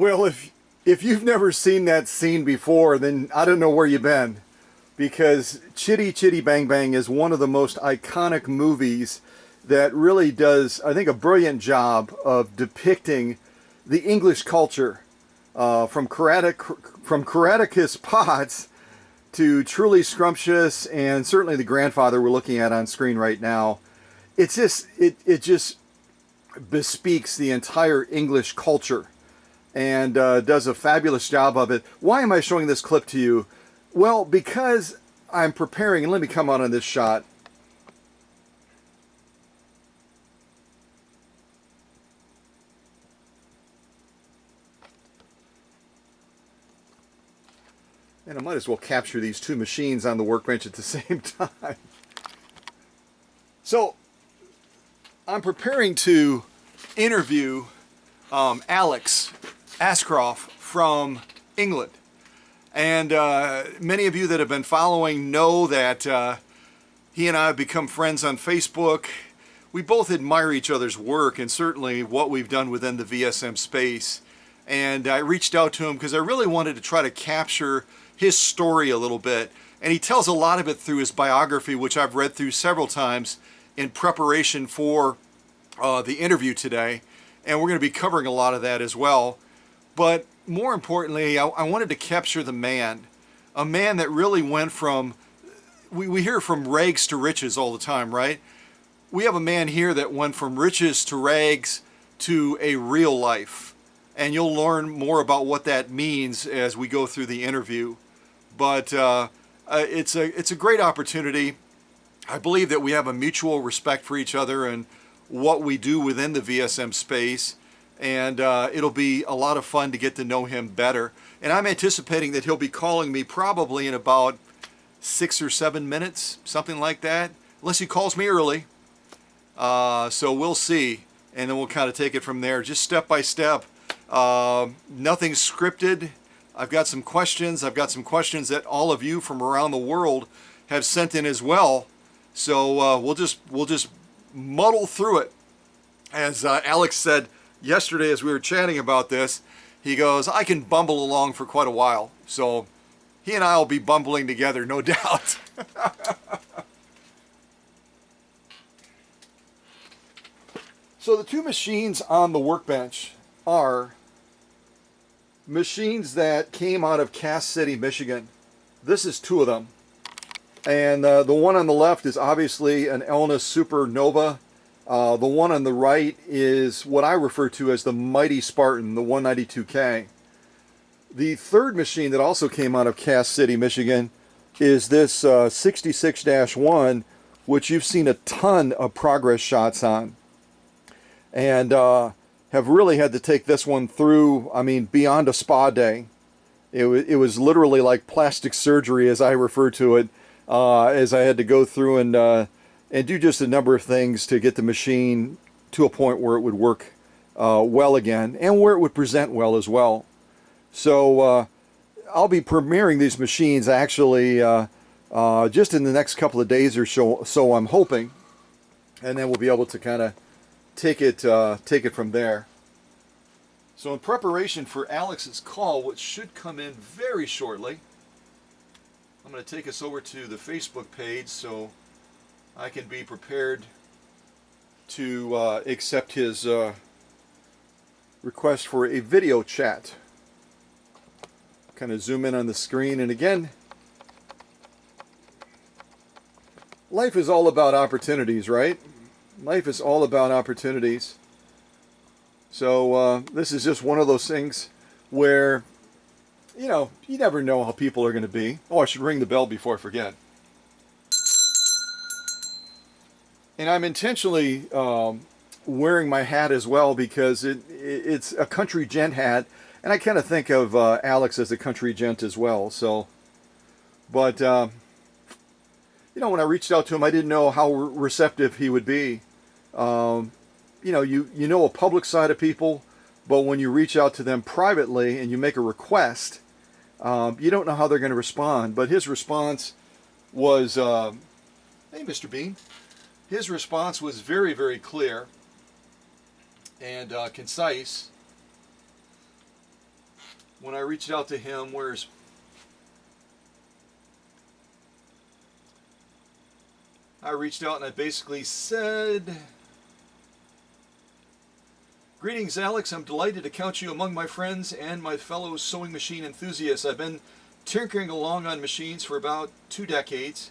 Well, if you've never seen that scene before, then I don't know where you've been, because Chitty Chitty Bang Bang is one of the most iconic movies that really does, I think, a brilliant job of depicting the English culture, from Karaticus Potts to Truly Scrumptious, and certainly the grandfather we're looking at on screen right now. It's just it just bespeaks the entire English culture, and does a fabulous job of it. Why am I showing this clip to you? Well, because I'm preparing, and let me come out on this shot. And I might as well capture these two machines on the workbench at the same time. So, I'm preparing to interview Alex Askaroff from England. And many of you that have been following know that he and I have become friends on Facebook. We both admire each other's work and certainly what we've done within the VSM space. And I reached out to him because I really wanted to try to capture his story a little bit. And he tells a lot of it through his biography, which I've read through several times in preparation for the interview today. And we're going to be covering a lot of that as well. But more importantly, I wanted to capture the man. A man that really went from, we hear from rags to riches all the time, right? We have a man here that went from riches to rags to a real life. And you'll learn more about what that means as we go through the interview. But it's a great opportunity. I believe that we have a mutual respect for each other and what we do within the VSM space. And it'll be a lot of fun to get to know him better. And I'm anticipating that he'll be calling me probably in about 6 or 7 minutes, something like that, unless he calls me early. So we'll see, and then we'll kind of take it from there, just step by step. Nothing scripted. I've got some questions. I've got some questions that all of you from around the world have sent in as well. So we'll just muddle through it. As Alex said yesterday as we were chatting about this, he goes, I can bumble along for quite a while. So he and I will be bumbling together, no doubt. So the two machines on the workbench are machines that came out of Cass City, Michigan. This is two of them. And the one on the left is obviously an Elness Supernova. The one on the right is what I refer to as the Mighty Spartan, the 192K. The third machine that also came out of Cass City, Michigan is this 66-1, which you've seen a ton of progress shots on. And have really had to take this one through, I mean, beyond a spa day. It was literally like plastic surgery, as I refer to it, as I had to go through and do just a number of things to get the machine to a point where it would work well again, and where it would present well as well. So I'll be premiering these machines actually just in the next couple of days or so, I'm hoping, and then we'll be able to kind of take it from there. So in preparation for Alex's call, which should come in very shortly, I'm going to take us over to the Facebook page so I can be prepared to accept his request for a video chat. Kind of zoom in on the screen, and again, life is all about opportunities, right? Life is all about opportunities. So this is just one of those things where, you know, you never know how people are going to be. Oh, I should ring the bell before I forget. And I'm intentionally wearing my hat as well because it's a country gent hat, and I kind of think of Alex as a country gent as well. So, but you know, when I reached out to him, I didn't know how receptive he would be. You know, you know a public side of people, but when you reach out to them privately and you make a request, you don't know how they're going to respond. But his response was, hey, Mr. Bean. His response was very, very clear and concise. when I reached out to him, I reached out and I basically said, "Greetings, Alex. I'm delighted to count you among my friends and my fellow sewing machine enthusiasts. I've been tinkering along on machines for about 2 decades,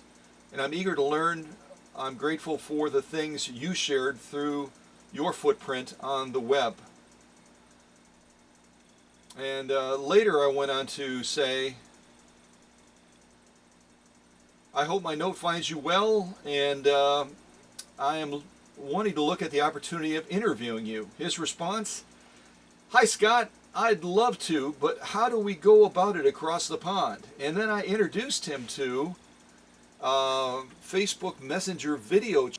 and I'm eager to learn. I'm grateful for the things you shared through your footprint on the web." And later I went on to say, "I hope my note finds you well, and I am wanting to look at the opportunity of interviewing you." His response: "Hi Scott, I'd love to, but how do we go about it across the pond?" And then I introduced him to Facebook Messenger video.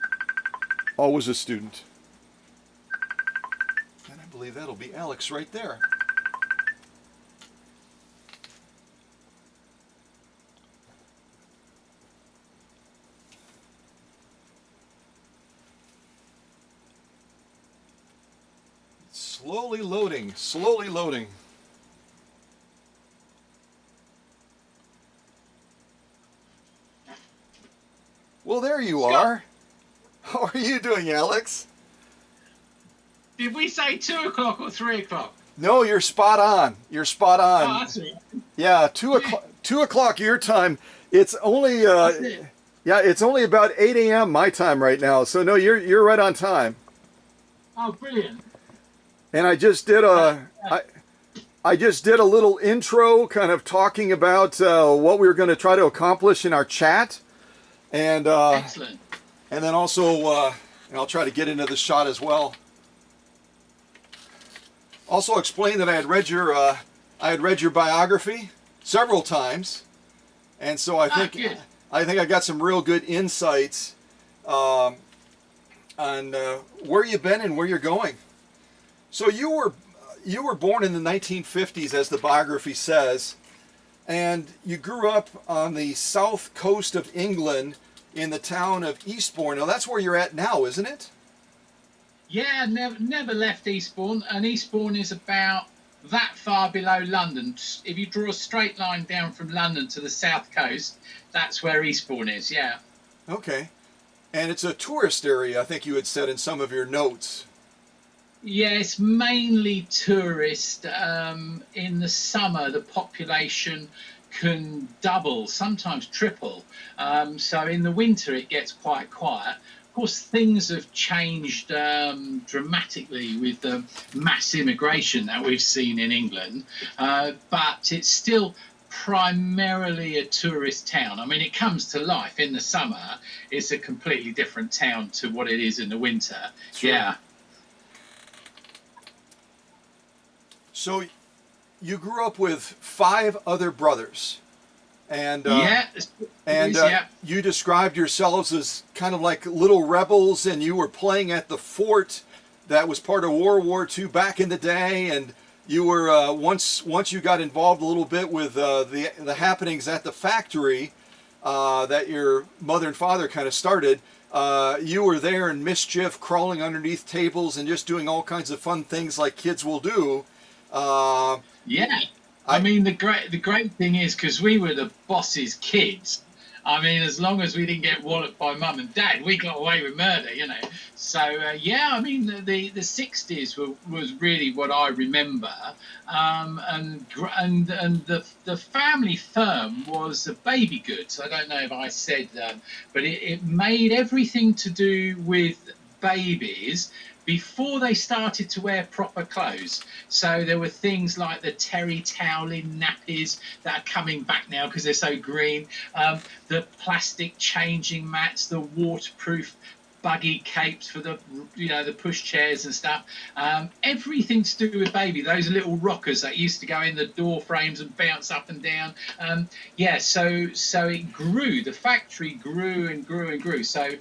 Always a student. And I believe that'll be Alex right there. Slowly loading, slowly loading. Well, there you are. How are you doing, Alex? Did we say 2 o'clock or 3 o'clock? No, you're spot on. You're spot on. Oh, that's it. Yeah, 2 o'clock your time. It's only yeah, it's only about 8 a.m. my time right now. So no, you're right on time. Oh, brilliant. And I just did I just did a little intro, kind of talking about what we were going to try to accomplish in our chat, and Excellent. And then also, and I'll try to get into the shot as well. Also explain that I had read your biography several times, and so I think I got some real good insights on where you've been and where you're going. So you were born in the 1950s, as the biography says, and you grew up on the south coast of England in the town of Eastbourne. Now that's where you're at now, isn't it? Yeah, never left Eastbourne, and Eastbourne is about that far below London. If you draw a straight line down from London to the south coast, that's where Eastbourne is, yeah. Okay. And it's a tourist area, I think you had said in some of your notes. Yeah, it's mainly tourist. In the summer, the population can double, sometimes triple. So in the winter, it gets quite quiet. Of course, things have changed dramatically with the mass immigration that we've seen in England, but it's still primarily a tourist town. I mean, it comes to life in the summer. It's a completely different town to what it is in the winter. Sure. Yeah. So you grew up with 5 other brothers, and you described yourselves as kind of like little rebels, and you were playing at the fort that was part of World War II back in the day, and you were once you got involved a little bit with the happenings at the factory that your mother and father kind of started. You were there in mischief, crawling underneath tables and just doing all kinds of fun things like kids will do. Yeah, I mean the great thing is, because we were the boss's kids, I mean, as long as we didn't get walloped by mum and dad, we got away with murder, you know. So yeah, I mean the 60s was really what I remember, and the family firm was a baby goods. I don't know if I said that, but it made everything to do with babies before they started to wear proper clothes. So there were things like the terry toweling nappies that are coming back now because they're so green, the plastic changing mats, the waterproof buggy capes for the pushchairs and stuff, everything to do with baby. Those little rockers that used to go in the door frames and bounce up and down. Yeah, so it grew. The factory grew and grew and grew. So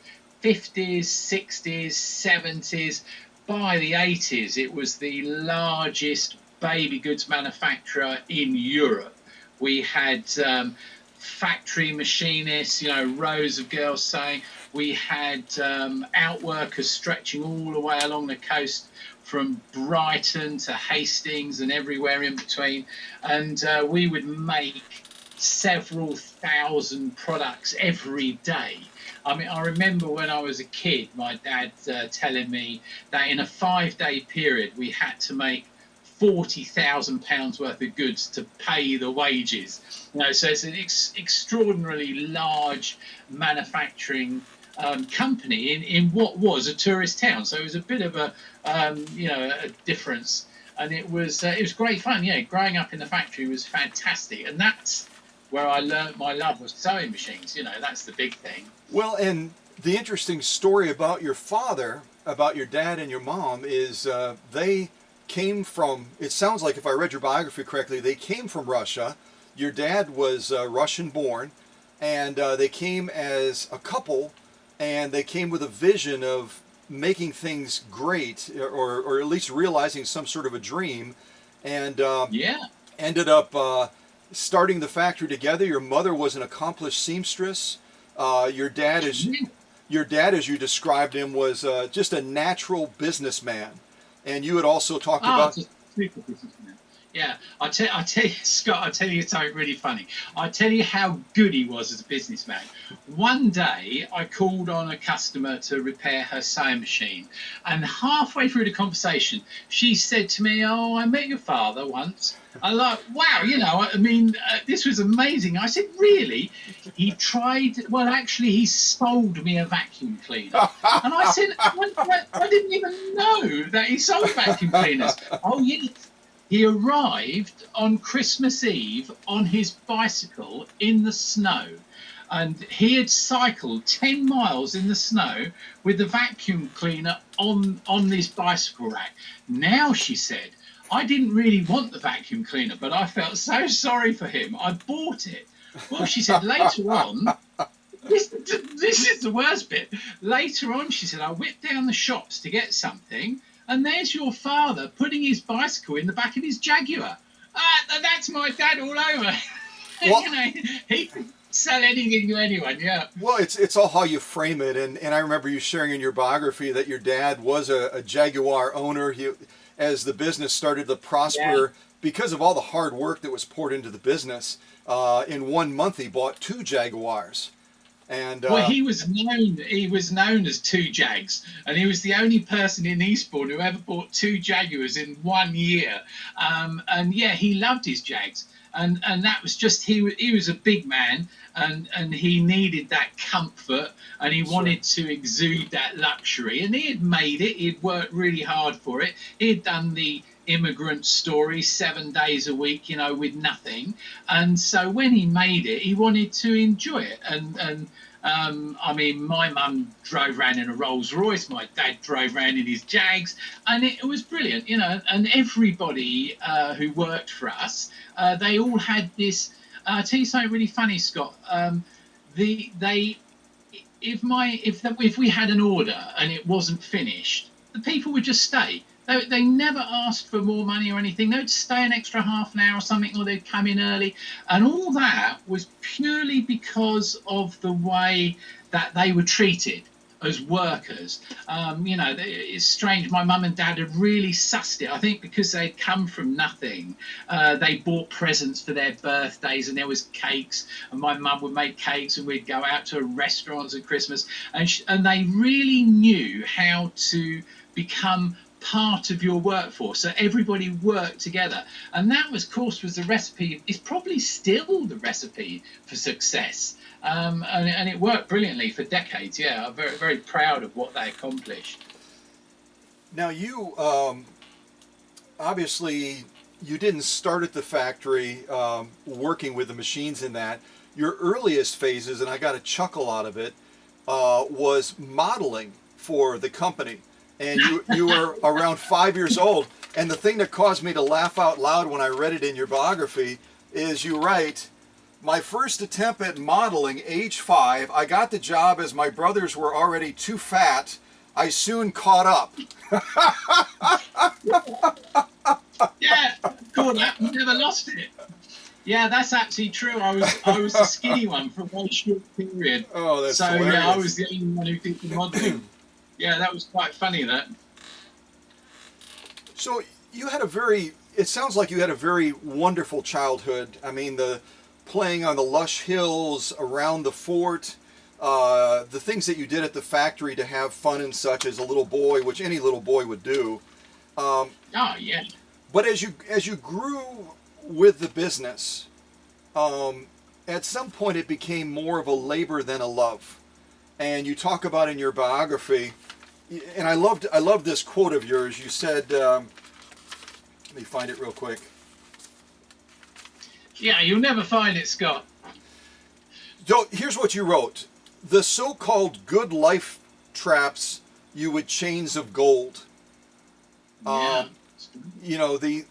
50s, 60s, 70s, by the 80s, it was the largest baby goods manufacturer in Europe. We had factory machinists, rows of girls sewing. We had outworkers stretching all the way along the coast from Brighton to Hastings and everywhere in between. And we would make several thousand products every day. I mean, I remember when I was a kid, my dad telling me that in a 5-day period, we had to make £40,000 worth of goods to pay the wages. You know, so it's an extraordinarily large manufacturing company in what was a tourist town. So it was a bit of a a difference, and it was great fun. Yeah, growing up in the factory was fantastic, and that's where I learnt my love of sewing machines. You know, that's the big thing. Well, and the interesting story about your father, about your dad and your mom, is they came from, it sounds like, if I read your biography correctly, they came from Russia. Your dad was Russian born, and they came as a couple, and they came with a vision of making things great, or at least realizing some sort of a dream, and ended up starting the factory together. Your mother was an accomplished seamstress. Your dad, as you described him, was just a natural businessman. And you had also talked about... Yeah, I tell you, Scott, I'll tell you something really funny. I tell you how good he was as a businessman. One day, I called on a customer to repair her sewing machine. And halfway through the conversation, she said to me, "Oh, I met your father once." I'm like, wow, you know, I mean, this was amazing. I said, "Really?" He tried, well, actually, he sold me a vacuum cleaner. And I said, I didn't even know that he sold vacuum cleaners. Oh, yeah. He arrived on Christmas Eve on his bicycle in the snow, and he had cycled 10 miles in the snow with the vacuum cleaner on this bicycle rack. Now, she said, I didn't really want the vacuum cleaner, but I felt so sorry for him. I bought it. Well, she said, later on, this is the worst bit. Later on, she said, I whipped down the shops to get something, and there's your father putting his bicycle in the back of his Jaguar. That's my dad all over. Well, you know, he could sell anything to anyone, yeah. Well, it's all how you frame it. And I remember you sharing in your biography that your dad was a Jaguar owner. As the business started to prosper, because of all the hard work that was poured into the business, in 1 month he bought 2 Jaguars. And well, he was known as 2 Jags, and he was the only person in Eastbourne who ever bought 2 Jaguars in 1 year. And yeah, he loved his Jags, and that was just he was a big man, and he needed that comfort, and he wanted to exude that luxury, and he had made it. He'd worked really hard for it. He'd done the immigrant story 7 days a week, you know, with nothing, and so when he made it, he wanted to enjoy it. And I mean, my mum drove around in a Rolls Royce, my dad drove around in his Jags, and it was brilliant, you know. And everybody who worked for us, they all had this. I'll tell you something really funny, Scott. If we had an order and it wasn't finished, the people would just stay. They never asked for more money or anything. They'd stay an extra half an hour or something, or they'd come in early. And all that was purely because of the way that they were treated as workers. You know, it's strange. My mum and dad had really sussed it. I think because they'd come from nothing, they bought presents for their birthdays, and there was cakes, and my mum would make cakes, and we'd go out to restaurants at Christmas. And they really knew how to become part of your workforce, so everybody worked together, and that was, of course, was the recipe. It's probably still the recipe for success, and it worked brilliantly for decades. Yeah, I'm very, very proud of what they accomplished. Now, you obviously you didn't start at the factory working with the machines in that. Your earliest phases, and I got a chuckle out of it, was modeling for the company. And you were around 5 years old. And the thing that caused me to laugh out loud when I read it in your biography is you write, my first attempt at modeling, age 5, I got the job as my brothers were already too fat. I soon caught up. Yeah, caught up, never lost it. Yeah, that's actually true. I was the skinny one for a very short period. Oh, that's so hilarious. Yeah, I was the only one who did the modeling. Yeah, that was quite funny, that. So you had it sounds like you had a very wonderful childhood. I mean, the playing on the lush hills around the fort, the things that you did at the factory to have fun and such as a little boy, which any little boy would do. Oh yeah. But as you grew with the business, at some point it became more of a labor than a love. And you talk about in your biography, and I loved this quote of yours. You said, let me find it real quick. Yeah, you'll never find it, Scott. So here's what you wrote: the so-called good life traps you with chains of gold. Yeah. You know, the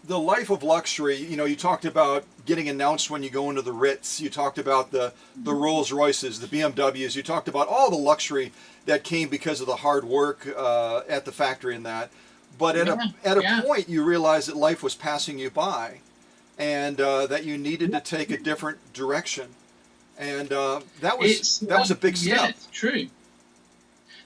life of luxury. You know, you talked about getting announced when you go into the Ritz. You talked about the Rolls Royces, the BMWs. You talked about all the luxury that came because of the hard work at the factory and that. But at a point, you realized that life was passing you by, and that you needed to take a different direction. And that was a big step. Yeah, it's true.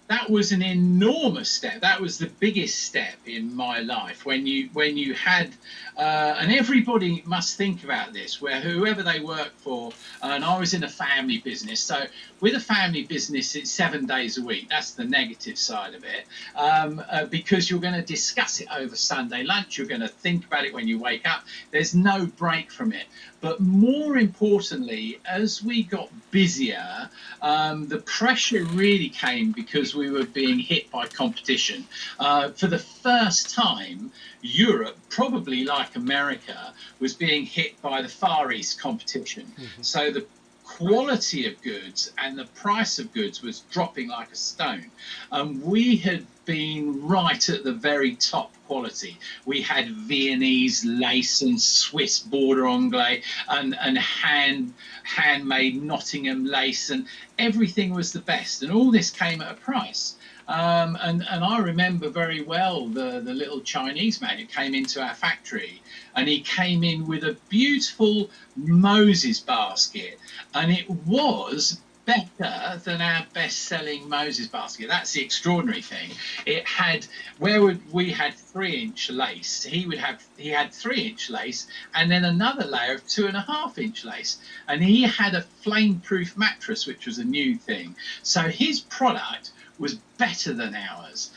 That was an enormous step. That was the biggest step in my life when you had, and everybody must think about this, where whoever they work for, and I was in a family business. So with a family business, it's 7 days a week. That's the negative side of it, because you're going to discuss it over Sunday lunch. You're going to think about it when you wake up. There's no break from it. But more importantly, as we got busier, the pressure really came because we were being hit by competition. For the first time, Europe, probably like America, was being hit by the Far East competition. Mm-hmm. So the quality of goods and the price of goods was dropping like a stone. We had been right at the very top quality. We had Viennese lace and Swiss border anglais and handmade Nottingham lace, and everything was the best. And all this came at a price. And I remember very well the little Chinese man who came into our factory, and he came in with a beautiful Moses basket, and it was better than our best-selling Moses basket. That's the extraordinary thing. It had, we had 3-inch lace. He had 3-inch lace, and then another layer of 2.5-inch lace. And he had a flame-proof mattress, which was a new thing. So his product was better than ours.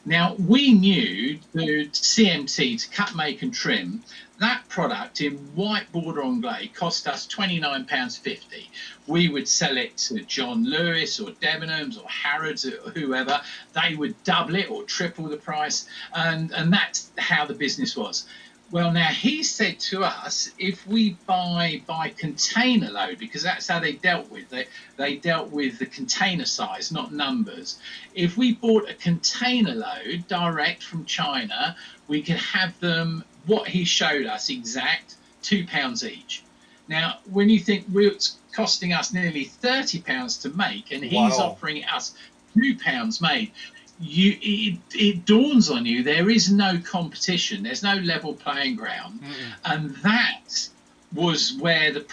Now, we knew the CMT, to cut, make and trim, that product in white border anglais cost us £29.50. We would sell it to John Lewis or Debenhams or Harrods or whoever. They would double it or triple the price, and that's how the business was. Well, now he said to us, if we buy by container load, because that's how they dealt with it, they dealt with the container size, not numbers. If we bought a container load direct from China, we could have them, what he showed us exact, £2 each. Now, when you think it's costing us nearly £30 to make, and he's offering us £2 made, it dawns on you there is no competition, there's no level playing ground. And that was where the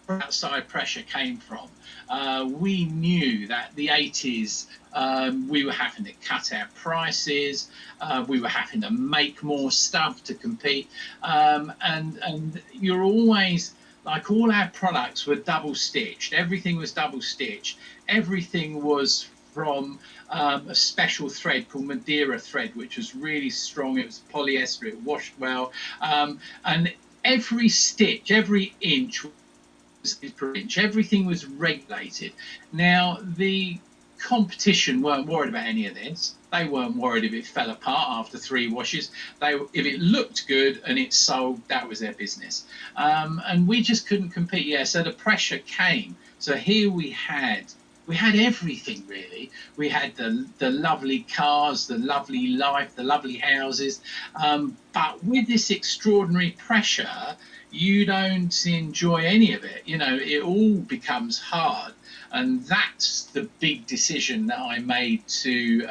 outside pressure came from. We knew that the 80s, we were having to cut our prices, we were having to make more stuff to compete, and you're always, like, all our products were double stitched, everything was double stitched, everything was from a special thread called Madeira thread, which was really strong. It was polyester, it washed well, and every stitch, every inch was per inch, everything was regulated. Now, the competition weren't worried about any of this. They weren't worried if it fell apart after 3 washes. If it looked good and it sold, that was their business. And we just couldn't compete. Yeah, so the pressure came. So here we had everything, really. We had the lovely cars, the lovely life, the lovely houses. But with this extraordinary pressure, you don't enjoy any of it. You know, it all becomes hard. And that's the big decision that I made to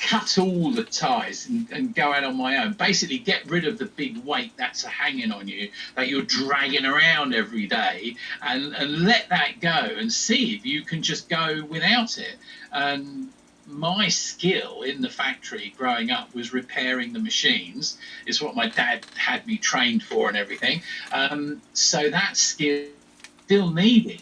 cut all the ties and go out on my own. Basically, get rid of the big weight that's hanging on you, that you're dragging around every day, and let that go and see if you can just go without it. And my skill in the factory growing up was repairing the machines. It's what my dad had me trained for and everything. So that skill still needed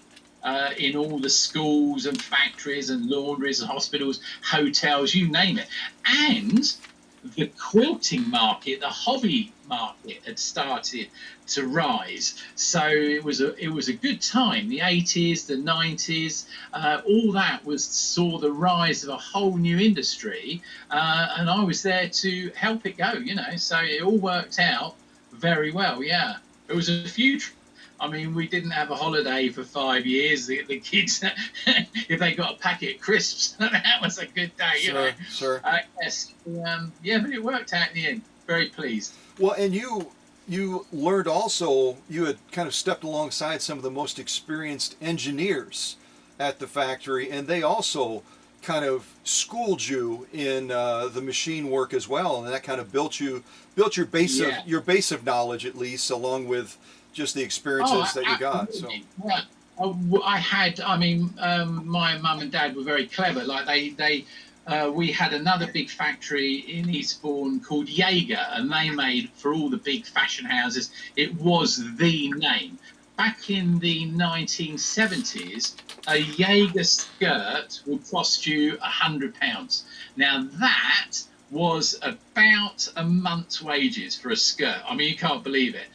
in all the schools and factories and laundries and hospitals, hotels, you name it. And the quilting market, the hobby market, had started to rise. So it was a good time. The 80s, the 90s, all that saw the rise of a whole new industry, and I was there to help it go. So it all worked out very well. Yeah, it was a few. I mean, we didn't have a holiday for 5 years. The kids, if they got a packet of crisps, that was a good day, Sure. Yes, yeah, but it worked out in the end. Very pleased. Well, and you learned also, you had kind of stepped alongside some of the most experienced engineers at the factory, and they also kind of schooled you in the machine work as well, and that kind of built your base of knowledge, at least, along with just the experiences that you got. So yeah. My mum and dad were very clever. Like we had another big factory in Eastbourne called Jaeger, and they made, for all the big fashion houses, it was the name. Back in the 1970s, a Jaeger skirt would cost you £100. Now that was about a month's wages for a skirt. I mean, you can't believe it.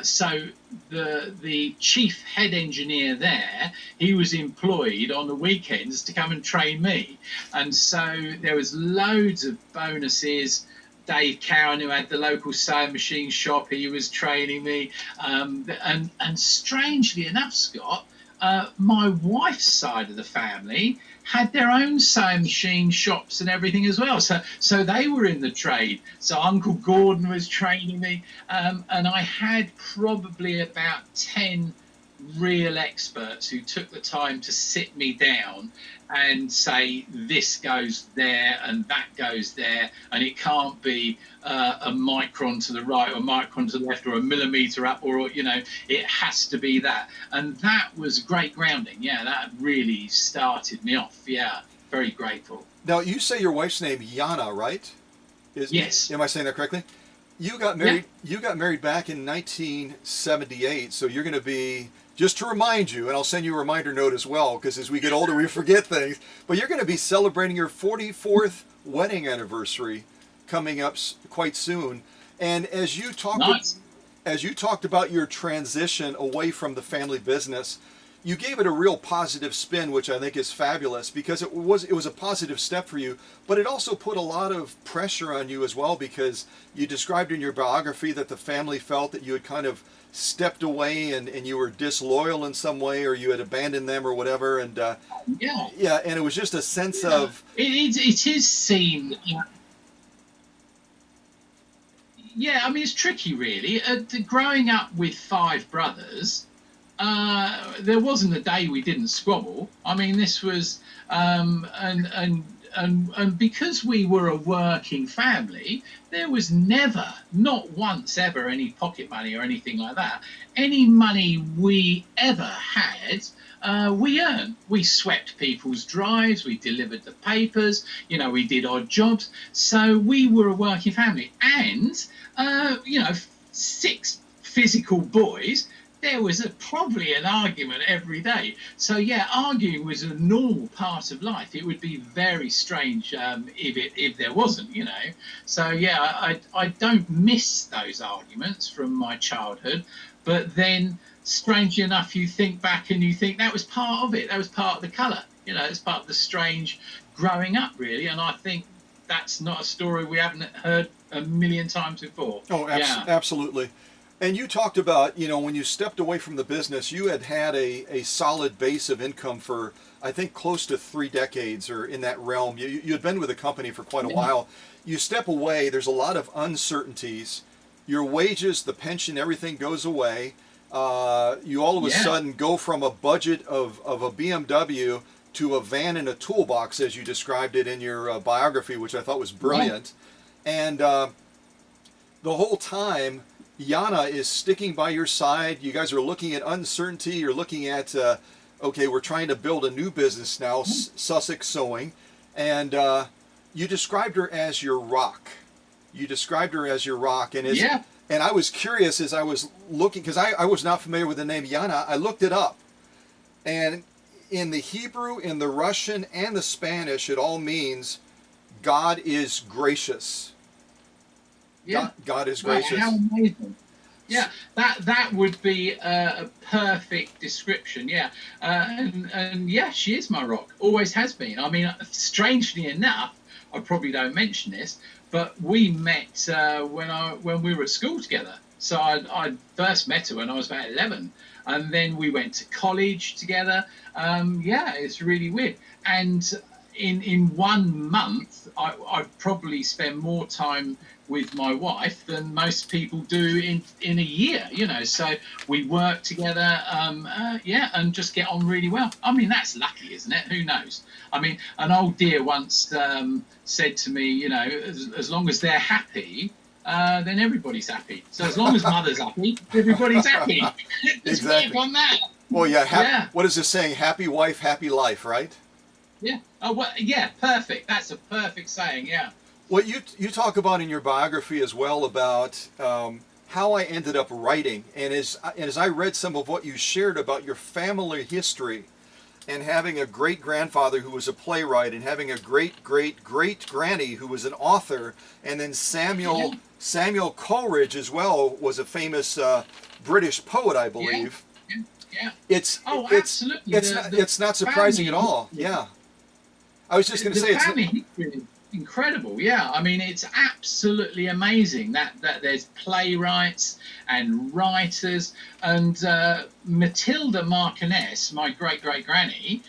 So the chief head engineer there, he was employed on the weekends to come and train me. And so there was loads of bonuses. Dave Cowan, who had the local sewing machine shop, he was training me. And strangely enough, Scott, my wife's side of the family had their own sewing machine shops and everything as well. So they were in the trade. So Uncle Gordon was training me. And I had probably about 10 real experts who took the time to sit me down and say, this goes there and that goes there, and it can't be a micron to the right or a micron to the left or a millimeter up, or it has to be that. And that was great grounding. Yeah, that really started me off. Yeah, very grateful. Now, you say your wife's name Yana, right? Yes. Am I saying that correctly? You got married. Yeah. You got married back in 1978. So you're going to be, just to remind you, and I'll send you a reminder note as well, because as we get older, we forget things. But you're going to be celebrating your 44th wedding anniversary coming up quite soon. And as you talked about your transition away from the family business, you gave it a real positive spin, which I think is fabulous, because it was a positive step for you, but it also put a lot of pressure on you as well, because you described in your biography that the family felt that you had kind of stepped away and you were disloyal in some way, or you had abandoned them or whatever. And and it was just a sense of it is seen. Yeah, I mean, it's tricky, really. Growing up with 5 brothers, there wasn't a day we didn't squabble. I mean, this was and because we were a working family, there was never, not once ever, any pocket money or anything like that. Any money we ever had, we earned. We swept people's drives, we delivered the papers, we did odd jobs. So we were a working family. And, 6 physical boys, there was probably an argument every day. So yeah, arguing was a normal part of life. It would be very strange if there wasn't, So yeah, I don't miss those arguments from my childhood. But then, strangely enough, you think back and you think that was part of it. That was part of the colour. It's part of the strange growing up, really. And I think that's not a story we haven't heard a million times before. Oh, absolutely. And you talked about, when you stepped away from the business, you had a solid base of income for, I think, close to 3 decades or in that realm. You had been with the company for quite a while. You step away, there's a lot of uncertainties. Your wages, the pension, everything goes away. You all of a sudden go from a budget of a BMW to a van and a toolbox, as you described it in your biography, which I thought was brilliant. And the whole time, Yana is sticking by your side. You guys are looking at uncertainty. You're looking at, okay, we're trying to build a new business now, Sussex Sewing. and you described her as your rock. You described her as your rock, and Yeah. and I was curious as I was looking, because I was not familiar with the name Yana. I looked it up, and in the Hebrew, in the Russian, and the Spanish, it all means God is gracious. Yeah. God is Well, gracious. how amazing. Yeah, that would be a perfect description. Yeah, and yeah, she is my rock. Always has been. I mean, strangely enough, I probably don't mention this, but we met when we were at school together. So I first met her when I was about 11, and then we went to college together. Yeah, it's really weird. And in 1 month, I've probably spent more time with my wife than most people do in a year, you know. So we work together, yeah, and just get on really well. I mean, that's lucky, isn't it? Who knows? I mean, an old dear once said to me, you know, as long as they're happy, then everybody's happy. So as long as mother's happy, everybody's happy. Just Exactly. work on that. Well, yeah. Yeah. What is this saying? Happy wife, happy life, right? Yeah. Oh, well, yeah. Perfect. That's a perfect saying. Yeah. What you talk about in your biography as well about how I ended up writing, and as I read some of what you shared about your family history, and having a great grandfather who was a playwright, and having a great great great granny who was an author, and then Samuel Coleridge as well was a famous British poet, I believe. Yeah. It's Absolutely. It's not surprising at all. Yeah. I was just going to say the family history is incredible. Yeah, I mean, it's absolutely amazing that there's playwrights and writers, and Matilda Marchioness, my great great granny.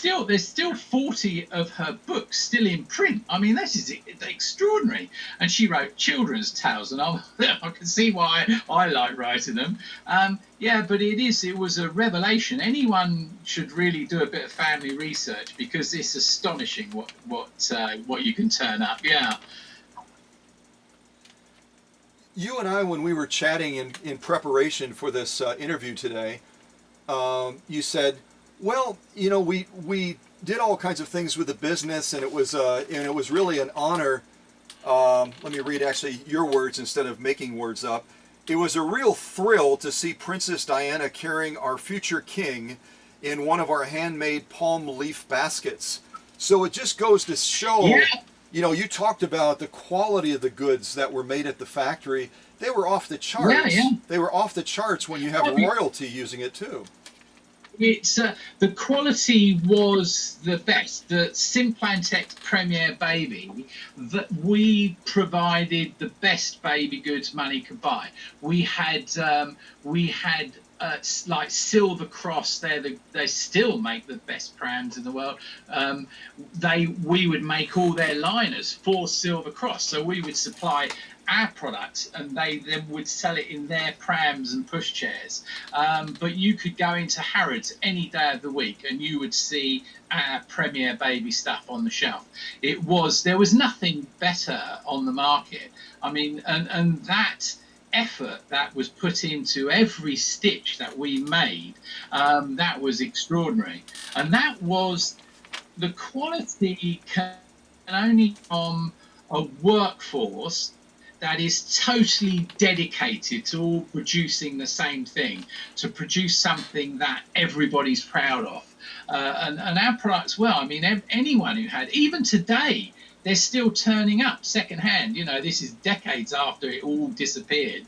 There's still 40 of her books still in print. I mean, this is extraordinary. And she wrote children's tales, and I can see why I like writing them. Yeah, but it was a revelation. Anyone should really do a bit of family research, because it's astonishing what you can turn up. Yeah. You and I, when we were chatting in preparation for this interview today, you said, well, you know, we did all kinds of things with the business, and it was really an honor. Let me read actually your words instead of making words up. It was a real thrill to see Princess Diana carrying our future king in one of our handmade palm leaf baskets. So it just goes to show, Yeah. you know, you talked about the quality of the goods that were made at the factory. They were off the charts. Yeah. They were off the charts when you have royalty using it too. It's the quality was the best. The Simplantex Premier Baby, that we provided the best baby goods money could buy. We had like Silver Cross. They still make the best prams in the world. We would make all their liners for Silver Cross, so we would supply our products, and they then would sell it in their prams and pushchairs. But you could go into Harrods any day of the week, and you would see our Premier Baby stuff on the shelf. There was nothing better on the market. I mean, and that effort that was put into every stitch that we made, that was extraordinary. And that was the quality can only from a workforce that is totally dedicated to all producing the same thing, to produce something that everybody's proud of. And our products, well, I mean, anyone who had, even today, they're still turning up secondhand. You know, this is decades after it all disappeared,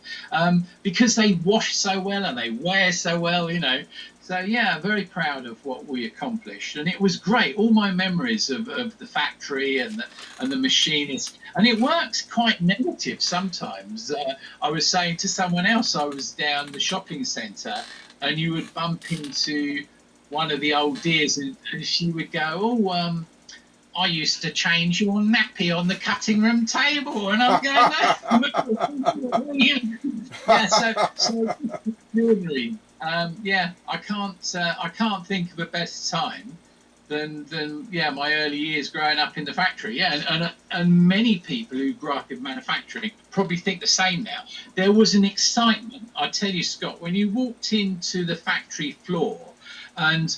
because they wash so well and they wear so well, you know. So yeah, very proud of what we accomplished, and it was great. All my memories of the factory and the machinists, and it works quite negative sometimes. I was saying to someone else, I was down the shopping centre, and you would bump into one of the old dears, and she would go, "Oh, I used to change your nappy on the cutting room table," and I'm going, yeah. So extraordinary. Yeah, I can't think of a better time than yeah, my early years growing up in the factory. Yeah, and many people who grew up in manufacturing probably think the same now. There was an excitement. I tell you, Scott, when you walked into the factory floor, and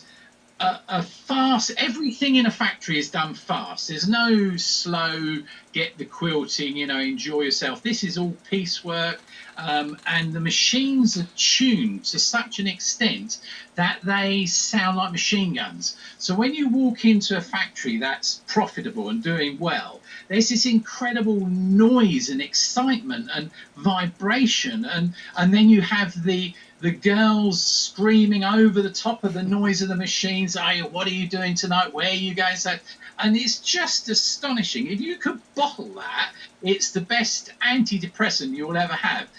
a fast, everything in a factory is done fast. There's no slow, get the quilting, enjoy yourself. This is all piecework. And the machines are tuned to such an extent that they sound like machine guns. So when you walk into a factory that's profitable and doing well, there's this incredible noise and excitement and vibration, and then you have the girls screaming over the top of the noise of the machines. Hey, what are you doing tonight? Where are you going? So, and it's just astonishing. If you could bottle that, it's the best antidepressant you'll ever have.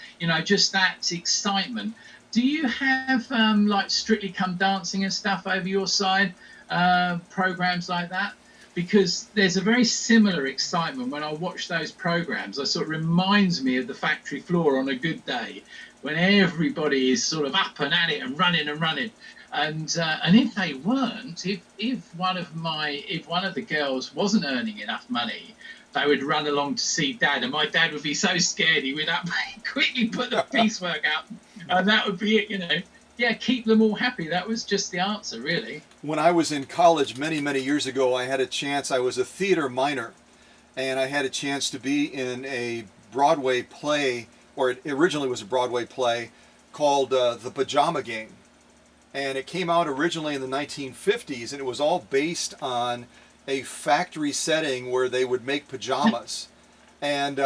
Just that excitement. Do you have like Strictly Come Dancing and stuff over your side, programs like that? Because there's a very similar excitement when I watch those programs. It sort of reminds me of the factory floor on a good day, when everybody is sort of up and at it and running. And if they weren't, if one of the girls wasn't earning enough money, they would run along to see Dad, and my dad would be so scared he would quickly put the piecework up, and that would be it. Yeah, keep them all happy. That was just the answer, really. When I was in college many, many years ago, I was a theater minor, and I had a chance to be in a Broadway play, or it originally was a Broadway play, called The Pajama Game. And it came out originally in the 1950s, and it was all based on a factory setting where they would make pajamas. And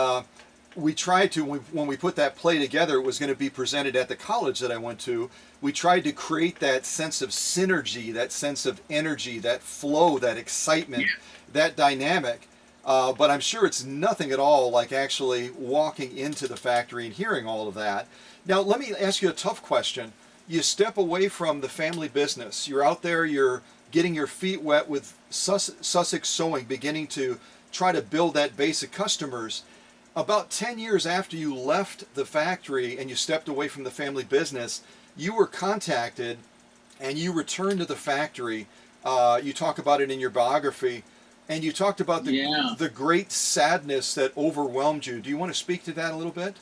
we tried to, when we put that play together, it was going to be presented at the college that I went to. We tried to create that sense of synergy, that sense of energy, that flow, that excitement, that dynamic. But I'm sure it's nothing at all like actually walking into the factory and hearing all of that. Now, let me ask you a tough question. You step away from the family business. You're out there, you're getting your feet wet with Sussex Sewing, beginning to try to build that base of customers. About 10 years after you left the factory and you stepped away from the family business, you were contacted and you returned to the factory. You talk about it in your biography, and you talked about the great sadness that overwhelmed you. Do you want to speak to that a little bit?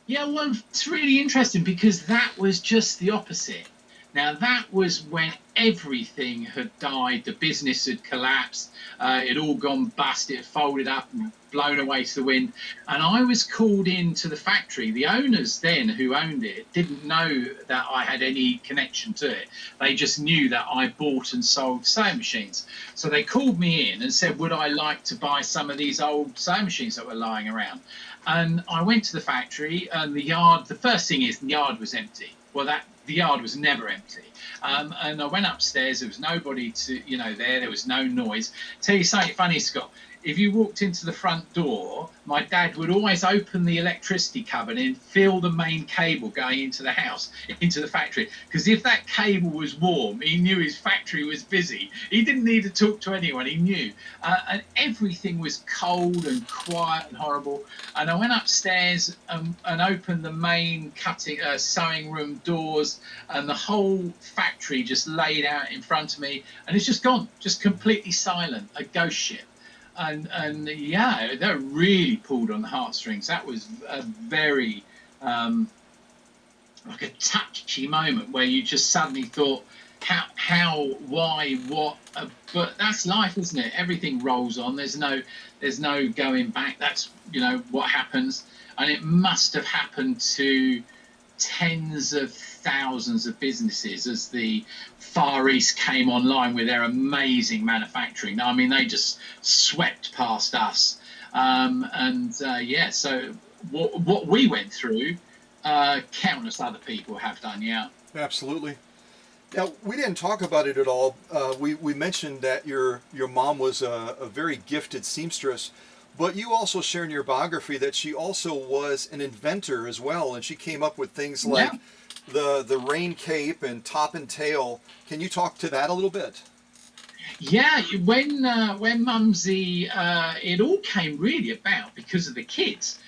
Yeah, well, it's really interesting because that was just the opposite. Now, that was when everything had died, the business had collapsed, it all gone bust, it folded up and blown away to the wind. And I was called into the factory. The owners then, who owned it, didn't know that I had any connection to it. They just knew that I bought and sold sewing machines. So they called me in and said, would I like to buy some of these old sewing machines that were lying around? And I went to the factory, and the first thing is the yard was empty. Well, the yard was never empty. And I went upstairs. There was nobody there was no noise. Tell you something funny, Scott. If you walked into the front door, my dad would always open the electricity cupboard and feel the main cable going into the house, into the factory. Because if that cable was warm, he knew his factory was busy. He didn't need to talk to anyone. He knew. And everything was cold and quiet and horrible. And I went upstairs and opened the main sewing room doors, and the whole factory just laid out in front of me. And it's just gone, just completely silent, a ghost ship. And yeah, that really pulled on the heartstrings. That was a very like a touchy moment where you just suddenly thought, how, why, what? But that's life, isn't it? Everything rolls on. There's no going back. That's what happens, and it must have happened to tens of thousands of businesses as the Far East came online with their amazing manufacturing. I mean, they just swept past us. So what we went through, countless other people have done. Yeah, absolutely. Now, we didn't talk about it at all. We mentioned that your mom was a very gifted seamstress, but you also share in your biography that she also was an inventor as well, and she came up with things like the rain cape and top and tail. Can you talk to that a little bit? Yeah, when Mumsy, it all came really about because of the kids.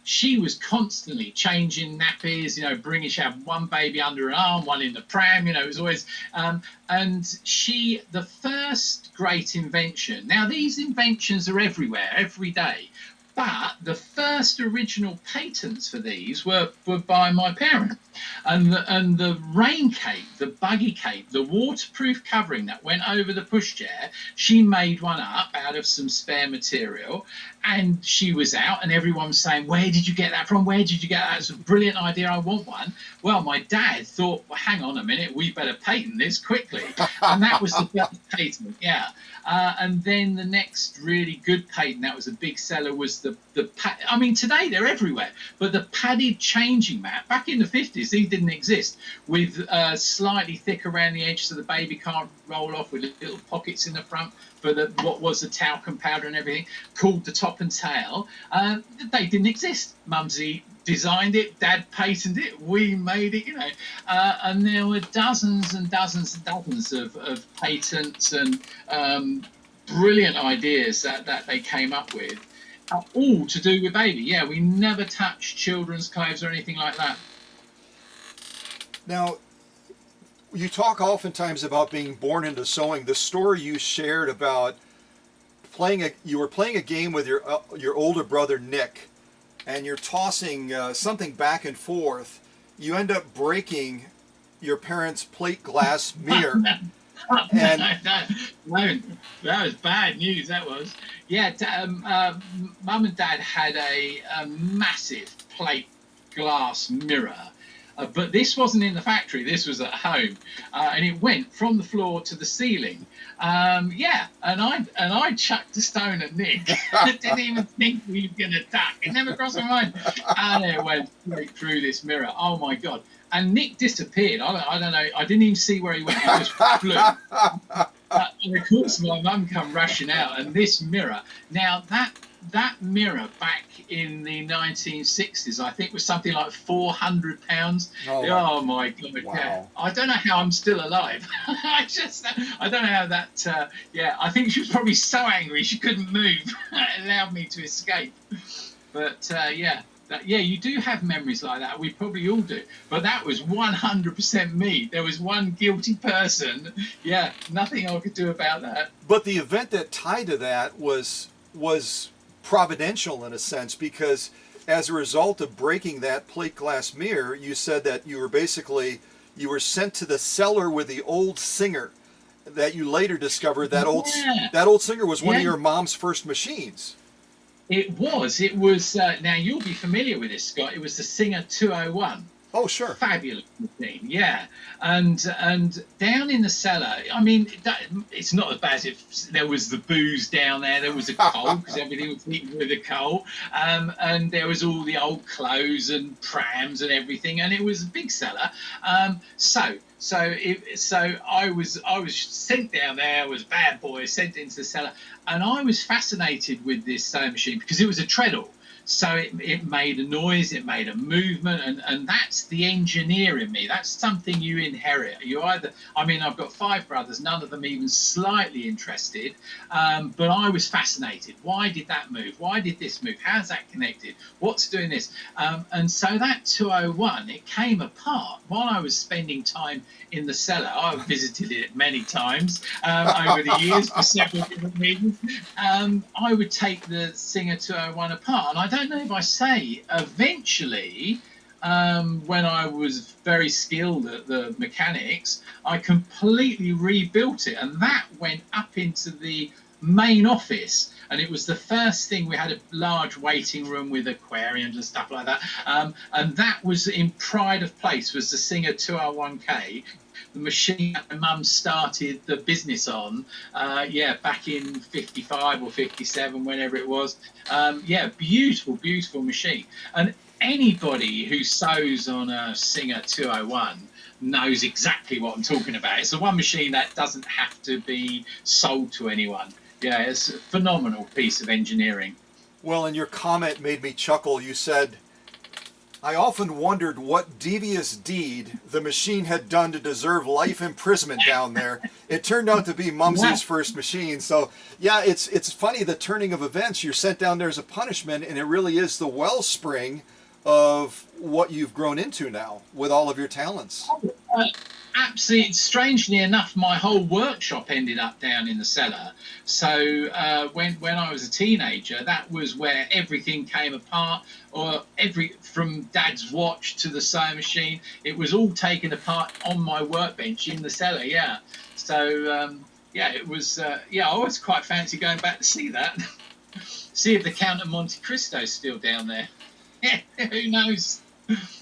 She was constantly changing nappies, she had one baby under her arm, one in the pram, it was always, and the first great invention. Now, these inventions are everywhere, every day, But the first original patents for these were by my parents. And the rain cape, the buggy cape, the waterproof covering that went over the pushchair, she made one up out of some spare material. And she was out, and everyone was saying, "Where did you get that from? Where did you get that? It's a brilliant idea. I want one." Well, my dad thought, "Well, hang on a minute, we better patent this quickly." And that was the first patent, yeah. And then the next really good patent that was a big seller was I mean, today they're everywhere, but the padded changing mat, back in the 50s, these didn't exist, with slightly thick around the edge so the baby can't roll off, with little pockets in the front for what was the talcum powder and everything, called the top and tail. They didn't exist. Mumsy designed it, Dad patented it, we made it, and there were dozens and dozens and dozens of patents and brilliant ideas that they came up with, all to do with baby. Yeah, we never touched children's clothes or anything like that. Now, you talk oftentimes about being born into sewing. The story you shared about you were playing a game with your older brother Nick, and you're tossing something back and forth. You end up breaking your parents' plate glass mirror. And that was bad news. That was, yeah. Mum and Dad had a massive plate glass mirror. But this wasn't in the factory, this was at home, and it went from the floor to the ceiling. Yeah, and I chucked a stone at Nick. I didn't even think we were going to duck. It never crossed my mind. And it went straight through this mirror. Oh my God. And Nick disappeared. I don't know. I didn't even see where he went. He just flew. And of course, my mum come rushing out, and this mirror. Now that mirror back in the 1960s, I think, was something like £400. Oh my God! Wow. Yeah. I don't know how I'm still alive. I don't know how that. Yeah, I think she was probably so angry she couldn't move. It allowed me to escape. But yeah. Yeah, you do have memories like that. We probably all do. But that was 100% me. There was one guilty person. Yeah, nothing I could do about that. But the event that tied to that was providential in a sense, because as a result of breaking that plate glass mirror, you said that you were sent to the cellar with the old Singer that you later discovered that old Singer was one of your mom's first machines. It was. Now you'll be familiar with this, Scott. It was the Singer 201. Oh, sure. Fabulous machine, yeah. And down in the cellar, I mean, it's not as bad as if there was the booze down there. There was a coal, because everything was heated with a coal. And there was all the old clothes and prams and everything. And it was a big cellar. So I was sent down there. I was a bad boy, sent into the cellar. And I was fascinated with this sewing machine because it was a treadle. So it made a noise, it made a movement, and that's the engineer in me. That's something you inherit. I've got 5 brothers, none of them even slightly interested, but I was fascinated. Why did that move? Why did this move? How's that connected? What's doing this? And so that 201, it came apart while I was spending time in the cellar. I visited it many times over the years for several different reasons. I would take the Singer 201 apart, and I don't know if I say eventually, when I was very skilled at the mechanics, I completely rebuilt it, and that went up into the main office. And it was the first thing. We had a large waiting room with aquariums and stuff like that. And that was in pride of place, was the Singer 201K, the machine that my mum started the business on, back in 55 or 57, whenever it was. Beautiful, beautiful machine. And anybody who sews on a Singer 201 knows exactly what I'm talking about. It's the one machine that doesn't have to be sold to anyone. Yeah, it's a phenomenal piece of engineering. Well, and your comment made me chuckle. You said, "I often wondered what devious deed the machine had done to deserve life imprisonment down there." It turned out to be Mumsy's first machine. So, yeah, it's funny, the turning of events. You're sent down there as a punishment, and it really is the wellspring of what you've grown into now with all of your talents. absolutely, strangely enough, my whole workshop ended up down in the cellar. So when I was a teenager, that was where everything came apart, or from Dad's watch to the sewing machine, it was all taken apart on my workbench in the cellar. Yeah. So yeah, it was. Yeah, I always quite fancy going back to see that. See if the Count of Monte Cristo's still down there. Who knows?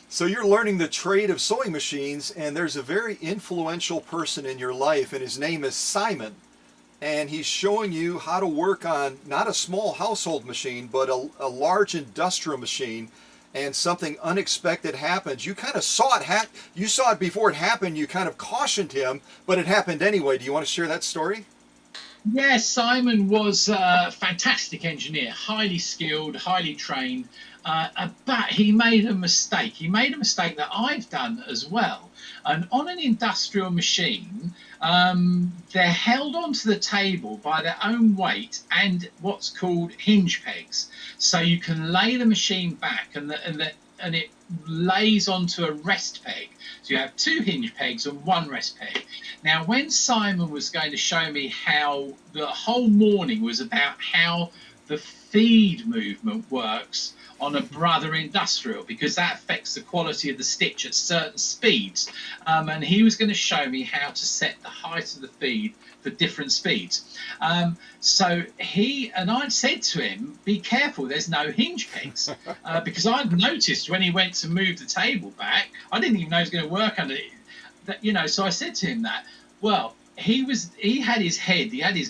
So you're learning the trade of sewing machines, and there's a very influential person in your life, and his name is Simon. And he's showing you how to work on not a small household machine, but a large industrial machine. And something unexpected happens. You kind of saw it you saw it before it happened. You kind of cautioned him, but it happened anyway. Do you want to share that story? Yes, Simon was a fantastic engineer, highly skilled, highly trained, but he made a mistake. He made a mistake that I've done as well. And on an industrial machine, they're held onto the table by their own weight and what's called hinge pegs. So you can lay the machine back and it lays onto a rest peg. So you have 2 hinge pegs and 1 rest peg. Now, when Simon was going to show me how the whole morning was about how the feed movement works on a Brother Industrial, because that affects the quality of the stitch at certain speeds. And he was going to show me how to set the height of the feed for different speeds. So I'd said to him, be careful, there's no hinge pegs. Because I'd noticed when he went to move the table back, I didn't even know he was going to work under it. So I said to him that, well, he had his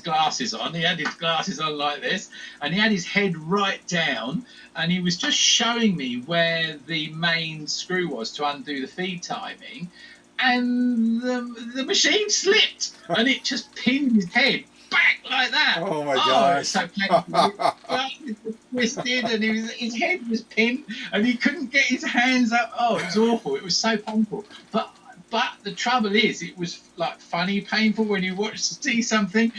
glasses on like this, and he had his head right down, and he was just showing me where the main screw was to undo the feed timing, and the machine slipped and it just pinned his head back like that. Oh my gosh. It's so painful. Twisted, and his head was pinned and he couldn't get his hands up. Oh, it was awful. It was so painful. But the trouble is, it was like funny painful when you see something.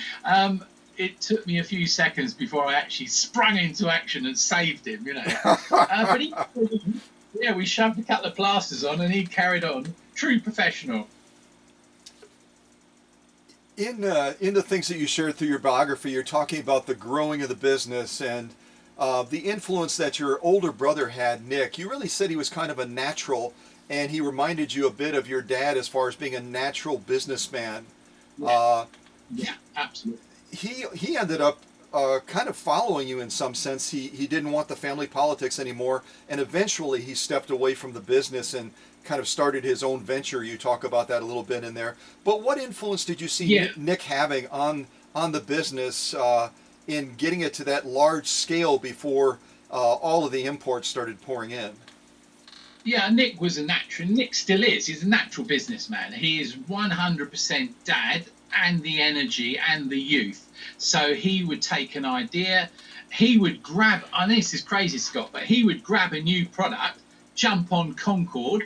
It took me a few seconds before I actually sprung into action and saved him, But we shoved a couple of plasters on and he carried on. True professional. In the things that you shared through your biography, you're talking about the growing of the business and the influence that your older brother had, Nick. You really said he was kind of a natural, and he reminded you a bit of your dad as far as being a natural businessman. Yeah, absolutely. He ended up kind of following you in some sense. He didn't want the family politics anymore, and eventually he stepped away from the business and kind of started his own venture. You talk about that a little bit in there. But what influence did you see Nick having on the business in getting it to that large scale before all of the imports started pouring in? Yeah, Nick was a natural. Nick still is. He's a natural businessman. He is 100% dad and the energy and the youth. So he would take an idea. He would grab, I know this is crazy, Scott, but he would grab a new product, jump on Concorde,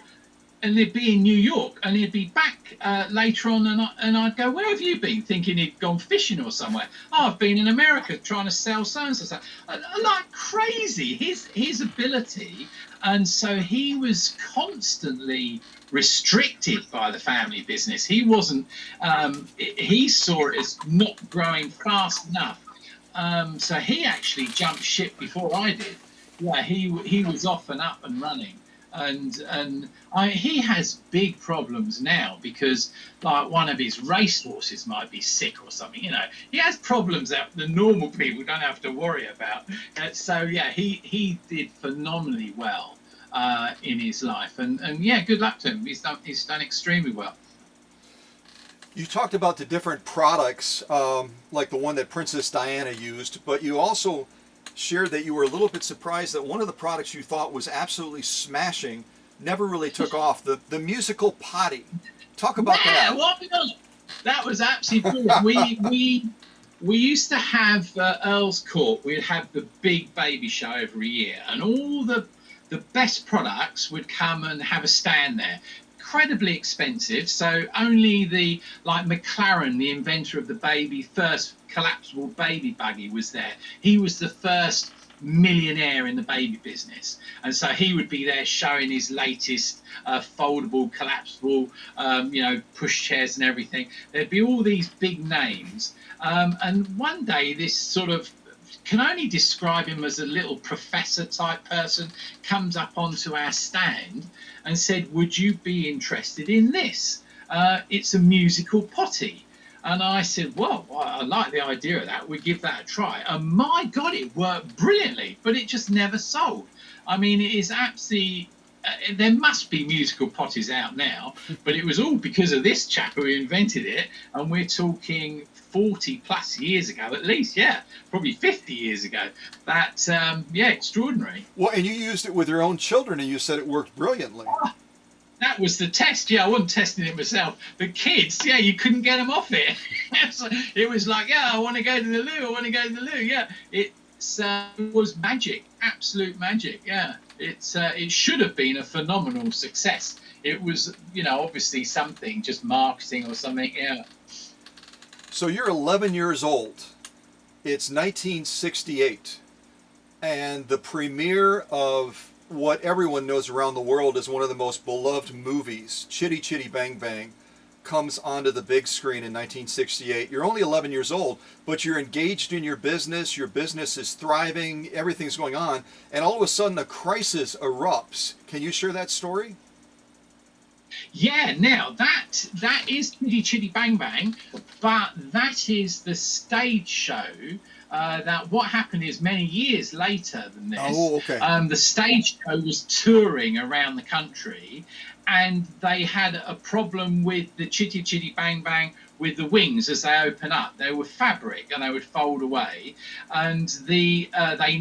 and they'd be in New York, and he'd be back later on, and I'd go, where have you been? Thinking he'd gone fishing or somewhere. Oh, I've been in America trying to sell so-and-so. Like crazy, his ability. And so he was constantly restricted by the family business. He wasn't, he saw it as not growing fast enough. So he actually jumped ship before I did. Yeah, he was off and up and running. And he has big problems now because like one of his racehorses might be sick or something. He has problems that the normal people don't have to worry about. So yeah, he did phenomenally well in his life, and yeah, good luck to him. He's done extremely well. You talked about the different products, like the one that Princess Diana used, but you also shared that you were a little bit surprised that one of the products you thought was absolutely smashing never really took off, the musical potty. Talk about that. That was absolutely brilliant. We used to have Earl's Court. We'd have the big baby show every year, and all the best products would come and have a stand there. Incredibly expensive, so only like McLaren, the inventor of the first collapsible baby buggy, was there. He was the first millionaire in the baby business, and so he would be there showing his latest foldable, collapsible, pushchairs and everything. There'd be all these big names, and one day this sort of, can only describe him as a little professor type person, comes up onto our stand and said, "Would you be interested in this? It's a musical potty." And I said, "Well, I like the idea of that. We'd give that a try." And my God, it worked brilliantly, but it just never sold. I mean, it is absolutely, there must be musical potties out now, but it was all because of this chap who invented it. And we're talking 40 plus years ago, at least, probably 50 years ago. That, extraordinary. Well, and you used it with your own children, and you said it worked brilliantly. That was the test. Yeah, I wasn't testing it myself. The kids, you couldn't get them off it. It was like, I want to go to the loo. I want to go to the loo. Yeah, it was magic, absolute magic. Yeah, it should have been a phenomenal success. It was, obviously something, just marketing or something. Yeah. So you're 11 years old. It's 1968, and the premiere of what everyone knows around the world is one of the most beloved movies, Chitty Chitty Bang Bang, comes onto the big screen in 1968. You're only 11 years old, but you're engaged in your business is thriving, everything's going on, and all of a sudden a crisis erupts. Can you share that story? Yeah, now that is Chitty Chitty Bang Bang, but that is the stage show. That what happened is many years later than this. Oh, okay. The stage show was touring around the country, and they had a problem with the Chitty Chitty Bang Bang with the wings as they open up. They were fabric and they would fold away, and they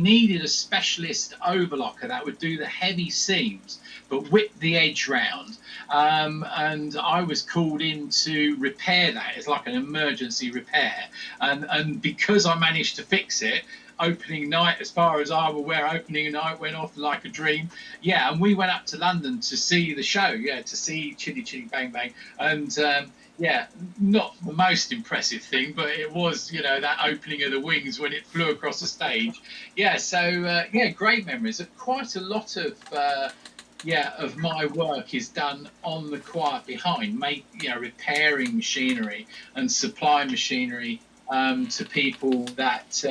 needed a specialist overlocker that would do the heavy seams but whip the edge round. And I was called in to repair that. It's like an emergency repair, and because I managed to fix it, opening night, as far as I'm aware, opening night went off like a dream. Yeah, and we went up to London to see the show. Yeah, to see Chitty Chitty Bang Bang, and not the most impressive thing, but it was, that opening of the wings when it flew across the stage. Yeah, so great memories. Quite a lot of of my work is done on the quiet behind, repairing machinery and supply machinery to people that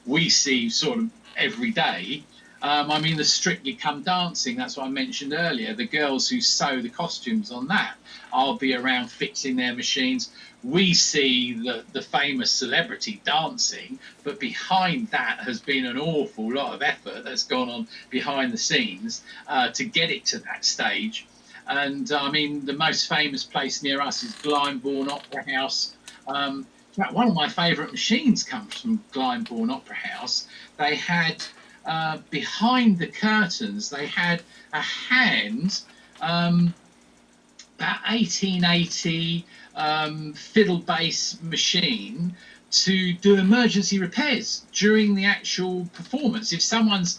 we see sort of every day. The Strictly Come Dancing, that's what I mentioned earlier, the girls who sew the costumes on that, I'll be around fixing their machines. We see the famous celebrity dancing, but behind that has been an awful lot of effort that's gone on behind the scenes to get it to that stage. And the most famous place near us is Glyndebourne Opera House. In fact, one of my favourite machines comes from Glyndebourne Opera House. They had, behind the curtains, they had a hand, about 1880 fiddle bass machine to do emergency repairs during the actual performance. If someone's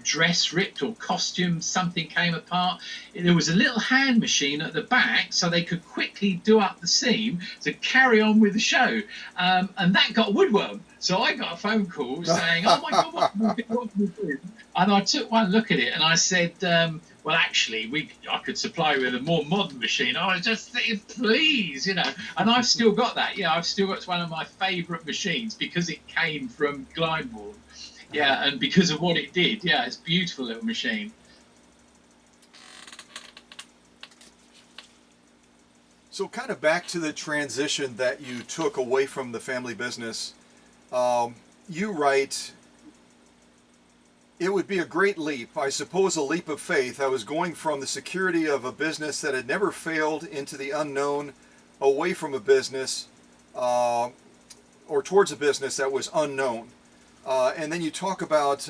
dress ripped or costume, something came apart, there was a little hand machine at the back so they could quickly do up the seam to carry on with the show. And that got woodworm. So I got a phone call saying, "Oh my God, what can we do?" And I took one look at it and I said, well, actually, I could supply you with a more modern machine. I was just thinking, please, and I've still got that. Yeah, I've still got, it's one of my favourite machines because it came from Glyndebourne. Yeah, and because of what it did. Yeah, it's a beautiful little machine. So kind of back to the transition that you took away from the family business. You write, "It would be a great leap, I suppose a leap of faith. I was going from the security of a business that had never failed into the unknown, away from a business, or towards a business that was unknown." And then you talk about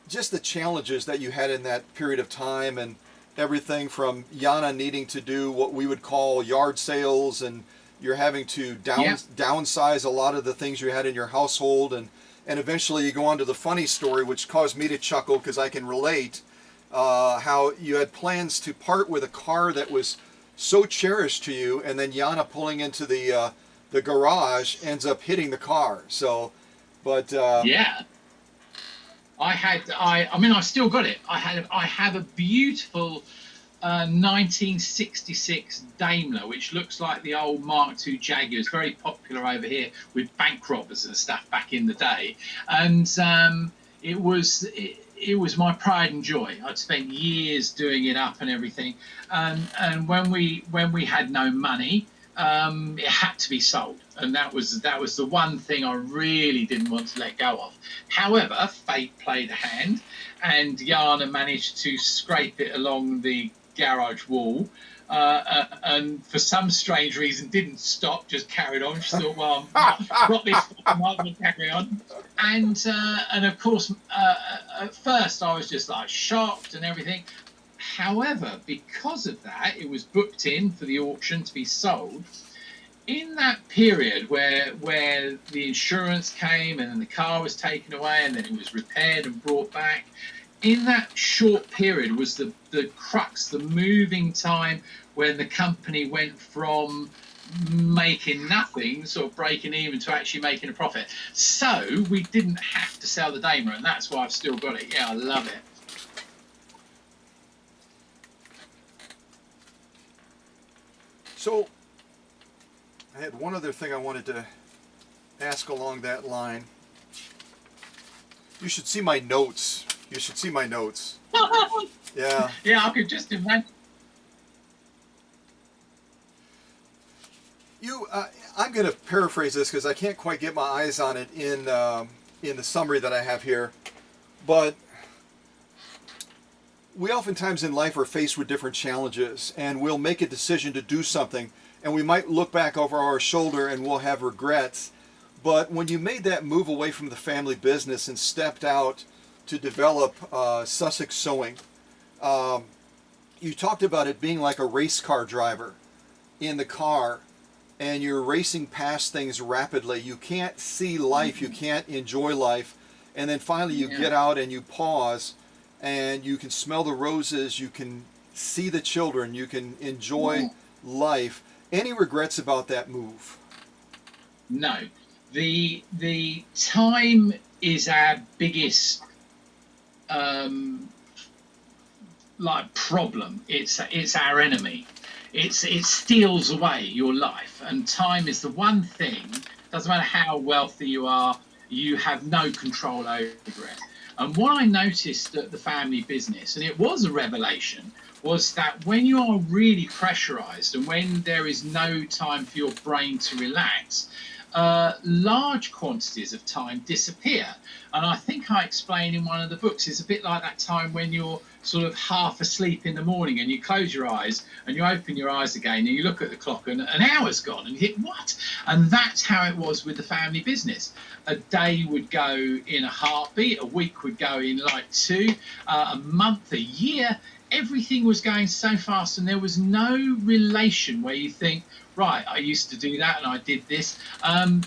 just the challenges that you had in that period of time, and everything from Yana needing to do what we would call yard sales, and you're having to downsize a lot of the things you had in your household, and eventually you go on to the funny story, which caused me to chuckle because I can relate, how you had plans to part with a car that was so cherished to you, and then Yana pulling into the garage ends up hitting the car. So, but I mean, I've still got it. I have a beautiful 1966 Daimler, which looks like the old Mark II Jaguar. It's very popular over here with bank robbers and stuff back in the day. And it was my pride and joy. I'd spent years doing it up and everything. And when we had no money, it had to be sold, and that was the one thing I really didn't want to let go of. However, fate played a hand, and Jana managed to scrape it along the garage wall, and for some strange reason didn't stop, just carried on. She thought, well, I've got this, I might as well carry on. And of course, at first I was just like shocked and everything. However, because of that, it was booked in for the auction to be sold. In that period where the insurance came and then the car was taken away and then it was repaired and brought back, in that short period was the crux, the moving time when the company went from making nothing, sort of breaking even, to actually making a profit. So we didn't have to sell the Daimler, and that's why I've still got it. Yeah, I love it. So I had one other thing I wanted to ask along that line. You should see my notes. You should see my notes. Yeah. Yeah, I could just imagine. I'm going to paraphrase this because I can't quite get my eyes on it in the summary that I have here. But we oftentimes in life are faced with different challenges, and we'll make a decision to do something, and we might look back over our shoulder and we'll have regrets. But when you made that move away from the family business and stepped out to develop Sussex Sewing, you talked about it being like a race car driver in the car, and you're racing past things rapidly. You can't see life, you can't enjoy life, and then finally you get out and you pause, and you can smell the roses, you can see the children, you can enjoy life. Any regrets about that move? No. The time is our biggest problem. It's our enemy. It steals away your life, and time is the one thing. Doesn't matter how wealthy you are, you have no control over it. And what I noticed at the family business, and it was a revelation, was that when you are really pressurized and when there is no time for your brain to relax, large quantities of time disappear. And I think I explain in one of the books, it's a bit like that time when you're sort of half asleep in the morning and you close your eyes and you open your eyes again and you look at the clock and an hour's gone and you think, what? And that's how it was with the family business. A day would go in a heartbeat, a week would go in like two, a month, a year. Everything was going so fast, and there was no relation where you think, right, I used to do that and I did this. And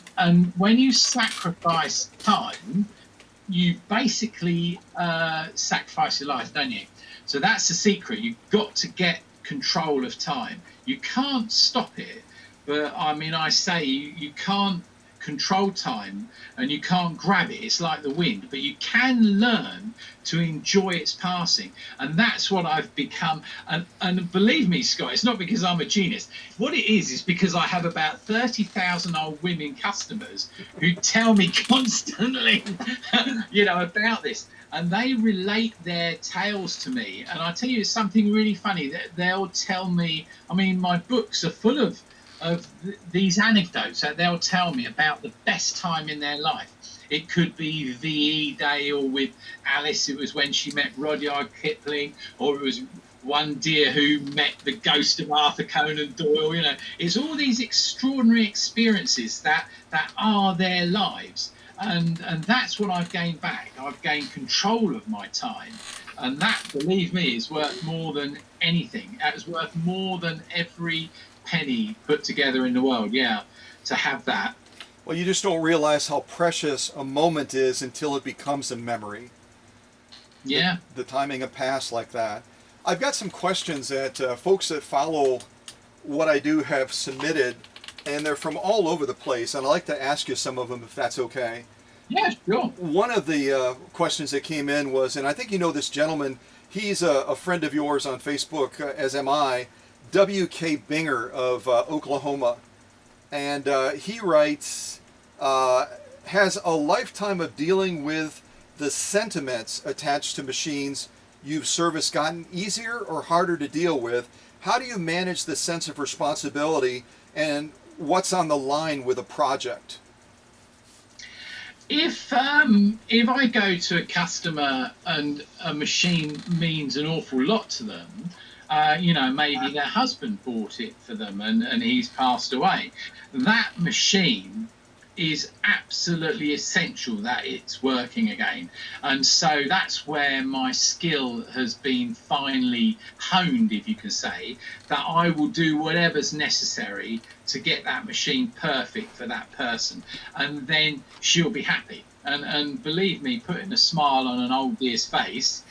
when you sacrifice time, you basically sacrifice your life, don't you? So that's the secret. You've got to get control of time. You can't stop it, but I mean, I say you can't control time and you can't grab it. It's like the wind, but you can learn to enjoy its passing. And that's what I've become. And believe me, Scott, it's not because I'm a genius. What it is because I have about 30,000 old women customers who tell me constantly, about this. And they relate their tales to me. And I tell you, it's something really funny that they'll tell me. I mean, my books are full of these anecdotes that they'll tell me about the best time in their life. It could be VE Day, or with Alice, it was when she met Rudyard Kipling, or it was one dear who met the ghost of Arthur Conan Doyle. It's all these extraordinary experiences that are their lives. And that's what I've gained back. I've gained control of my time. And that, believe me, is worth more than anything. It's worth more than every penny put together in the world, to have that. Well, you just don't realize how precious a moment is until it becomes a memory. Yeah. The timing of past like that. I've got some questions that folks that follow what I do have submitted, and they're from all over the place, and I'd like to ask you some of them if that's okay. Yeah, sure. One of the questions that came in was, and I think you know this gentleman, he's a friend of yours on Facebook, as am I, W.K. Binger of Oklahoma. And he writes, has a lifetime of dealing with the sentiments attached to machines you've serviced gotten easier or harder to deal with? How do you manage the sense of responsibility and what's on the line with a project? If I go to a customer and a machine means an awful lot to them, maybe their husband bought it for them and he's passed away, that machine is absolutely essential that it's working again. And so that's where my skill has been finely honed, if you can say, that I will do whatever's necessary to get that machine perfect for that person. And then she'll be happy. And believe me, putting a smile on an old dear's face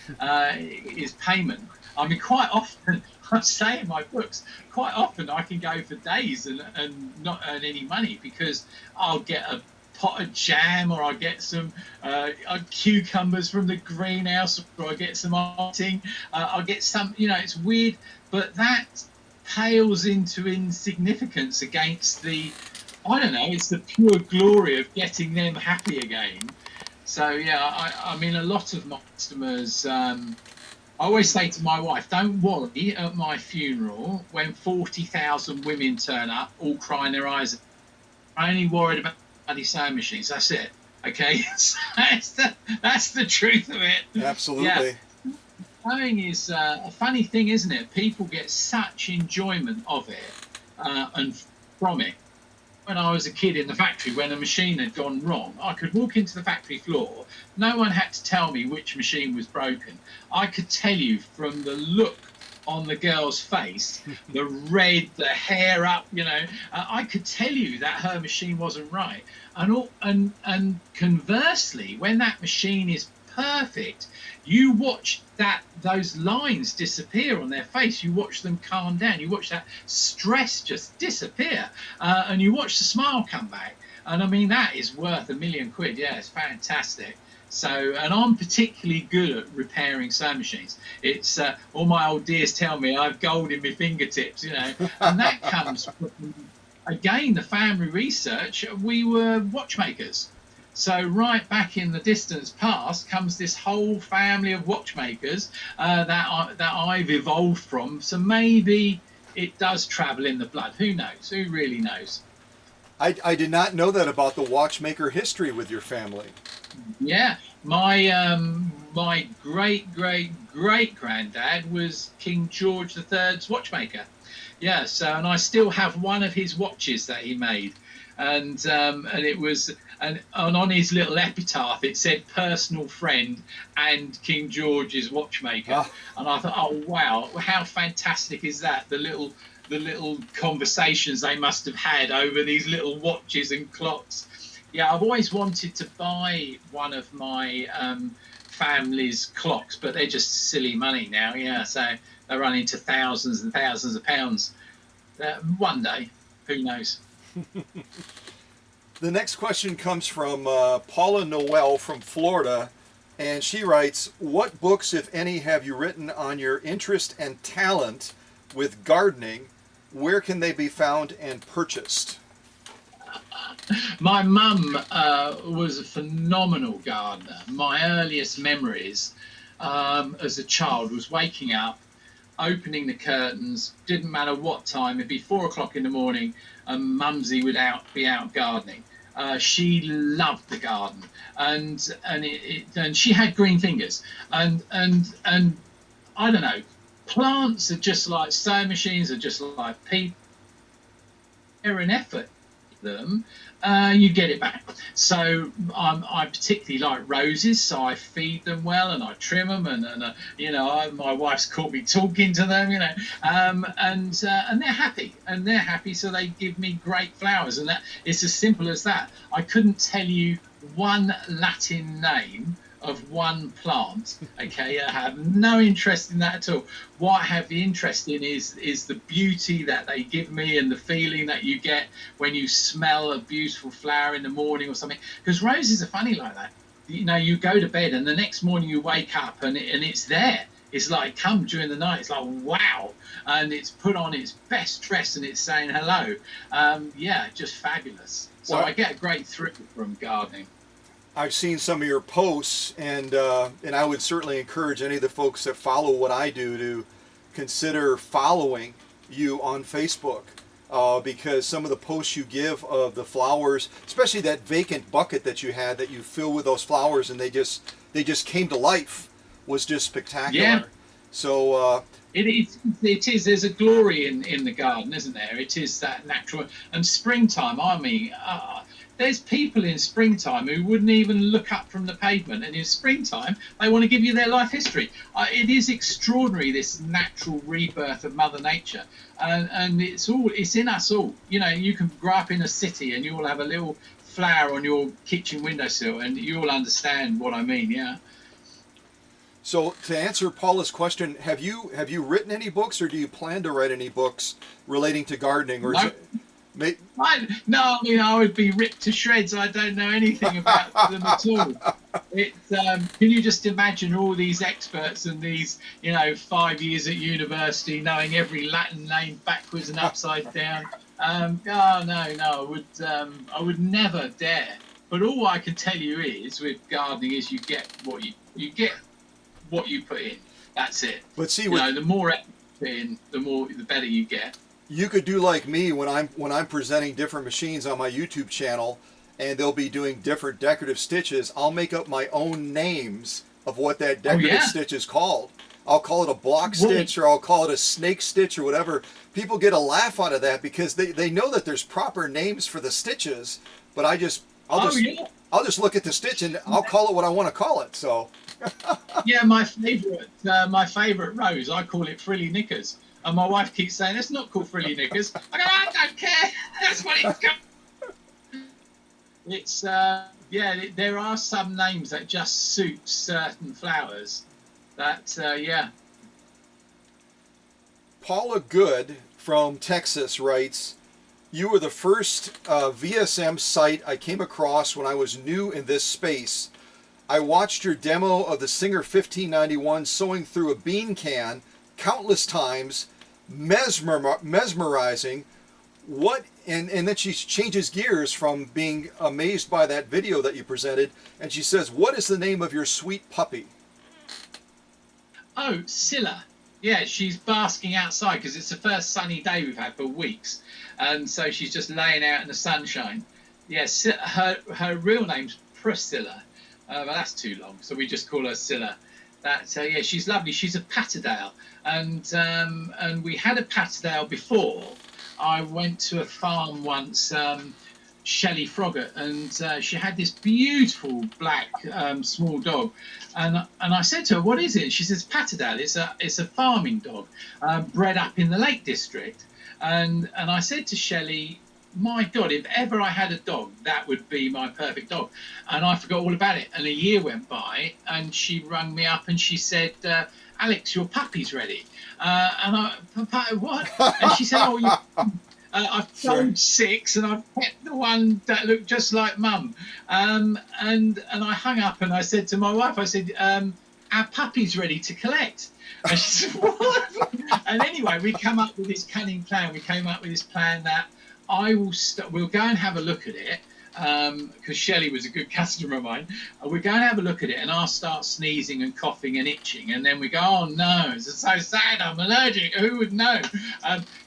is payment. I mean, quite often, I say in my books, quite often I can go for days and not earn any money because I'll get a pot of jam, or I'll get some cucumbers from the greenhouse, or I'll get some arting, I'll get some, it's weird, but that pales into insignificance against the, I don't know, it's the pure glory of getting them happy again. So, yeah, I mean, a lot of my customers, I always say to my wife, don't worry at my funeral when 40,000 women turn up, all crying their eyes out. I'm only worried about bloody sewing machines. That's it. Okay? So that's the truth of it. Absolutely. Yeah. Sewing is a funny thing, isn't it? People get such enjoyment of it and from it. When I was a kid in the factory, when a machine had gone wrong, I could walk into the factory floor. No one had to tell me which machine was broken. I could tell you from the look on the girl's face, the red, the hair up, I could tell you that her machine wasn't right. And conversely, when that machine is perfect, you watch those lines disappear on their face. You watch them calm down. You watch that stress just disappear, and you watch the smile come back. And I mean, that is worth £1 million. Yeah, it's fantastic. So, and I'm particularly good at repairing sewing machines. It's all my old dears tell me I have gold in my fingertips, and that comes from, again, the family research. We were watchmakers. So right back in the distance past comes this whole family of watchmakers that I've evolved from. So maybe it does travel in the blood. Who knows? Who really knows? I did not know that about the watchmaker history with your family. Yeah, my great granddad was King George III's watchmaker. Yeah, so, and I still have one of his watches that he made, and it was, and on his little epitaph it said personal friend and King George's watchmaker. And I thought, oh wow, how fantastic is that? The little conversations they must have had over these little watches and clocks. Yeah, I've always wanted to buy one of my family's clocks, but they're just silly money now. Yeah, so they run into thousands and thousands of pounds. One day, who knows? The next question comes from Paula Noel from Florida, and she writes, what books, if any, have you written on your interest and talent with gardening? Where can they be found and purchased? My mum was a phenomenal gardener. My earliest memories as a child was waking up, opening the curtains, didn't matter what time, it'd be 4 o'clock in the morning, and Mumsy would be out gardening. She loved the garden, and she had green fingers, and I don't know, plants are just like sewing machines, are just like people. They're an effort them, you get it back. So I particularly like roses, so I feed them well and I trim them, and my wife's caught me talking to them, and they're happy, so they give me great flowers, and that it's as simple as that. I couldn't tell you one Latin name of one plant. Okay, I have no interest in that at all. What I have the interest in is the beauty that they give me and the feeling that you get when you smell a beautiful flower in the morning or something. Because roses are funny like that. You know, you go to bed and the next morning you wake up and it's there. It's like come during the night. It's like wow, and it's put on its best dress and it's saying hello. Yeah, just fabulous. So Well, I get a great thrill from gardening. I've seen some of your posts, and I would certainly encourage any of the folks that follow what I do to consider following you on Facebook, because some of the posts you give of the flowers, especially that vacant bucket that you had that you fill with those flowers and they just came to life, was just spectacular. Yeah. So It is. There's a glory in the garden, isn't there? It is that natural. And springtime, I mean, there's people in springtime who wouldn't even look up from the pavement. And in springtime, they want to give you their life history. It is extraordinary, this natural rebirth of Mother Nature. And it's in us all. You know, you can grow up in a city and you'll have a little flower on your kitchen windowsill and you'll understand what I mean, yeah. So to answer Paula's question, have you written any books, or do you plan to write any books relating to gardening, or No. is it? I mean, I would be ripped to shreds. I don't know anything about them at all. Can you just imagine all these experts and these, 5 years at university knowing every Latin name backwards and upside down? No, I would never dare. But all I can tell you is, with gardening, is you get what you put in. That's it. But see, the more effort you put in, the better you get. You could do like me when I'm presenting different machines on my YouTube channel, and they'll be doing different decorative stitches. I'll make up my own names of what that decorative stitch is called. I'll call it a block stitch, or I'll call it a snake stitch, or whatever. People get a laugh out of that because they know that there's proper names for the stitches, but I'll just look at the stitch and I'll call it what I want to call it. So yeah, my favorite rose, I call it frilly knickers. And my wife keeps saying, it's not called frilly knickers. I go, I don't care. That's what it's called. It's, there are some names that just suit certain flowers. Paula Good from Texas writes, you were the first VSM site I came across when I was new in this space. I watched your demo of the Singer 1591 sewing through a bean can countless times, mesmerizing. And then she changes gears from being amazed by that video that you presented, and she says, what is the name of your sweet puppy? Oh, Scylla. Yeah, she's basking outside because it's the first sunny day we've had for weeks, and so she's just laying out in the sunshine. Yes, her real name's Priscilla, but that's too long, so we just call her Scylla. She's lovely. She's a Patterdale, and we had a Patterdale before. I went to a farm once, Shelley Froggatt, and she had this beautiful black small dog, and I said to her, "What is it?" And she says, "Patterdale. It's a farming dog, bred up in the Lake District." And I said to Shelley, my God, if ever I had a dog, that would be my perfect dog. And I forgot all about it. And a year went by, and she rang me up and she said, Alex, your puppy's ready. And I, what? And she said, I've sold 6 and I've kept the one that looked just like Mum. And I hung up and I said to my wife, I said, our puppy's ready to collect. And she said, what? And anyway, we come up with this cunning plan. We came up with this plan that we'll go and have a look at it, because Shelley was a good customer of mine. We'll go and have a look at it, and I'll start sneezing and coughing and itching, and then we go, oh no, it's so sad, I'm allergic, who would know?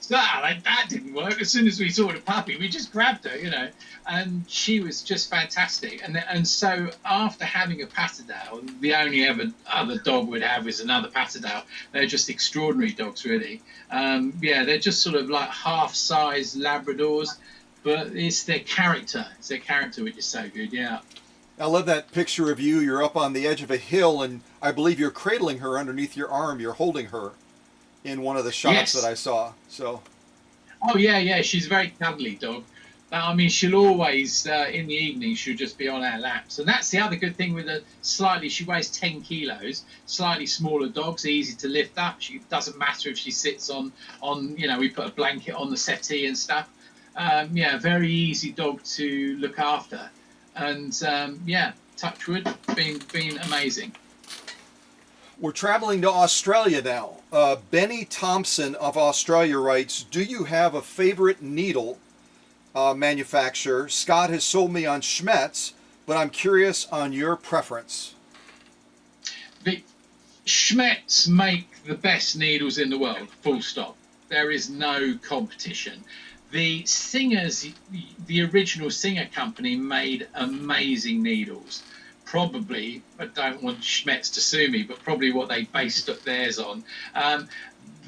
So that didn't work. As soon as we saw the puppy, we just grabbed her, and she was just fantastic. And so after having a Patterdale, the only other dog we'd have is another Patterdale. They're just extraordinary dogs, really. They're just sort of like half-size Labradors, but it's their character. It's their character which is so good, yeah. I love that picture of you. You're up on the edge of a hill, and I believe you're cradling her underneath your arm. You're holding her in one of the shots that I saw. So. Oh, yeah, she's a very cuddly dog. I mean, she'll always, in the evening, she'll just be on our laps. And that's the other good thing with she weighs 10 kilos, slightly smaller dogs, easy to lift up. It doesn't matter if she sits on, we put a blanket on the settee and stuff. Yeah, very easy dog to look after. And yeah, touch wood, been amazing. We're traveling to Australia now. Benny Thompson of Australia writes, do you have a favorite needle manufacturer? Scott has sold me on Schmetz, but I'm curious on your preference. The Schmetz make the best needles in the world, full stop. There is no competition. The Singers, the original Singer company, made amazing needles. Probably, I don't want Schmetz to sue me, but probably what they based theirs on.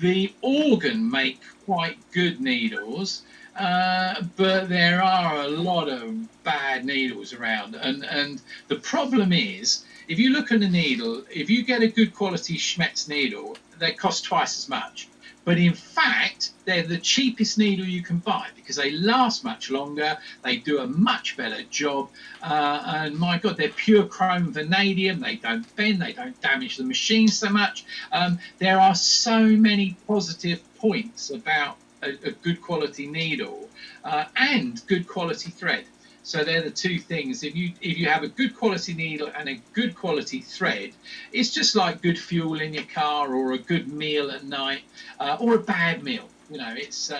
The Organ make quite good needles, but there are a lot of bad needles around. And the problem is, if you look at a needle, if you get a good quality Schmetz needle, they cost twice as much. But in fact, they're the cheapest needle you can buy because they last much longer, they do a much better job, and my God, they're pure chrome vanadium, they don't bend, they don't damage the machine so much. There are so many positive points about a good quality needle and good quality thread. So they're the two things. If you have a good quality needle and a good quality thread, it's just like good fuel in your car or a good meal at night or a bad meal. It's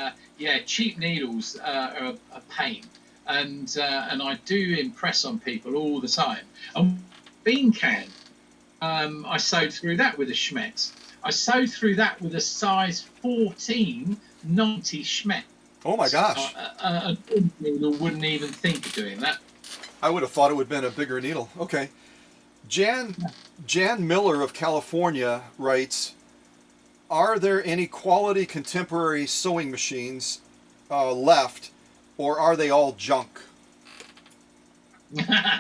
cheap needles are a pain, and I do impress on people all the time. And bean can, I sewed through that with a Schmetz. I sewed through that with a size 14 90 Schmetz. Oh my gosh. A needle wouldn't even think of doing that. I would have thought it would have been a bigger needle. Okay. Jan Miller of California writes, are there any quality contemporary sewing machines left, or are they all junk?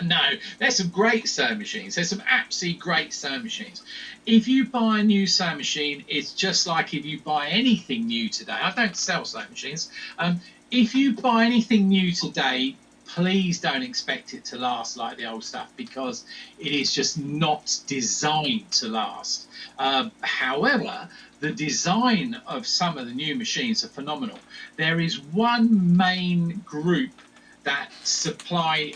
No, there's some great sewing machines. There's some absolutely great sewing machines. If you buy a new sewing machine, it's just like if you buy anything new today. I don't sell sewing machines. If you buy anything new today, please don't expect it to last like the old stuff because it is just not designed to last. However, the design of some of the new machines are phenomenal. There is one main group that supply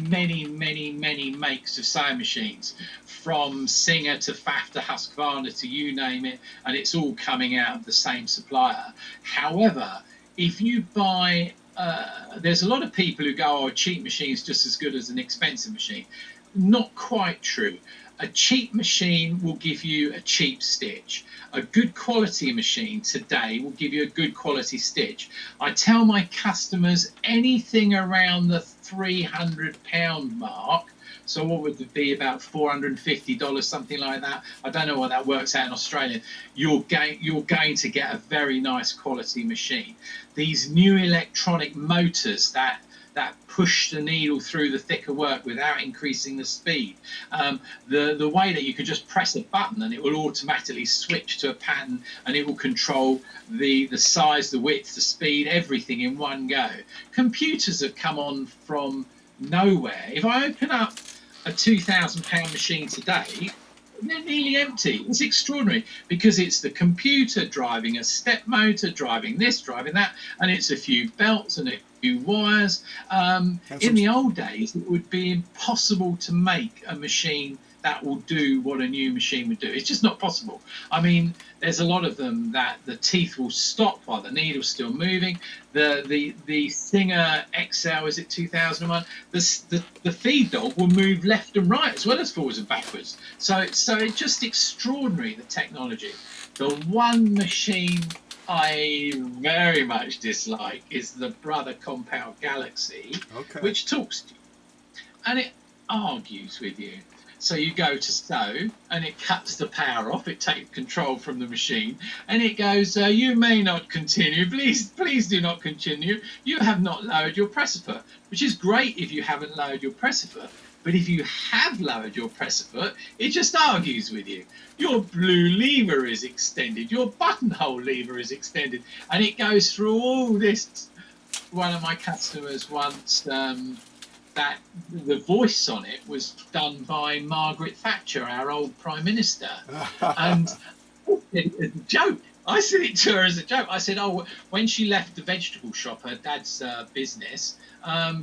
many makes of sewing machines, from Singer to Pfaff to Husqvarna to you name it, and it's all coming out of the same supplier. However, if you buy, there's a lot of people who go, a cheap machine's just as good as an expensive machine. Not quite true. A cheap machine will give you a cheap stitch. A good quality machine today will give you a good quality stitch. I tell my customers anything around the £300 mark. So what would it be, about $450, something like that? I don't know what that works out in Australia. You're going to get a very nice quality machine. These new electronic motors that push the needle through the thicker work without increasing the speed. The way that you can just press a button and it will automatically switch to a pattern and it will control the size, the width, the speed, everything in one go. Computers have come on from nowhere. If I open up a £2,000 machine today, they're nearly empty. It's extraordinary because it's the computer driving a step motor, driving this, driving that, and it's a few belts and a few wires. In the old days, it would be impossible to make a machine that will do what a new machine would do. It's just not possible. I mean, there's a lot of them that the teeth will stop while the needle's still moving. The Singer XL, is it 2001? The feed dog will move left and right as well as forwards and backwards. So it's just extraordinary, the technology. The one machine I very much dislike is the Brother Compound Galaxy, which talks to you and it argues with you. So you go to sew and it cuts the power off, it takes control from the machine and it goes, you may not continue, please do not continue, you have not lowered your presser foot, which is great if you haven't lowered your presser foot. But if you have lowered your presser foot, it just argues with you. Your blue lever is extended, your buttonhole lever is extended, and it goes through all this one of my customers once that the voice on it was done by Margaret Thatcher, our old Prime Minister. And it's a joke. I said it to her as a joke. I said, oh, when she left the vegetable shop, her dad's business,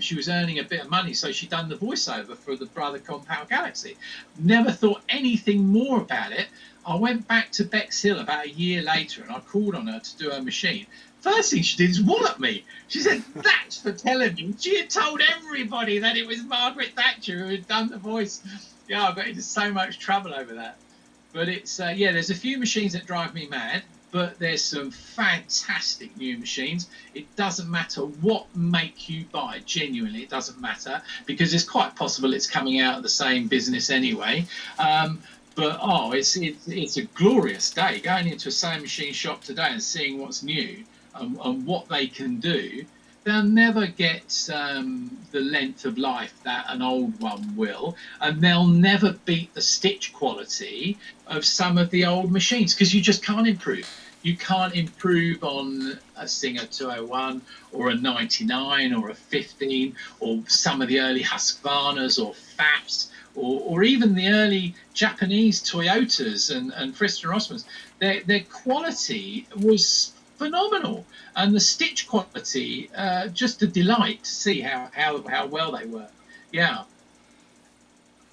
she was earning a bit of money, so she'd done the voiceover for the Brother Compound Galaxy. Never thought anything more about it. I went back to Bexhill about a year later, and I called on her to do her machine. First thing she did is wallop me. She said, that's for telling me. She had told everybody that it was Margaret Thatcher who had done the voice. Yeah, I got into so much trouble over that. But it's, yeah, there's a few machines that drive me mad, but there's some fantastic new machines. It doesn't matter what make you buy, genuinely, it doesn't matter, because it's quite possible it's coming out of the same business anyway. But, oh, it's a glorious day going into a sewing machine shop today and seeing what's new and what they can do. They'll never get the length of life that an old one will, and they'll never beat the stitch quality of some of the old machines, because you just can't improve. You can't improve on a Singer 201 or a 99 or a 15 or some of the early Husqvarnas or Fabs or even the early Japanese Toyotas and Frister Rossmans. Their quality was phenomenal, and the stitch quality, just a delight to see how well they were. Yeah.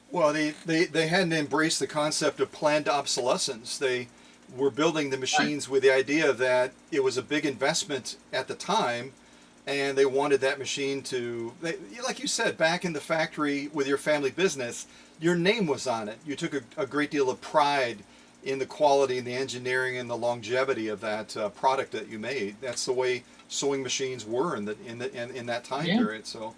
Well, they hadn't embraced the concept of planned obsolescence. They were building the machines with the idea that it was a big investment at the time, and they wanted that machine to, like you said, back in the factory with your family business, your name was on it. You took a great deal of pride in the quality and the engineering and the longevity of that product that you made. That's the way sewing machines were in that time period. So.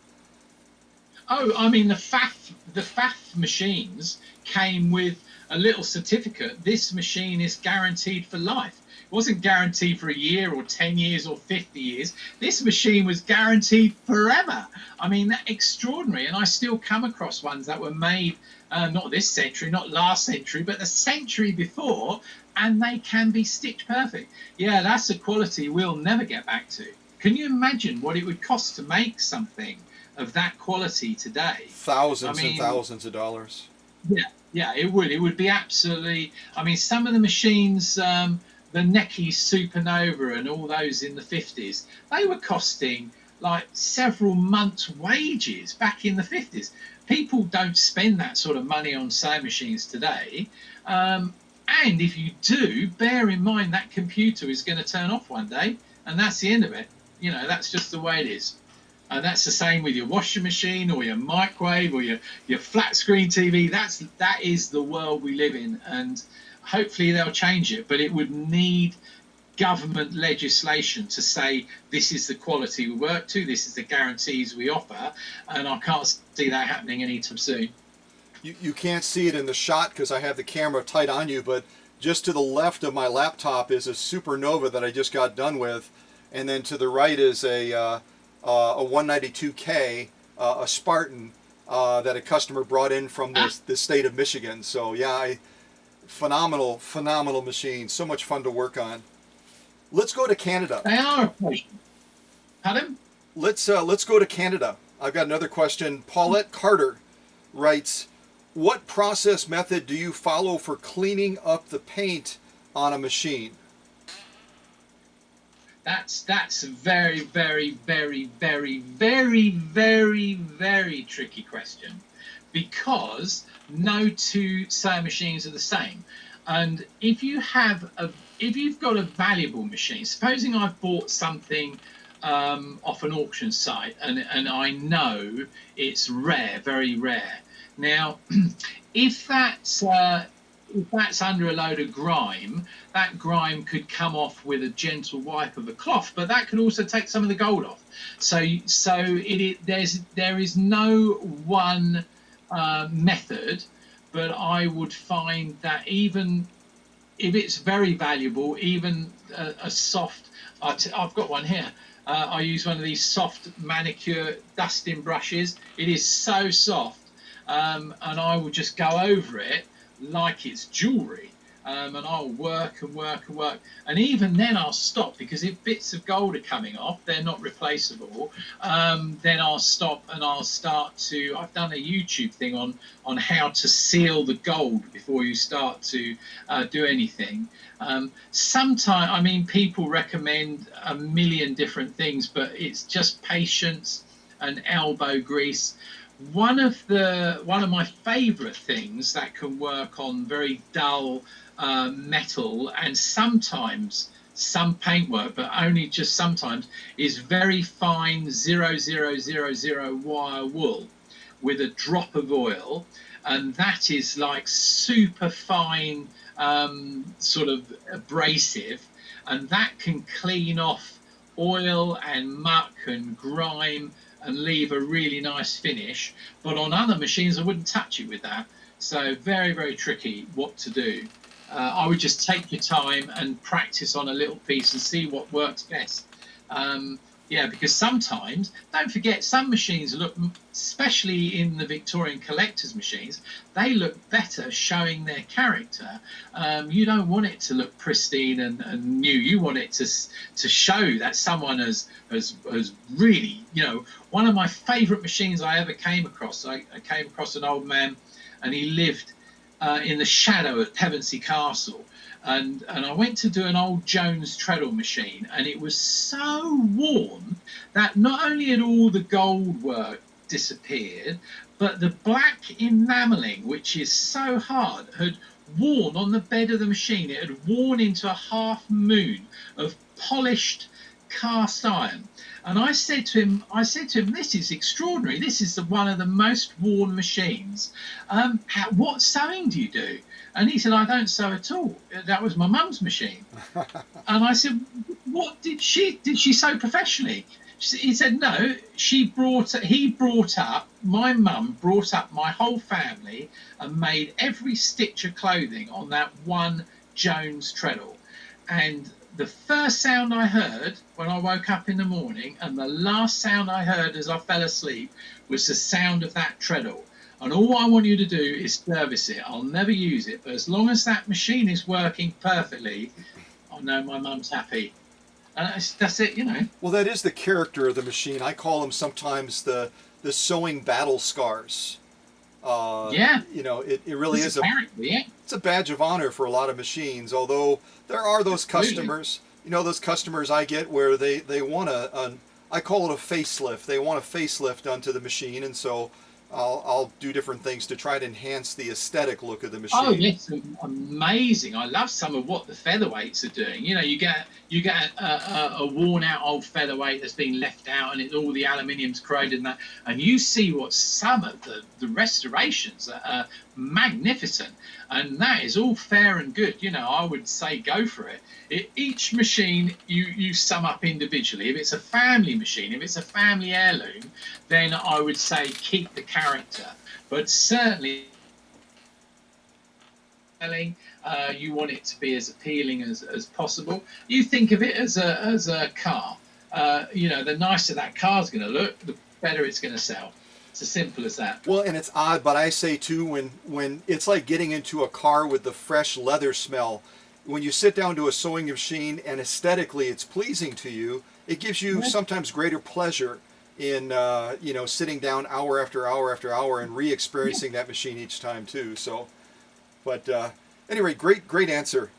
Oh, I mean, the FAF machines came with a little certificate. This machine is guaranteed for life. It wasn't guaranteed for a year or 10 years or 50 years. This machine was guaranteed forever. I mean, that's extraordinary. And I still come across ones that were made, not this century, not last century, but the century before, and they can be stitch perfect. Yeah, that's a quality we'll never get back to. Can you imagine what it would cost to make something of that quality today? Thousands and thousands of dollars. Yeah, it would. It would be absolutely. I mean, some of the machines, the Neckies Supernova and all those in the 50s, they were costing like several months' wages back in the 50s. People don't spend that sort of money on sewing machines today. And if you do, bear in mind that computer is going to turn off one day, and that's the end of it. You know, that's just the way it is. And that's the same with your washing machine or your microwave or your flat screen TV. That is the world we live in, and hopefully they'll change it. But it would need government legislation to say this is the quality we work to, this is the guarantees we offer, and I can't see that happening anytime soon. You can't see it in the shot because I have the camera tight on you, but just to the left of my laptop is a Supernova that I just got done with, and then to the right is a 192K, a Spartan that a customer brought in from the state of Michigan. So yeah, phenomenal machine. So much fun to work on. Let's go to Canada. They are. Pardon? Let's go to Canada. I've got another question. Paulette Carter writes, what process method do you follow for cleaning up the paint on a machine? That's a very, very, very, very, very, very, very tricky question, because no two sewing machines are the same. And if you've got a valuable machine, supposing I've bought something off an auction site and I know it's rare, very rare. Now, if that's under a load of grime, that grime could come off with a gentle wipe of a cloth, but that could also take some of the gold off. So there is no one method, but I would find that even if it's very valuable, even a soft, I've got one here. I use one of these soft manicure dusting brushes. It is so soft, and I will just go over it like it's jewelry. and I'll work and work and work. And even then I'll stop, because if bits of gold are coming off, they're not replaceable. Then I'll stop and I'll start to, I've done a YouTube thing on how to seal the gold before you start to do anything. Sometimes, I mean, people recommend a million different things, but it's just patience and elbow grease. One of my favorite things that can work on very dull metal, and sometimes some paintwork, but only just sometimes, is very fine 0000 wire wool with a drop of oil, and that is like super fine sort of abrasive, and that can clean off oil and muck and grime and leave a really nice finish. But on other machines I wouldn't touch it with that. So very, very tricky what to do. I would just take your time and practice on a little piece and see what works best. Yeah, because sometimes, don't forget, some machines look, especially in the Victorian collector's machines, they look better showing their character. You don't want it to look pristine and new. You want it to show that someone has really, you know. One of my favourite machines I ever came across, I came across an old man, and he lived in the shadow of Pevensey Castle. And I went to do an old Jones treadle machine, and it was so worn that not only had all the gold work disappeared, but the black enamelling, which is so hard, had worn on the bed of the machine. It had worn into a half moon of polished cast iron. And I said to him, this is extraordinary. This is one of the most worn machines. What sewing do you do? And he said, I don't sew at all. That was my mum's machine. And I said, what did she sew professionally? He said, no, my mum brought up my whole family and made every stitch of clothing on that one Jones treadle. And the first sound I heard when I woke up in the morning, and the last sound I heard as I fell asleep, was the sound of that treadle. And all I want you to do is service it. I'll never use it, but as long as that machine is working perfectly, I know my mum's happy. And that's it, you know. Well, that is the character of the machine. I call them sometimes the sewing battle scars. Yeah. You know, it really is it's a badge of honor for a lot of machines, although there are those customers, you know, those customers I get where they want I call it a facelift. They want a facelift done to the machine, and so I'll do different things to try to enhance the aesthetic look of the machine. Oh, yes, amazing! I love some of what the featherweights are doing. You know, you get a worn out old featherweight that's been left out, and all the aluminium's corroded and that, and you see what some of the restorations are magnificent, and that is all fair and good. You know, I would say go for it. Each machine you sum up individually. If it's a family machine, if it's a family heirloom, then I would say keep the character. But certainly, you want it to be as appealing as possible. You think of it as a car. You know, the nicer that car's going to look, the better it's going to sell. It's as simple as that. Well, and it's odd, but I say too, when it's like getting into a car with the fresh leather smell. When you sit down to a sewing machine and aesthetically it's pleasing to you, it gives you sometimes greater pleasure in you know, sitting down hour after hour after hour and re-experiencing that machine each time too. So, but anyway, great answer.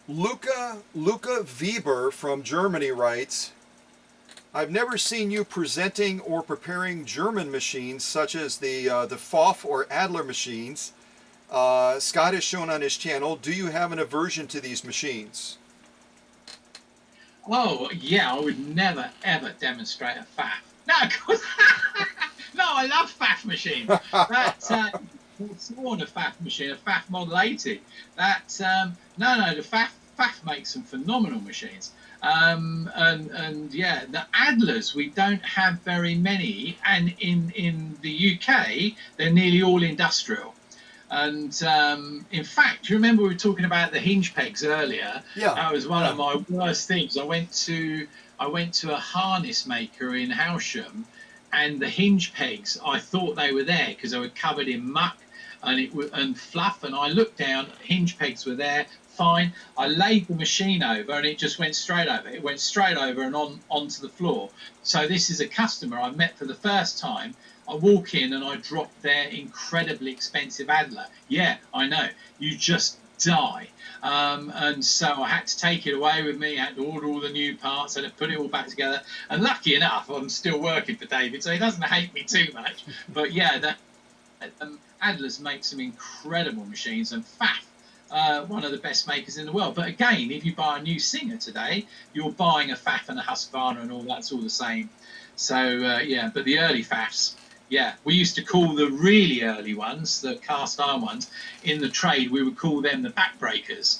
Luca Weber from Germany writes, I've never seen you presenting or preparing German machines such as the Pfaff or Adler machines. Scott has shown on his channel. Do you have an aversion to these machines? Oh, yeah, I would never, ever demonstrate a Pfaff. No, of course. No, I love Pfaff machines. It's more a Pfaff machine, a Pfaff Model 80. No, the Pfaff makes some phenomenal machines. And yeah, the Adlers, we don't have very many. And in the UK, they're nearly all industrial. And in fact, do you remember we were talking about the hinge pegs earlier? Yeah. That was one of my worst things. I went to a harness maker in Howsham, and the hinge pegs, I thought they were there because they were covered in muck and and fluff. And I looked down, hinge pegs were there, fine. I laid the machine over, and it just went straight over. It went straight over and onto the floor. So this is a customer I met for the first time. I walk in and I drop their incredibly expensive Adler. Yeah, I know. You just die. And so I had to take it away with me. I had to order all the new parts. I had to put it all back together. And lucky enough, I'm still working for David, so he doesn't hate me too much. But yeah, Adler's make some incredible machines, and Pfaff, one of the best makers in the world. But again, if you buy a new Singer today, you're buying a Pfaff and a Husqvarna and all that's all the same. So yeah, but the early Pfaffs, yeah, we used to call the really early ones, the cast iron ones, in the trade, we would call them the backbreakers,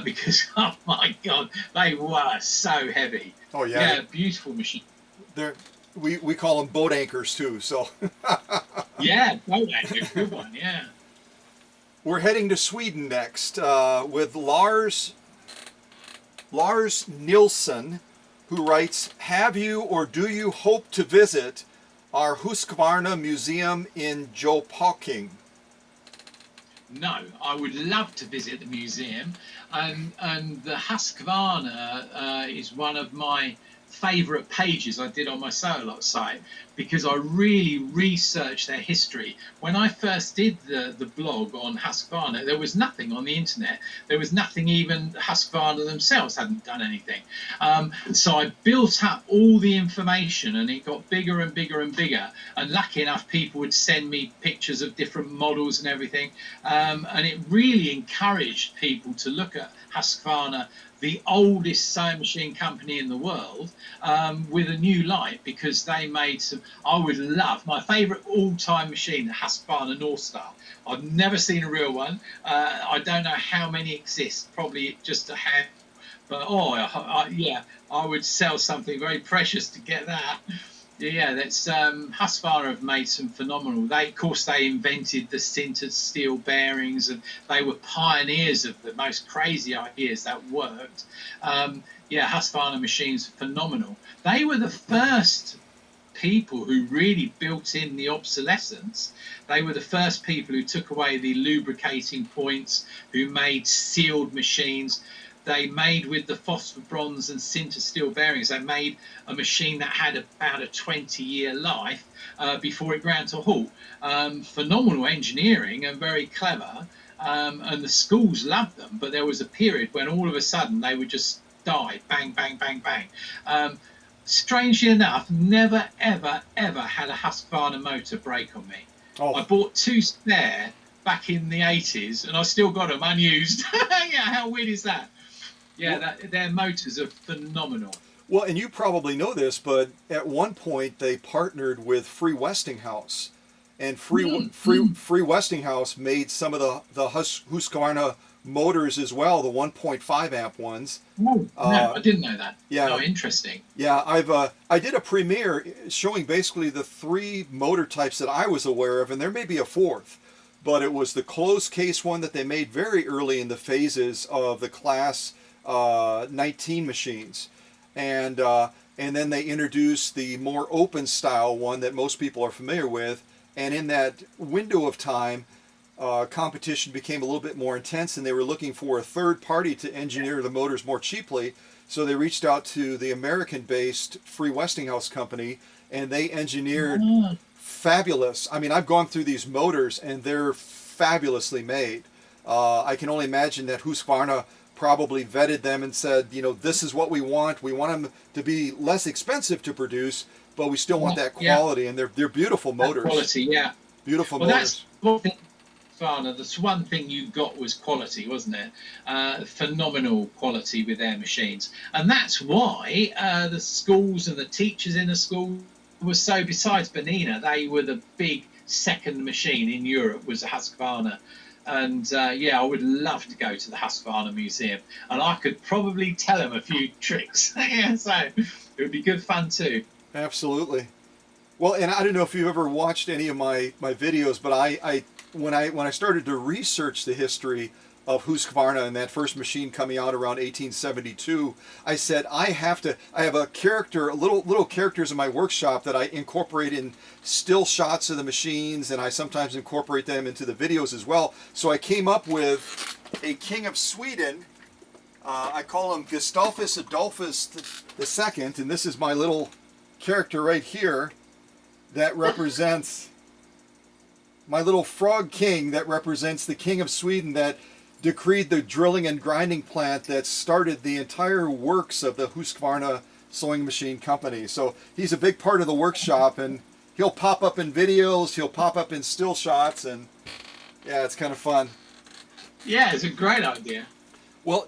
because, oh my God, they were so heavy. Oh, yeah. Yeah, beautiful machine. We call them boat anchors, too, so. Yeah, boat anchor, good one, yeah. We're heading to Sweden next with Lars Nilsson, who writes, have you or do you hope to visit our Husqvarna Museum in Jönköping? No, I would love to visit the museum, and the Husqvarna is one of my favourite pages I did on my Solot site, because I really researched their history. When I first did the blog on Husqvarna, there was nothing on the internet. There was nothing, even Husqvarna themselves hadn't done anything. So I built up all the information, and it got bigger and bigger and bigger. And lucky enough, people would send me pictures of different models and everything. And it really encouraged people to look at Husqvarna, the oldest sewing machine company in the world, with a new light, because they made some. I would love my favourite all-time machine, the Husqvarna North Star. I've never seen a real one. I don't know how many exist. Probably just a handful. But yeah, I would sell something very precious to get that. Yeah, that's Husqvarna have made some phenomenal. Of course, they invented the sintered steel bearings, and they were pioneers of the most crazy ideas that worked. Yeah, Husqvarna machines are phenomenal. They were the first people who really built in the obsolescence. They were the first people who took away the lubricating points, who made sealed machines. They made, with the phosphor bronze and sinter steel bearings, they made a machine that had about a 20-year life before it ground to a halt. Phenomenal engineering and very clever, and the schools loved them, but there was a period when all of a sudden they would just die, bang, bang, bang, bang. Strangely enough, never, ever, ever had a Husqvarna motor break on me. Oh. I bought 2 spare back in the 80s, and I still got them unused. Yeah, how weird is that? Yeah, their motors are phenomenal. Well, and you probably know this, but at one point they partnered with Free Westinghouse, and Free Westinghouse made some of the Husqvarna motors as well, the 1.5 amp ones. No, I didn't know that. Yeah, oh, interesting. Yeah, I did a premiere showing basically the 3 motor types that I was aware of, and there may be a 4th, but it was the closed case one that they made very early in the phases of the class 19 machines, and then they introduced the more open style one that most people are familiar with, and in that window of time, competition became a little bit more intense, and they were looking for a third party to engineer the motors more cheaply, so they reached out to the American-based Free Westinghouse company, and they engineered fabulous. I mean, I've gone through these motors, and they're fabulously made. I can only imagine that Husqvarna probably vetted them and said, you know, this is what we want. We want them to be less expensive to produce, but we still want that quality, and they're beautiful motors. That quality, yeah. Beautiful motors. That's one thing you got was quality, wasn't it? Phenomenal quality with their machines. And that's why the schools and the teachers in the school were so, besides Bernina, they were the big second machine in Europe, was the Husqvarna. And yeah, I would love to go to the Husqvarna Museum, and I could probably tell them a few tricks. Yeah, so it would be good fun too. Absolutely. Well, and I don't know if you've ever watched any of my videos, but when I started to research the history of Husqvarna and that first machine coming out around 1872, I said I have a character, little characters in my workshop that I incorporate in still shots of the machines, and I sometimes incorporate them into the videos as well. So I came up with a King of Sweden. I call him Gustafus Adolphus II, and this is my little character right here that represents my little frog king that represents the King of Sweden that decreed the drilling and grinding plant that started the entire works of the Husqvarna sewing machine company. So he's a big part of the workshop, and he'll pop up in videos, he'll pop up in still shots, and yeah, it's kind of fun. Yeah, it's a great idea. Well,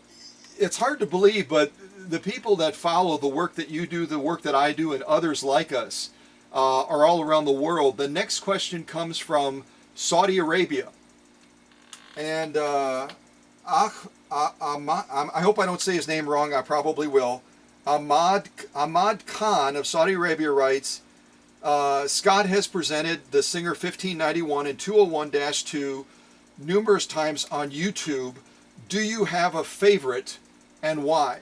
it's hard to believe, but the people that follow the work that you do, the work that I do, and others like us are all around the world. The next question comes from Saudi Arabia. And I hope I don't say his name wrong, I probably will. Ahmad Khan of Saudi Arabia writes, Scott has presented the Singer 1591 and 201-2 numerous times on YouTube. Do you have a favorite and why?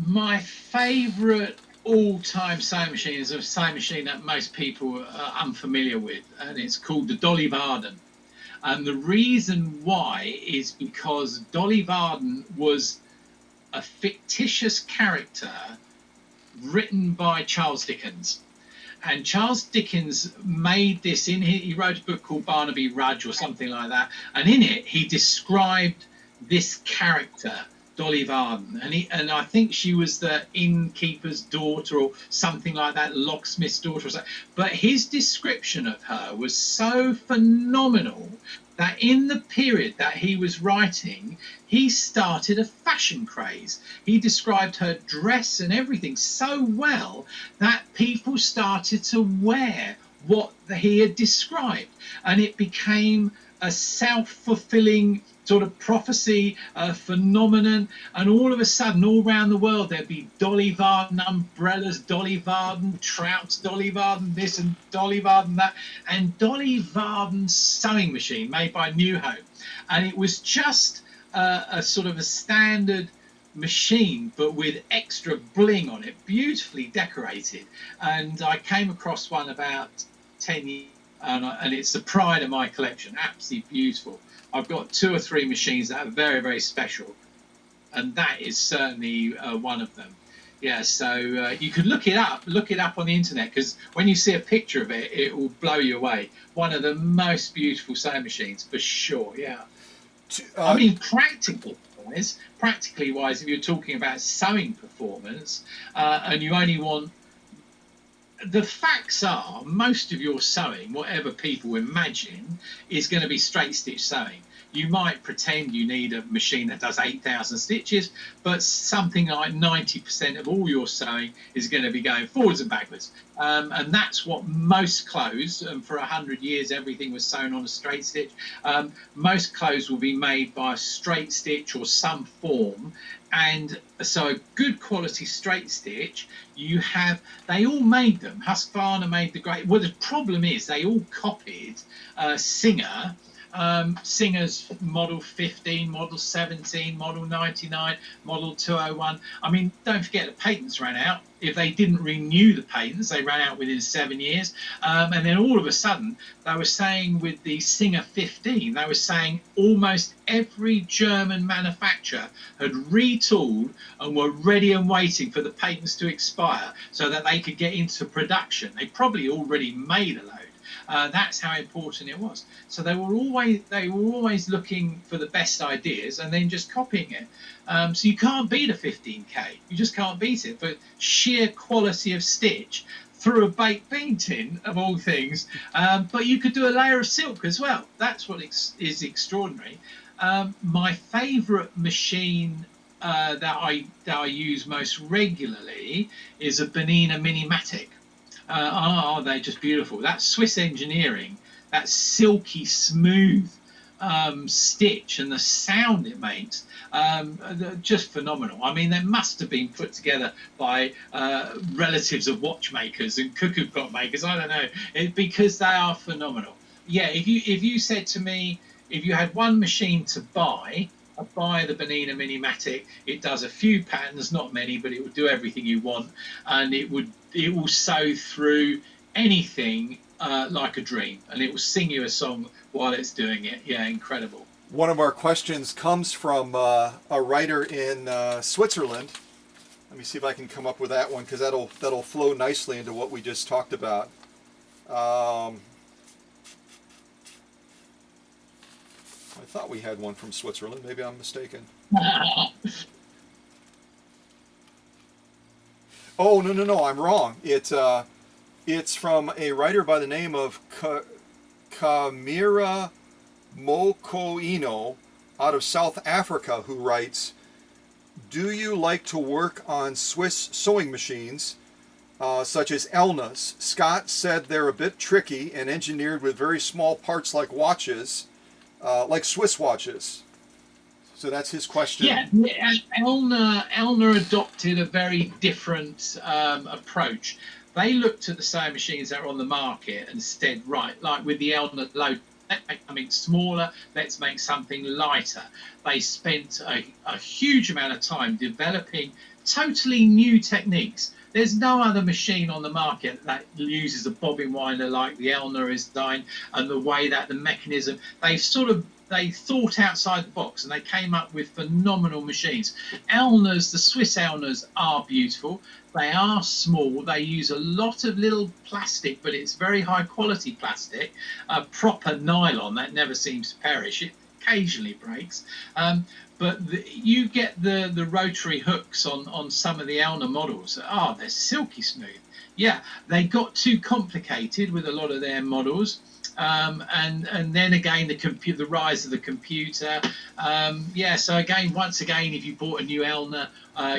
My favorite all-time sewing machine is a sewing machine that most people are unfamiliar with, and it's called the Dolly Varden. And the reason why is because Dolly Varden was a fictitious character written by Charles Dickens. And Charles Dickens made this he wrote a book called Barnaby Rudge or something like that. And in it, he described this character, Dolly Varden. And I think she was the innkeeper's daughter or something like that, locksmith's daughter or something. But his description of her was so phenomenal that in the period that he was writing, he started a fashion craze. He described her dress and everything so well that people started to wear what he had described. And it became a self-fulfilling sort of prophecy, phenomenon. And all of a sudden, all around the world, there'd be Dolly Varden umbrellas, Dolly Varden trouts, Dolly Varden this and Dolly Varden that, and Dolly Varden sewing machine made by New Home. And it was just a sort of a standard machine, but with extra bling on it, beautifully decorated. And I came across one about 10 years, and it's the pride of my collection, absolutely beautiful. I've got 2 or 3 machines that are very, very special, and that is certainly one of them. Yeah, so you could look it up on the internet, because when you see a picture of it, it will blow you away. One of the most beautiful sewing machines, for sure, yeah. I mean, practically wise, if you're talking about sewing performance, and you only want, the facts are most of your sewing, whatever people imagine, is going to be straight stitch sewing. You might pretend you need a machine that does 8,000 stitches, but something like 90% of all your sewing is going to be going forwards and backwards. And that's what most clothes, and for 100 years everything was sewn on a straight stitch, most clothes will be made by a straight stitch or some form. And so a good quality straight stitch, they all made them. Husqvarna made the great, well, the problem is they all copied Singer, Singer's Model 15, Model 17, Model 99, Model 201. I mean, don't forget the patents ran out. If they didn't renew the patents, they ran out within 7 years. And then all of a sudden, they were saying with the Singer 15, they were saying almost every German manufacturer had retooled and were ready and waiting for the patents to expire so that they could get into production. They probably already made a load. That's how important it was. So they were always looking for the best ideas and then just copying it. So you can't beat a 15K. You just can't beat it for sheer quality of stitch through a baked bean tin of all things. But you could do a layer of silk as well. That's what is extraordinary. My favourite machine that I use most regularly is a Benina Minimatic. They're just beautiful. That Swiss engineering, that silky smooth stitch and the sound it makes, just phenomenal. I mean, they must have been put together by relatives of watchmakers and cuckoo clock makers. I don't know, because they are phenomenal. yeah, if you said to me, if you had one machine to buy, I'd buy the Bonina Minimatic. It does a few patterns, not many, but it would do everything you want, and it will sew through anything like a dream, and it will sing you a song while it's doing it. Yeah, incredible. One of our questions comes from a writer in Switzerland. Let me see if I can come up with that one, because that'll flow nicely into what we just talked about. I thought we had one from Switzerland. Maybe I'm mistaken. Oh, no, I'm wrong. It's from a writer by the name of Kamira Mokoino out of South Africa, who writes, "Do you like to work on Swiss sewing machines, such as Elna's? Scott said they're a bit tricky and engineered with very small parts like watches, like Swiss watches." So that's his question. Yeah, Elna adopted a very different approach. They looked at the sewing machines that are on the market and said, right, like with the Elna load, let's make something smaller, let's make something lighter. They spent a huge amount of time developing totally new techniques. There's no other machine on the market that uses a bobbin winder like the Elna is designed, and the way that the mechanism, they thought outside the box and they came up with phenomenal machines. Elnas, the Swiss Elnas, are beautiful. They are small. They use a lot of little plastic, but it's very high quality plastic, proper nylon that never seems to perish. It occasionally breaks. But you get the rotary hooks on some of the Elna models. Oh, they're silky smooth. Yeah, they got too complicated with a lot of their models. And then again, the rise of the computer. So once again, if you bought a new Elna,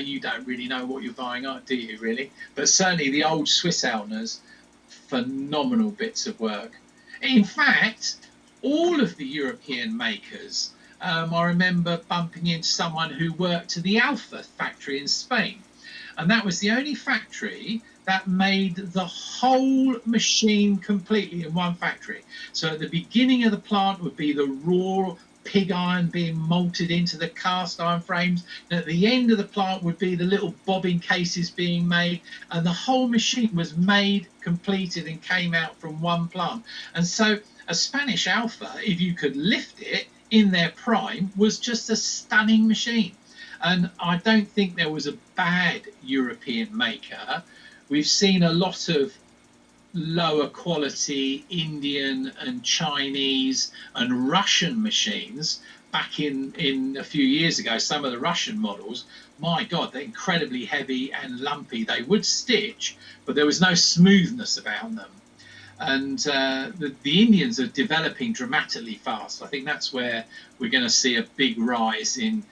you don't really know what you're buying, do you, really? But certainly the old Swiss Elnas, phenomenal bits of work. In fact, all of the European makers, I remember bumping into someone who worked at the Afor factory in Spain. And that was the only factory that made the whole machine completely in one factory. So at the beginning of the plant would be the raw pig iron being malted into the cast iron frames. And at the end of the plant would be the little bobbin cases being made. And the whole machine was made, completed, and came out from one plant. And so a Spanish Afor, if you could lift it in their prime, was just a stunning machine. And I don't think there was a bad European maker. We've seen a lot of lower quality Indian and Chinese and Russian machines back in a few years ago. Some of the Russian models, my God, they're incredibly heavy and lumpy. They would stitch, but there was no smoothness about them. And the Indians are developing dramatically fast. I think that's where we're going to see a big rise in.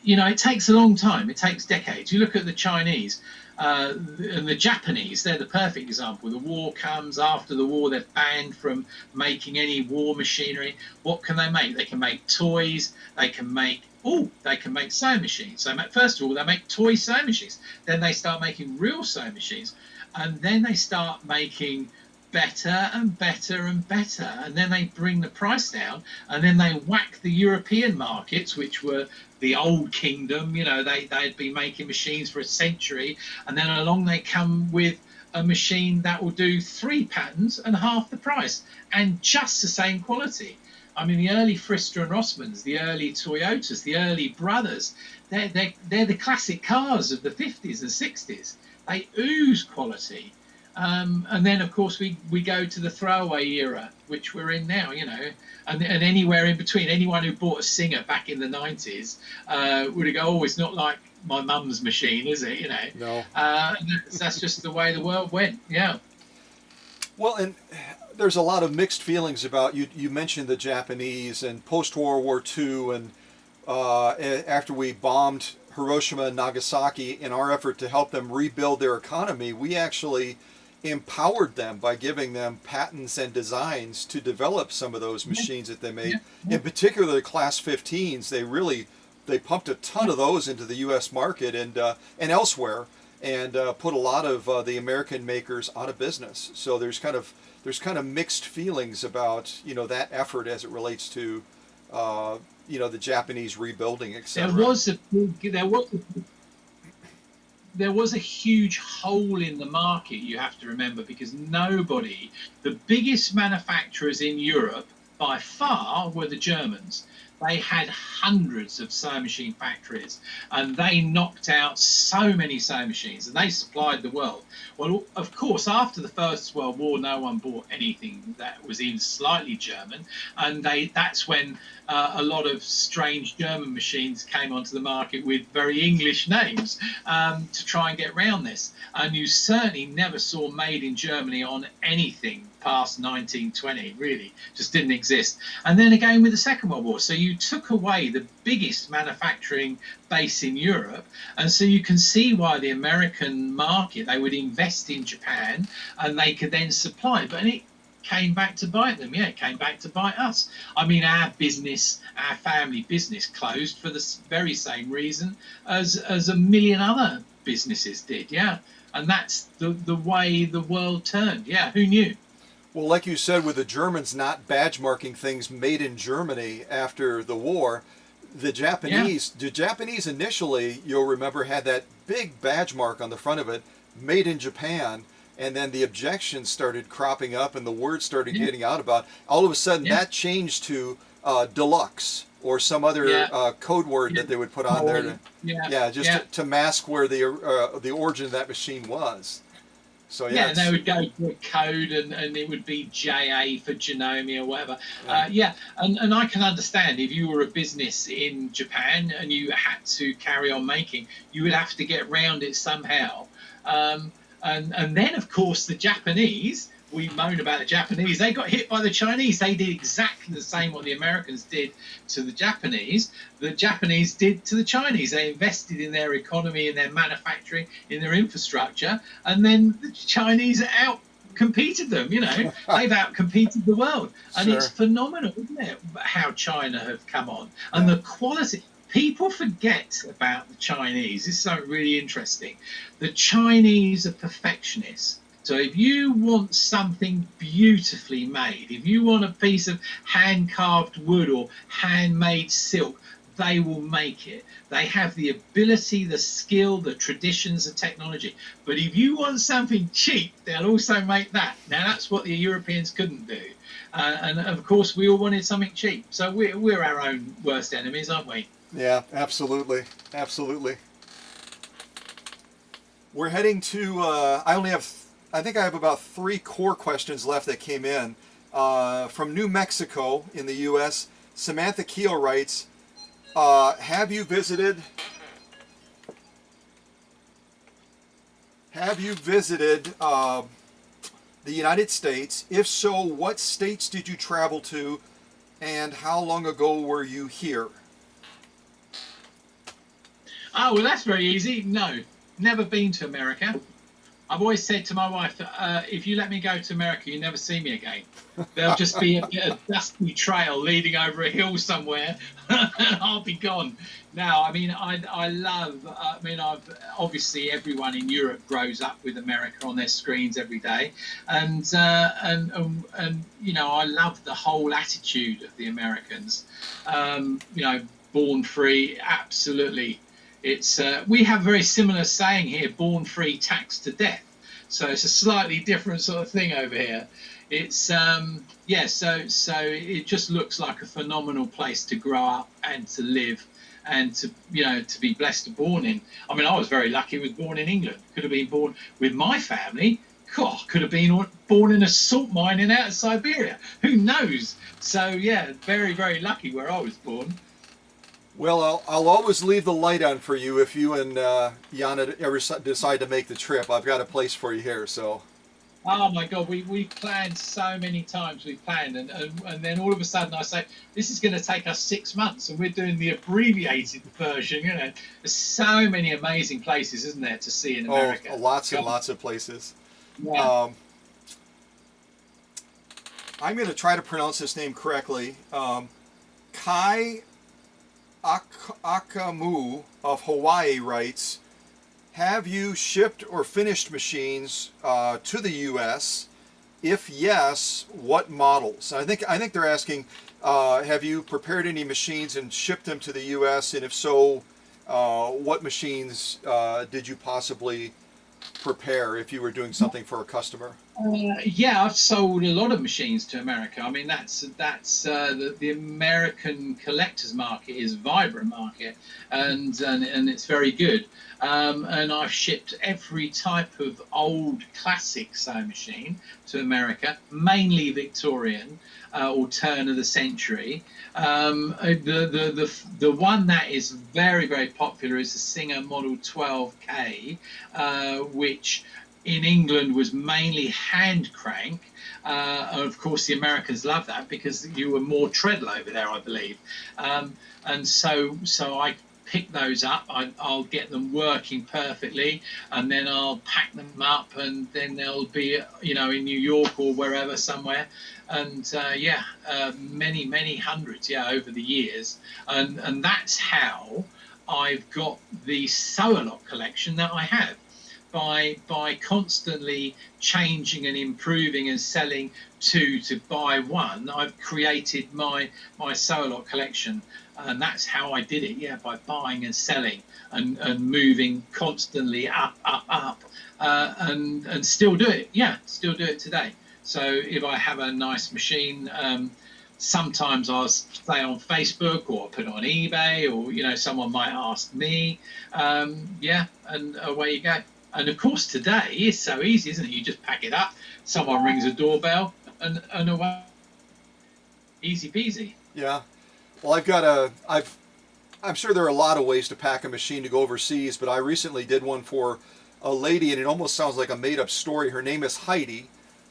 It takes a long time. It takes decades. You look at the Chinese and the Japanese, they're the perfect example. The war comes. After the war, they're banned from making any war machinery. What can they make? They can make toys. They can make sewing machines. So first of all, they make toy sewing machines. Then they start making real sewing machines. And then they start making better and better and better, and then they bring the price down, and then they whack the European markets, which were the old kingdom. They'd been making machines for a century, and then along they come with a machine that will do 3 patterns and half the price and just the same quality. I mean, the early Frister and Rossmans, the early Toyotas, the early Brothers, they're the classic cars of the 50s and 60s. They ooze quality. And then, of course, we go to the throwaway era, which we're in now, and anywhere in between. Anyone who bought a Singer back in the 90s would go, oh, it's not like my mum's machine, is it? No. That's just the way the world went. Yeah. Well, and there's a lot of mixed feelings about you mentioned the Japanese and post-World War II, and after we bombed Hiroshima and Nagasaki, in our effort to help them rebuild their economy, we actually empowered them by giving them patents and designs to develop some of those machines that they made. In particular, the Class 15s, they pumped a ton of those into the U.S. market and elsewhere. and put a lot of the American makers out of business. So there's kind of mixed feelings about, you know, that effort as it relates to you know, the Japanese rebuilding, etc. There was a huge hole in the market, you have to remember, because the biggest manufacturers in Europe by far were the Germans. They had hundreds of sewing machine factories, and they knocked out so many sewing machines, and they supplied the world. Well, of course, after the First World War, no one bought anything that was even slightly German, and that's when a lot of strange German machines came onto the market with very English names to try and get around this. And you certainly never saw made in Germany on anything past 1920, really, just didn't exist. And then again with the Second World War. So you took away the biggest manufacturing base in Europe. And so you can see why the American market, they would invest in Japan and they could then supply. But it came back to bite them. Yeah, it came back to bite us. I mean, our family business closed for the very same reason as a million other businesses did. Yeah. And that's the way the world turned. Yeah, who knew? Well, like you said, with the Germans not badge marking things made in Germany after the war, the Japanese initially, you'll remember, had that big badge mark on the front of it, made in Japan, and then the objections started cropping up and the word started getting out about. All of a sudden, that changed to deluxe or some other code word that they would put on there to mask where the origin of that machine was. So and they would go to a code and it would be JA for Janome or whatever. And I can understand if you were a business in Japan and you had to carry on making, you would have to get round it somehow. And then, of course, the Japanese, we moan about the Japanese, they got hit by the Chinese. They did exactly the same what the Americans did to the Japanese did to the Chinese. They invested in their economy, in their manufacturing, in their infrastructure, and then the Chinese out-competed them, you know. They've out-competed the world. And it's phenomenal, isn't it, how China have come on. And the quality... People forget about the Chinese. This is something really interesting. The Chinese are perfectionists. So if you want something beautifully made, if you want a piece of hand-carved wood or handmade silk, they will make it. They have the ability, the skill, the traditions, the technology. But if you want something cheap, they'll also make that. Now, that's what the Europeans couldn't do. And, of course, we all wanted something cheap. So we're our own worst enemies, aren't we? Yeah, absolutely. Absolutely. We're heading to, I think I have about 3 core questions left that came in. From New Mexico in the U.S., Samantha Keel writes, have you visited the United States? If so, what states did you travel to, and how long ago were you here? Oh, well, that's very easy. No, never been to America. I've always said to my wife, if you let me go to America, you never see me again. There'll just be a dusty trail leading over a hill somewhere, and I'll be gone. Now, I mean, I love, obviously everyone in Europe grows up with America on their screens every day. And you know, I love the whole attitude of the Americans. You know, born free, absolutely. It's we have a very similar saying here: born free, taxed to death. So it's a slightly different sort of thing over here. It's so it just looks like a phenomenal place to grow up and to live and to be blessed to born in. I mean, I was very lucky. I was born in England. Could have been born with my family. God, could have been born in a salt mine out of Siberia. Who knows? So yeah, very, very lucky where I was born. Well, I'll always leave the light on for you if you and Yana ever decide to make the trip. I've got a place for you here, so. Oh my God, we planned so many times. We planned, and then all of a sudden I say, this is going to take us 6 months, and we're doing the abbreviated version. You know, there's so many amazing places, isn't there, to see in America? Oh, lots and lots of places. Yeah. I'm going to try to pronounce this name correctly. Kai Akamu of Hawaii writes, have you shipped or finished machines to the U.S.? If yes, what models? I think they're asking, have you prepared any machines and shipped them to the U.S.? And if so, what machines did you possibly prepare if you were doing something for a customer? Yeah, I've sold a lot of machines to America. I mean, that's the American collectors market is a vibrant market, and it's very good. And I've shipped every type of old classic sewing machine to America, mainly Victorian or turn of the century. The one that is very, very popular is the Singer Model 12K, which in England was mainly hand crank. Of course, the Americans love that because you were more treadle over there, I believe. And so I pick those up. I'll get them working perfectly, and then I'll pack them up, and then they'll be, in New York or wherever somewhere. And many hundreds, over the years. And that's how I've got the Sew-A-Lot collection that I have. By constantly changing and improving and selling two to buy one, I've created my Sew-A-Lot collection, and that's how I did it. By buying and selling and moving constantly up, and still do it. Still do it today. So if I have a nice machine, sometimes I'll say on Facebook or put it on eBay, or someone might ask me, and away you go. And of course, today is so easy, isn't it? You just pack it up, someone rings a doorbell, and away. Easy peasy. Yeah. Well, I'm sure there are a lot of ways to pack a machine to go overseas, but I recently did one for a lady, and it almost sounds like a made-up story. Her name is Heidi,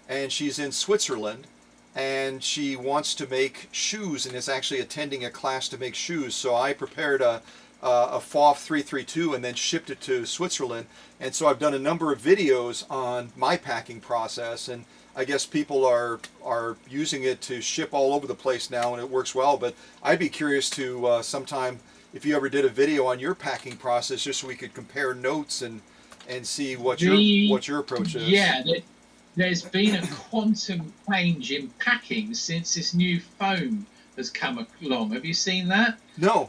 and she's in Switzerland, and she wants to make shoes and is actually attending a class to make shoes. So I prepared a Hove 332 and then shipped it to Switzerland. And so I've done a number of videos on my packing process, and I guess people are using it to ship all over the place now, and it works well. But I'd be curious to sometime if you ever did a video on your packing process, just so we could compare notes and see what your approach is. Yeah, there's been a quantum change in packing since this new foam has come along. Have you seen that? No.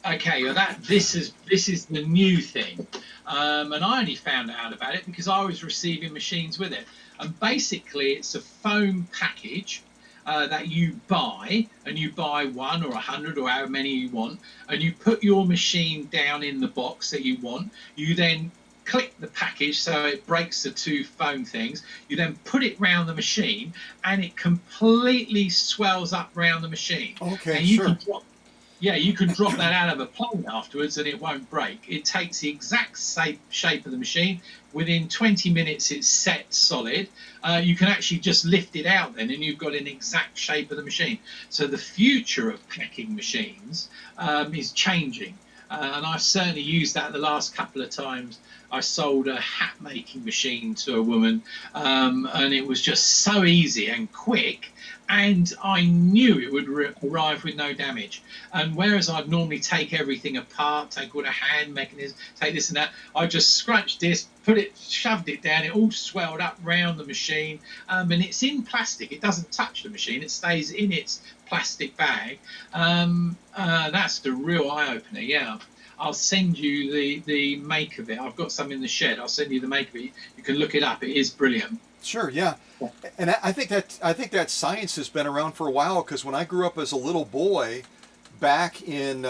Okay, well this is the new thing, and I only found out about it because I was receiving machines with it. And basically, it's a foam package that you buy, and you buy 1 or 100 or however many you want, and you put your machine down in the box that you want. You then click the package so it breaks the two foam things. You then put it round the machine, and it completely swells up round the machine. Okay, and you sure. you can drop that out of a plane afterwards and it won't break. It takes the exact same shape of the machine. Within 20 minutes, it's set solid. You can actually just lift it out then, and you've got an exact shape of the machine. So the future of packing machines is changing. And I've certainly used that the last couple of times. I sold a hat making machine to a woman, and it was just so easy and quick, and I knew it would arrive with no damage. And whereas I'd normally take everything apart, take all the hand mechanisms, take this and that, I just scrunched this, shoved it down, it all swelled up round the machine, and it's in plastic. It doesn't touch the machine, it stays in its plastic bag. That's the real eye-opener. I'll send you the make of it. I've got some in the shed. I'll send you the make of it. You can look it up. It is brilliant. Sure, yeah. And I think that science has been around for a while, because when I grew up as a little boy back in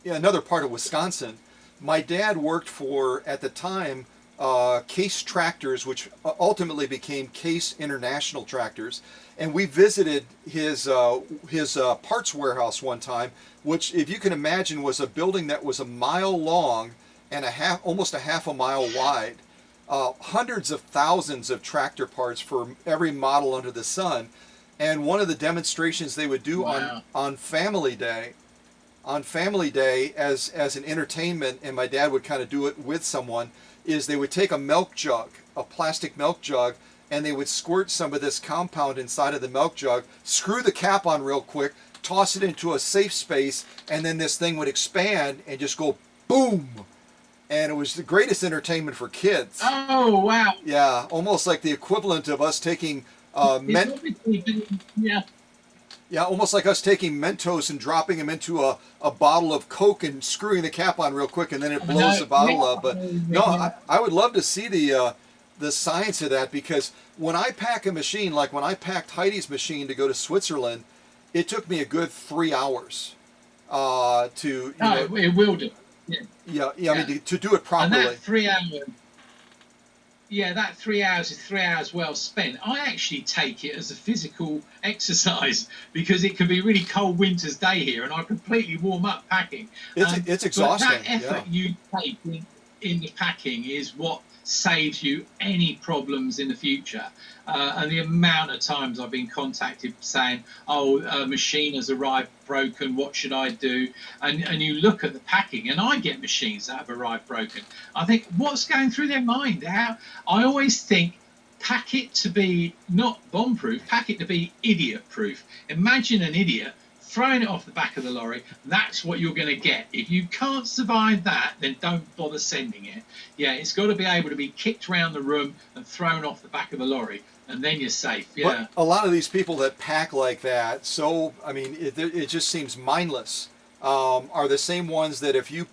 another part of Wisconsin, my dad worked for, at the time, Case Tractors, which ultimately became Case International Tractors. And we visited his parts warehouse one time, which, if you can imagine, was a building that was a mile long and almost a half a mile wide. Hundreds of thousands of tractor parts for every model under the sun. And one of the demonstrations they would do on Family Day, as an entertainment, and my dad would kind of do it with someone, is they would take a milk jug, a plastic milk jug, and they would squirt some of this compound inside of the milk jug, screw the cap on real quick, toss it into a safe space, and then this thing would expand and just go boom. and it was the greatest entertainment for kids. Oh, wow. Yeah, almost like the equivalent of us taking Yeah. yeah, almost like us taking Mentos and dropping them into a bottle of Coke and screwing the cap on real quick, and then it blows the bottle up. But no, I would love to see the science of that, because when I pack a machine, like when I packed Heidi's machine to go to Switzerland, it took me a good 3 hours to it will do. Yeah. I mean, to do it properly. And that 3 hours. Yeah, that 3 hours is 3 hours well spent. I actually take it as a physical exercise, because it can be a really cold winter's day here, and I completely warm up packing. It's exhausting. But that effort you take in the packing is what saves you any problems in the future. And the amount of times I've been contacted saying, "Oh, a machine has arrived broken. What should I do?" And you look at the packing, and I get machines that have arrived broken. I think, what's going through their mind? I always think, pack it to be not bomb-proof, pack it to be idiot-proof. Imagine an idiot throwing it off the back of the lorry. That's what you're going to get. If you can't survive that, then don't bother sending it. Yeah, it's got to be able to be kicked around the room and thrown off the back of the lorry, and then you're safe. Yeah. But a lot of these people that pack like that, so I mean, it just seems mindless. Are the same ones that if you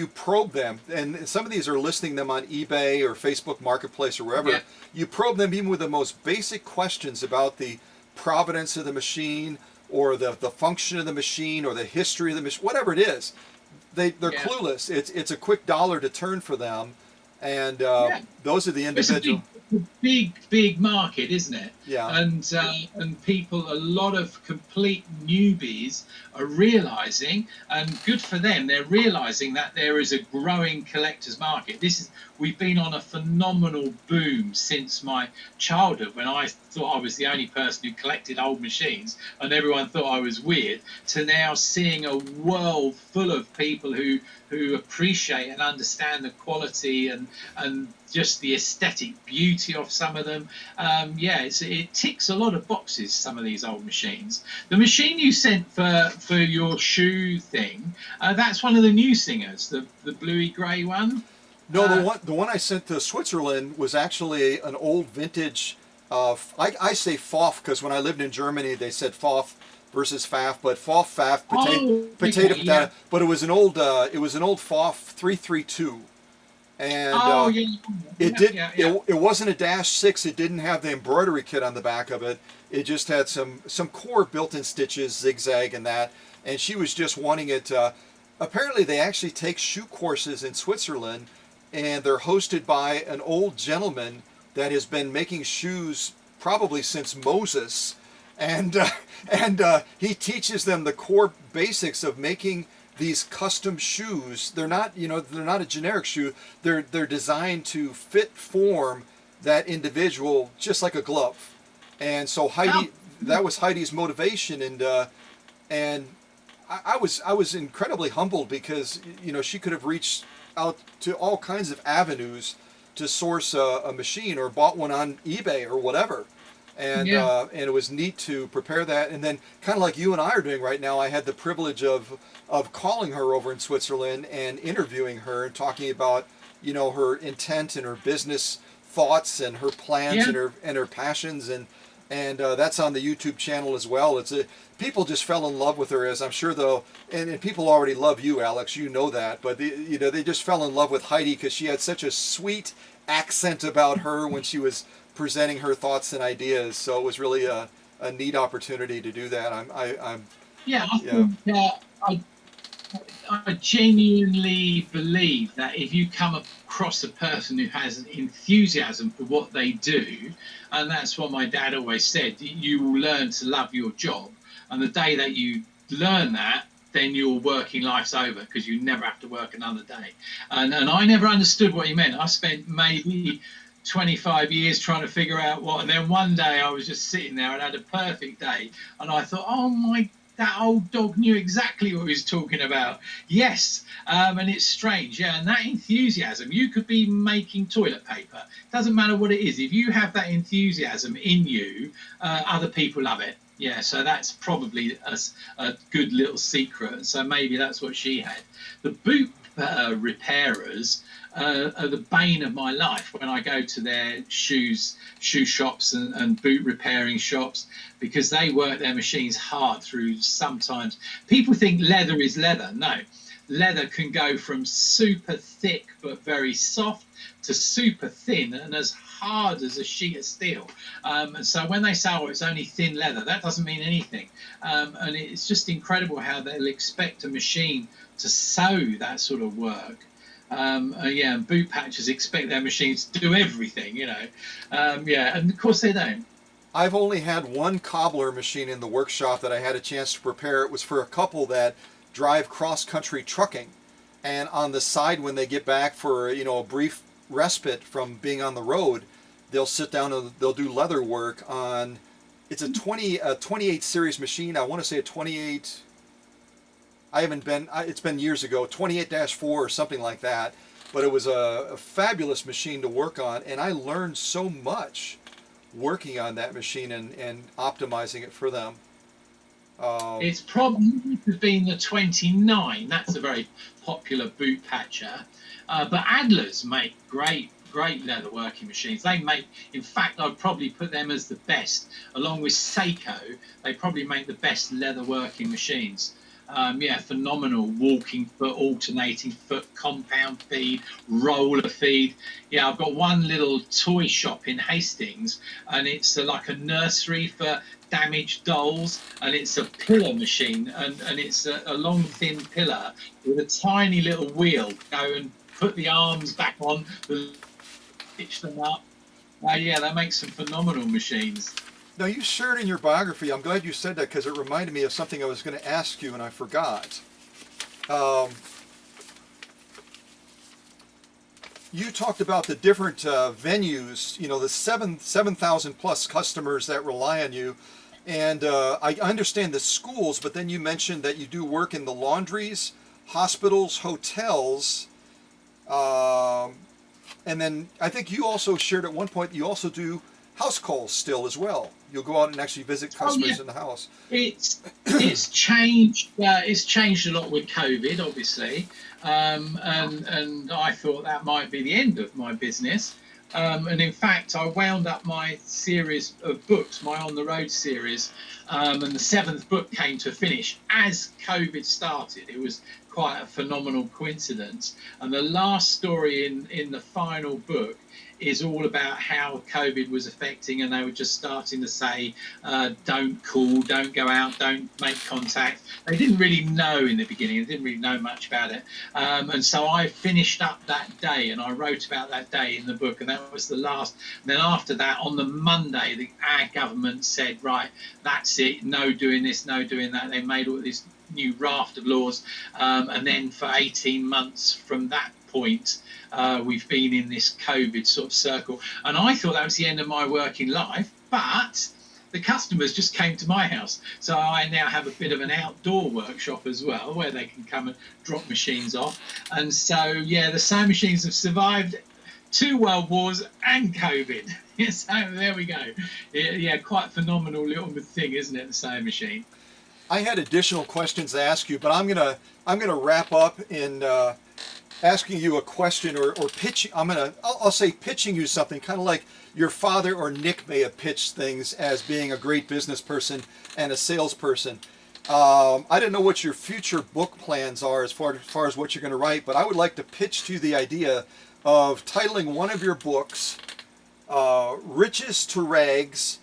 probe them, and some of these are listing them on eBay or Facebook Marketplace or wherever, you probe them even with the most basic questions about the provenance of the machine, or the function of the machine, or the history of the machine, whatever it is, they're clueless. It's a quick dollar to turn for them, and those are the individual. It's a big market, isn't it? Yeah. And people, a lot of complete newbies are realizing, and good for them, they're realizing that there is a growing collector's market. We've been on a phenomenal boom since my childhood, when I thought I was the only person who collected old machines and everyone thought I was weird, to now seeing a world full of people who appreciate and understand the quality and just the aesthetic beauty of some of them. It ticks a lot of boxes, some of these old machines. The machine you sent for your shoe thing, that's one of the new singers, the bluey grey one. No, the one I sent to Switzerland was actually an old vintage. I say Pfaff because when I lived in Germany they said Pfaff versus Pfaff, but Pfaff, potato. Yeah. But it was an old Pfaff 332, and it wasn't a -6. It didn't have the embroidery kit on the back of it. It just had some core built-in stitches, zigzag, and that. And she was just wanting it. Apparently, they actually take shoe courses in Switzerland, and they're hosted by an old gentleman that has been making shoes probably since Moses, and he teaches them the core basics of making these custom shoes. They're not a generic shoe. They're designed to fit form that individual just like a glove. And so that was Heidi's motivation, and I was incredibly humbled, because she could have reached out to all kinds of avenues to source a machine, or bought one on eBay or whatever, and it was neat to prepare that. And then, kind of like you and I are doing right now, I had the privilege of calling her over in Switzerland and interviewing her and talking about her intent and her business thoughts and her plans and her passions, and that's on the YouTube channel as well. People just fell in love with her, as I'm sure though, and people already love you, Alex. You know that, but they just fell in love with Heidi because she had such a sweet accent about her when she was presenting her thoughts and ideas. So it was really a neat opportunity to do that. I genuinely believe that if you come across a person who has an enthusiasm for what they do, and that's what my dad always said, you will learn to love your job. And the day that you learn that, then your working life's over, because you never have to work another day. And I never understood what he meant. I spent maybe 25 years trying to figure out what, and then one day I was just sitting there and had a perfect day, and I thought, that old dog knew exactly what he was talking about. Yes, and it's strange, and that enthusiasm, you could be making toilet paper. Doesn't matter what it is. If you have that enthusiasm in you, other people love it. Yeah, so that's probably a good little secret. So maybe that's what she had. The boot repairers, are the bane of my life when I go to their shoe shops and boot repairing shops, because they work their machines hard through. Sometimes people think leather is leather. No, leather can go from super thick but very soft to super thin and as hard as a sheet of steel. And so when they say, oh, it's only thin leather, that doesn't mean anything. And it's just incredible how they'll expect a machine to sew that sort of work. Yeah, and boot patchers expect their machines to do everything, you know. Yeah, and of course they don't. I've only had one cobbler machine in the workshop that I had a chance to prepare. It was for a couple that drive cross-country trucking, and on the side when they get back for, you know, a brief respite from being on the road, they'll sit down and they'll do leather work on, it's a 28 series machine. I want to say a 28, I haven't been, it's been years ago, 28-4 or something like that, but it was a fabulous machine to work on, and I learned so much working on that machine and optimizing it for them. It's probably been the 29. That's a very popular boot patcher. But Adler's make great leather working machines. They make, in fact, I'd probably put them as the best. Along with Seiko, they probably make the best leather working machines. Yeah, phenomenal walking foot, alternating foot, compound feed, roller feed. Yeah, I've got one little toy shop in Hastings, and it's like a nursery for damaged dolls, and it's a pillar machine, and it's a long thin pillar with a tiny little wheel. Go and put the arms back on, stitch them up. Yeah, they make some phenomenal machines. Now, you shared in your biography, I'm glad you said that because it reminded me of something I was going to ask you and I forgot. You talked about the different venues, you know, the 7,000 plus customers that rely on you. And I understand the schools, but then you mentioned that you do work in the laundries, hospitals, hotels. And then I think you also shared at one point, you also do house calls still as well. You'll go out and actually visit customers in the house. It's changed. It's changed a lot with COVID, obviously, and I thought that might be the end of my business. And in fact, I wound up my series of books, my On the Road series, and the 7th book came to a finish as COVID started. It was quite a phenomenal coincidence. And the last story in the final book is all about how COVID was affecting, and they were just starting to say, don't call, don't go out, don't make contact. They didn't really know in the beginning, they didn't really know much about it. And so I finished up that day, and I wrote about that day in the book, and that was the last. And then after that, on the Monday, our government said, right, that's it, no doing this, no doing that. They made all this new raft of laws, and then for 18 months from that point, we've been in this COVID sort of circle, and I thought that was the end of my working life, but the customers just came to my house, so I now have a bit of an outdoor workshop as well where they can come and drop machines off. And so yeah, the sewing machines have survived 2 world wars and COVID. So there we go. Yeah, quite phenomenal little thing, isn't it, the sewing machine? I had additional questions to ask you, but I'm gonna wrap up in asking you a question or pitching. I'll say pitching you something, kind of like your father or Nick may have pitched things as being a great business person and a salesperson. I don't know what your future book plans are as far as what you're going to write, but I would like to pitch to you the idea of titling one of your books Riches to Rags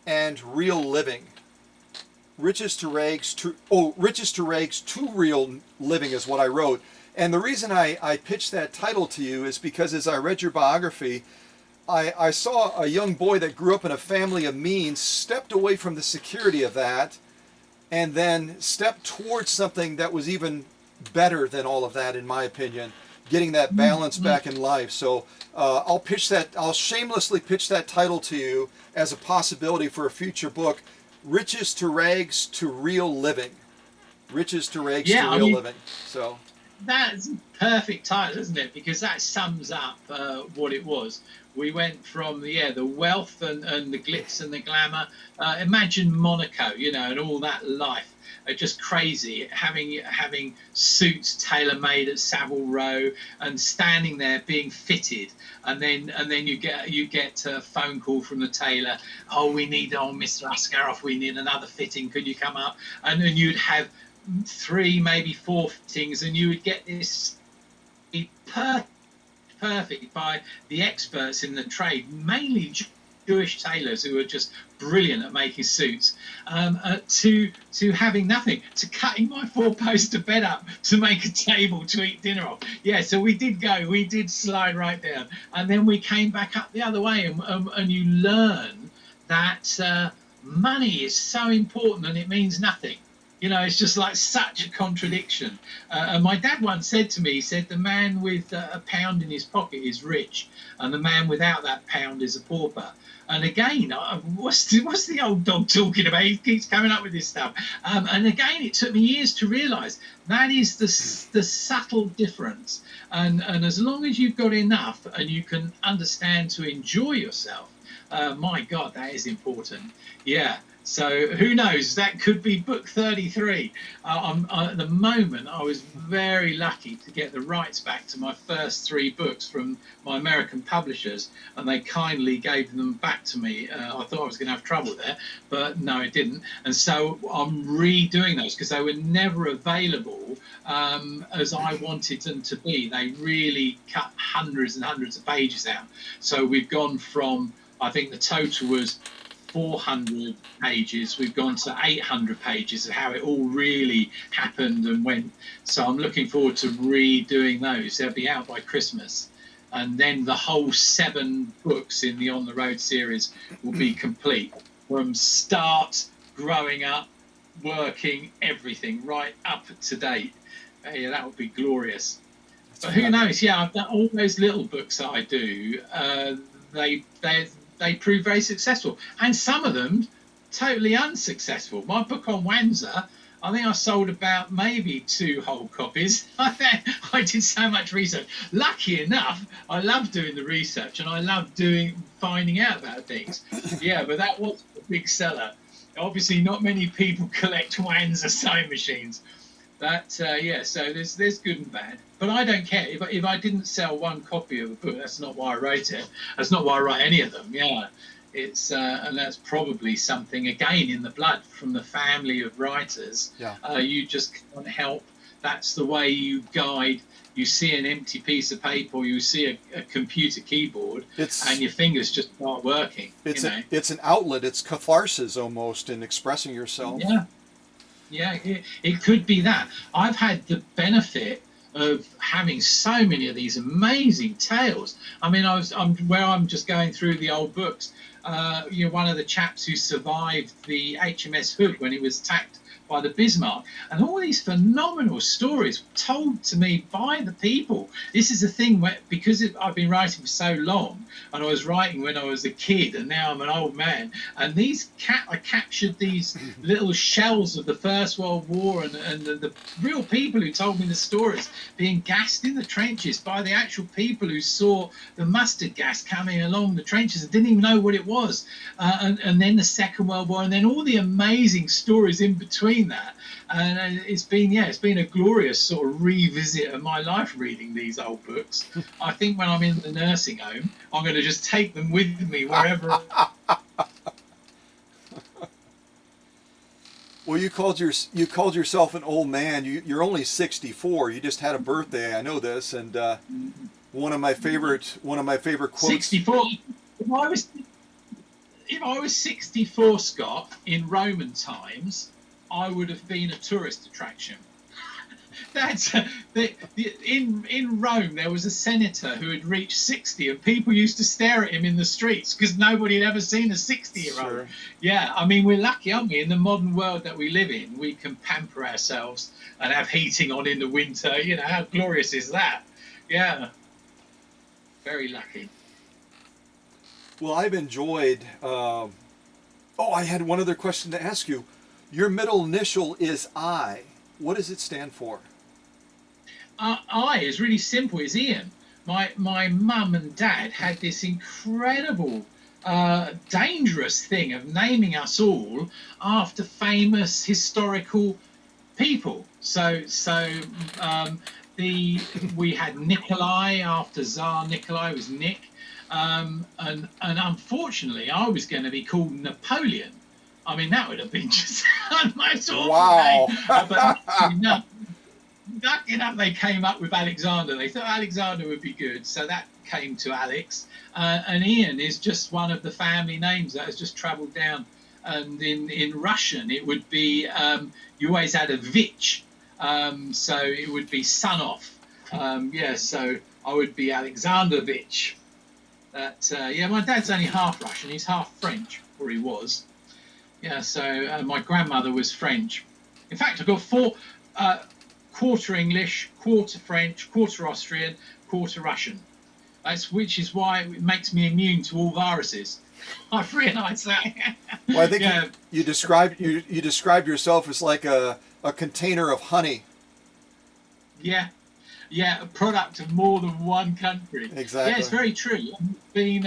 and Real Living. Riches to Rags to Real Living is what I wrote. And the reason I pitched that title to you is because as I read your biography, I saw a young boy that grew up in a family of means, stepped away from the security of that, and then stepped towards something that was even better than all of that, in my opinion, getting that balance back in life. So I'll shamelessly pitch that title to you as a possibility for a future book, Riches to Rags to Real Living. Riches to Rags to Real Living. So That's perfect title, isn't it? Because that sums up what it was. We went from the wealth and the glitz and the glamour. Imagine Monaco, and all that life. Just crazy, having suits tailor made at Savile Row and standing there being fitted, and then you get a phone call from the tailor. Oh, Mr. Askaroff, we need another fitting. Could you come up? And then you'd have three, maybe four fittings, and you would get this perfect by the experts in the trade, mainly Jewish tailors who are just brilliant at making suits, to having nothing, to cutting my four-poster bed up to make a table to eat dinner off. Yeah, so we did slide right down, and then we came back up the other way, and you learn that money is so important and it means nothing. It's just like such a contradiction. And my dad once said to me, he said, the man with a pound in his pocket is rich, and the man without that pound is a pauper. And again, what's the old dog talking about? He keeps coming up with this stuff. And again, it took me years to realise that is the subtle difference. And as long as you've got enough and you can understand to enjoy yourself, my God, that is important. Yeah. So who knows? That could be book 33. At the moment, I was very lucky to get the rights back to my first three books from my American publishers, and they kindly gave them back to me. I thought I was going to have trouble there, but no, it didn't. And so I'm redoing those because they were never available as I wanted them to be. They really cut hundreds and hundreds of pages out. So we've gone from, I think the total was 400 pages, we've gone to 800 pages of how it all really happened and went. So I'm looking forward to redoing those. They'll be out by Christmas, and then the whole 7 books in the On the Road series will be complete, from start, growing up, working, everything right up to date. Yeah, that would be glorious. But who knows? Yeah, I've done all those little books that I do. They prove very successful, and some of them totally unsuccessful. My book on Wanza, I think I sold about maybe 2 whole copies. I did so much research. Lucky enough, I love doing the research and I love finding out about things. Yeah, but that was a big seller. Obviously, not many people collect Wanza sewing machines. But yeah, so there's good and bad. But I don't care if I didn't sell 1 copy of a book. That's not why I wrote it. That's not why I write any of them. Yeah, it's and that's probably something again in the blood from the family of writers. Yeah. You just can't help. That's the way you guide. You see an empty piece of paper, or you see a computer keyboard, and your fingers just start working. It's an outlet. It's catharsis almost in expressing yourself. Yeah. Yeah, it could be that. I've had the benefit of having so many of these amazing tales. I mean, I'm just going through the old books. One of the chaps who survived the HMS Hood when it was attacked by the Bismarck, and all these phenomenal stories told to me by the people. This is the thing where, because I've been writing for so long, and I was writing when I was a kid, and now I'm an old man, and I captured these little shells of the First World War, and the real people who told me the stories, being gassed in the trenches by the actual people who saw the mustard gas coming along the trenches and didn't even know what it was, and then the Second World War, and then all the amazing stories in between that. And it's been a glorious sort of revisit of my life reading these old books. I think when I'm in the nursing home, I'm going to just take them with me wherever. Well, you called yourself an old man. You're only 64. You just had a birthday. I know this, and one of my favorite quotes. 64. If I was 64, Scott, in Roman times, I would have been a tourist attraction. That's in Rome. There was a senator who had reached 60, and people used to stare at him in the streets because nobody had ever seen a 60-year-old. Sure. Yeah, I mean, we're lucky, aren't we? In the modern world that we live in, we can pamper ourselves and have heating on in the winter. How glorious is that? Yeah, very lucky. Well, I've enjoyed. I had one other question to ask you. Your middle initial is I. What does it stand for? is really simple. It's Ian. My mum and dad had this incredible, dangerous thing of naming us all after famous historical people. We had Nikolai after Tsar Nikolai was Nick, and unfortunately I was going to be called Napoleon. I mean, that would have been just a most awful Wow. name. But no, lucky enough, they came up with Alexander. They thought Alexander would be good, so that came to Alex. And Ian is just one of the family names that has just travelled down. And in Russian, it would be, you always had a Vich, so it would be son of. So I would be Alexandrovich. My dad's only half Russian. He's half French, or he was. Yeah, so my grandmother was French. In fact, I've got four, quarter English, quarter French, quarter Austrian, quarter Russian. Which is why it makes me immune to all viruses. I've realised that. Well, I think you describe yourself as like a container of honey. Yeah, a product of more than one country. Exactly. Yeah, it's very true. Been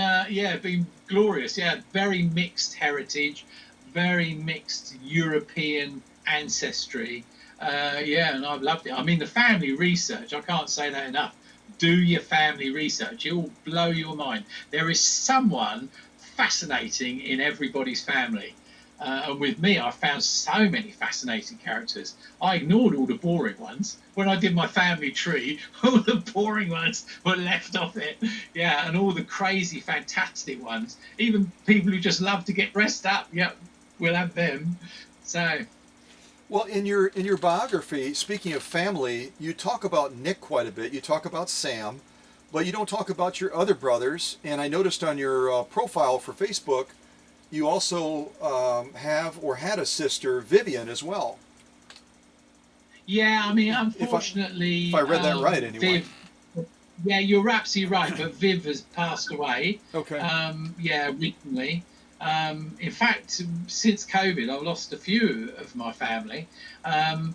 glorious. Yeah, very mixed heritage, very mixed European ancestry. And I've loved it. I mean, the family research, I can't say that enough. Do your family research. It will blow your mind. There is someone fascinating in everybody's family. And with me, I found so many fascinating characters. I ignored all the boring ones. When I did my family tree, all the boring ones were left off it. Yeah, and all the crazy, fantastic ones. Even people who just love to get dressed up, we'll have them. So... Well, in your biography, speaking of family, you talk about Nick quite a bit. You talk about Sam, but you don't talk about your other brothers. And I noticed on your profile for Facebook, you also have or had a sister, Vivian, as well. Yeah, I mean, unfortunately... If I read that right, anyway. Viv, yeah, you're absolutely right, but Viv has passed away. Okay. Recently. In fact, since COVID, I've lost a few of my family. I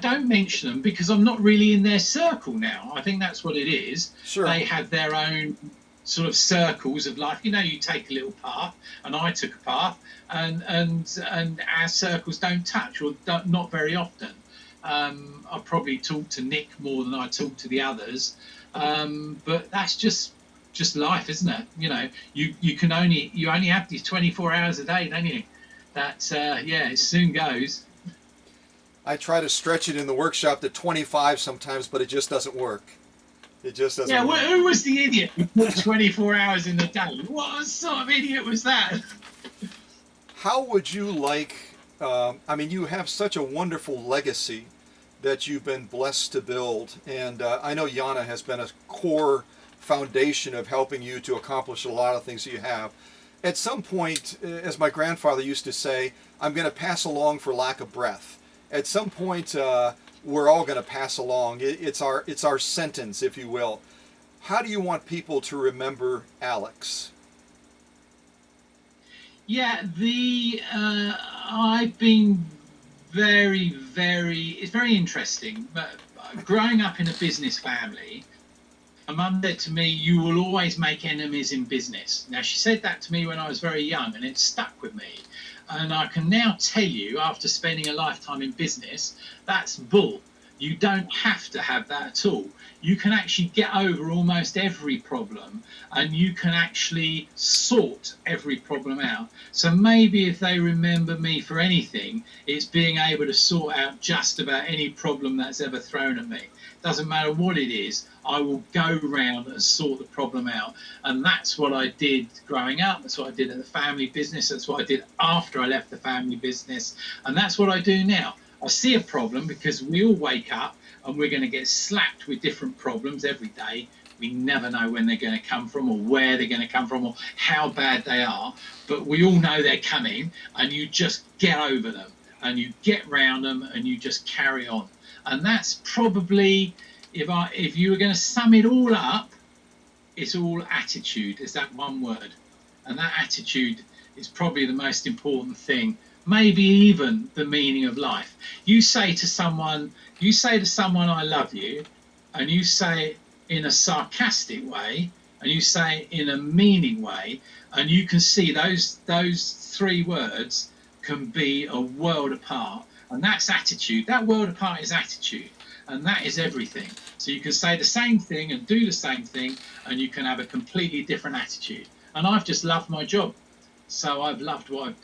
don't mention them because I'm not really in their circle now. I think that's what it is. Sure. They have their own sort of circles of life. You take a little path, and I took a path, and our circles don't touch, or not very often. I probably talk to Nick more than I talk to the others, but that's just life, isn't it? You only have these 24 hours a day, don't you? It soon goes. I try to stretch it in the workshop to 25 sometimes, but it just doesn't work. It just doesn't work. Well, who was the idiot who put 24 hours in the day? What sort of idiot was that? How would you like, you have such a wonderful legacy that you've been blessed to build, and I know Yana has been a core foundation of helping you to accomplish a lot of things that you have. At some point, as my grandfather used to say, I'm going to pass along for lack of breath. At some point, we're all going to pass along. It's our sentence, if you will. How do you want people to remember Alex? Yeah, I've been it's very interesting. But growing up in a business family, my mum said to me, you will always make enemies in business. Now, she said that to me when I was very young, and it stuck with me. And I can now tell you, after spending a lifetime in business, that's bull. You don't have to have that at all. You can actually get over almost every problem, and you can actually sort every problem out. So maybe if they remember me for anything, it's being able to sort out just about any problem that's ever thrown at me. Doesn't matter what it is, I will go round and sort the problem out. And that's what I did growing up. That's what I did at the family business. That's what I did after I left the family business. And that's what I do now. I see a problem because we all wake up and we're going to get slapped with different problems every day. We never know when they're going to come from, or where they're going to come from, or how bad they are. But we all know they're coming, and you just get over them, and you get round them, and you just carry on. And that's probably, if you were going to sum it all up, it's all attitude. It's that one word. And that attitude is probably the most important thing maybe even the meaning of life. You say to someone, I love you, and you say it in a sarcastic way, and you say it in a meaning way, and you can see those three words can be a world apart. And that's attitude. That world apart is attitude, and that is everything. So you can say the same thing and do the same thing, and you can have a completely different attitude. And I've just loved my job. So I've loved what I've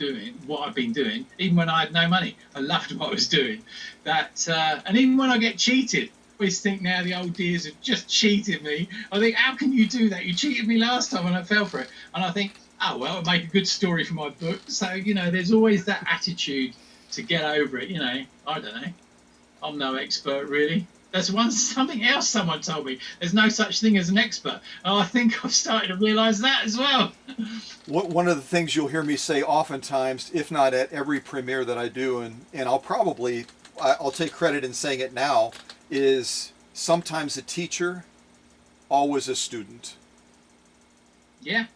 been doing, even when I had no money. I loved what I was doing. And even when I get cheated, I always think now the old dears have just cheated me. I think, how can you do that? You cheated me last time and I fell for it. And I think, oh, well, it'll make a good story for my book. So, there's always that attitude to get over it. I don't know. I'm no expert, really. That's something else someone told me. There's no such thing as an expert. And I think I've started to realise that as well. One of the things you'll hear me say oftentimes, if not at every premiere that I do, and I'll take credit in saying it now, is sometimes a teacher, always a student. Yeah,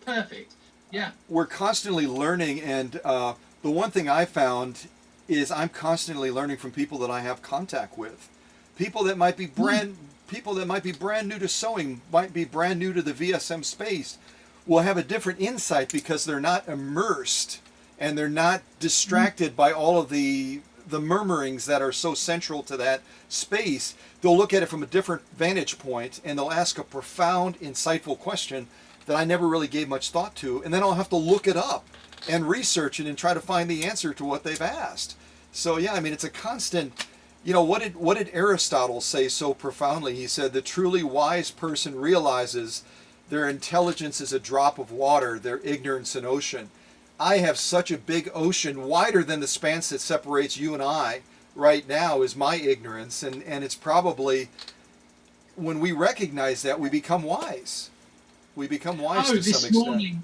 perfect. Yeah. We're constantly learning, and the one thing I found is I'm constantly learning from people that I have contact with. People that might be brand new to sewing, might be brand new to the VSM space, will have a different insight because they're not immersed and they're not distracted by all of the murmurings that are so central to that space. They'll look at it from a different vantage point and they'll ask a profound, insightful question that I never really gave much thought to, and then I'll have to look it up and research it and try to find the answer to what they've asked. So yeah, I mean, it's a constant. What did Aristotle say so profoundly? He said the truly wise person realizes their intelligence is a drop of water, their ignorance an ocean. I have such a big ocean, wider than the span that separates you and I right now, is my ignorance, and it's probably when we recognize that we become wise. We become wise to some extent.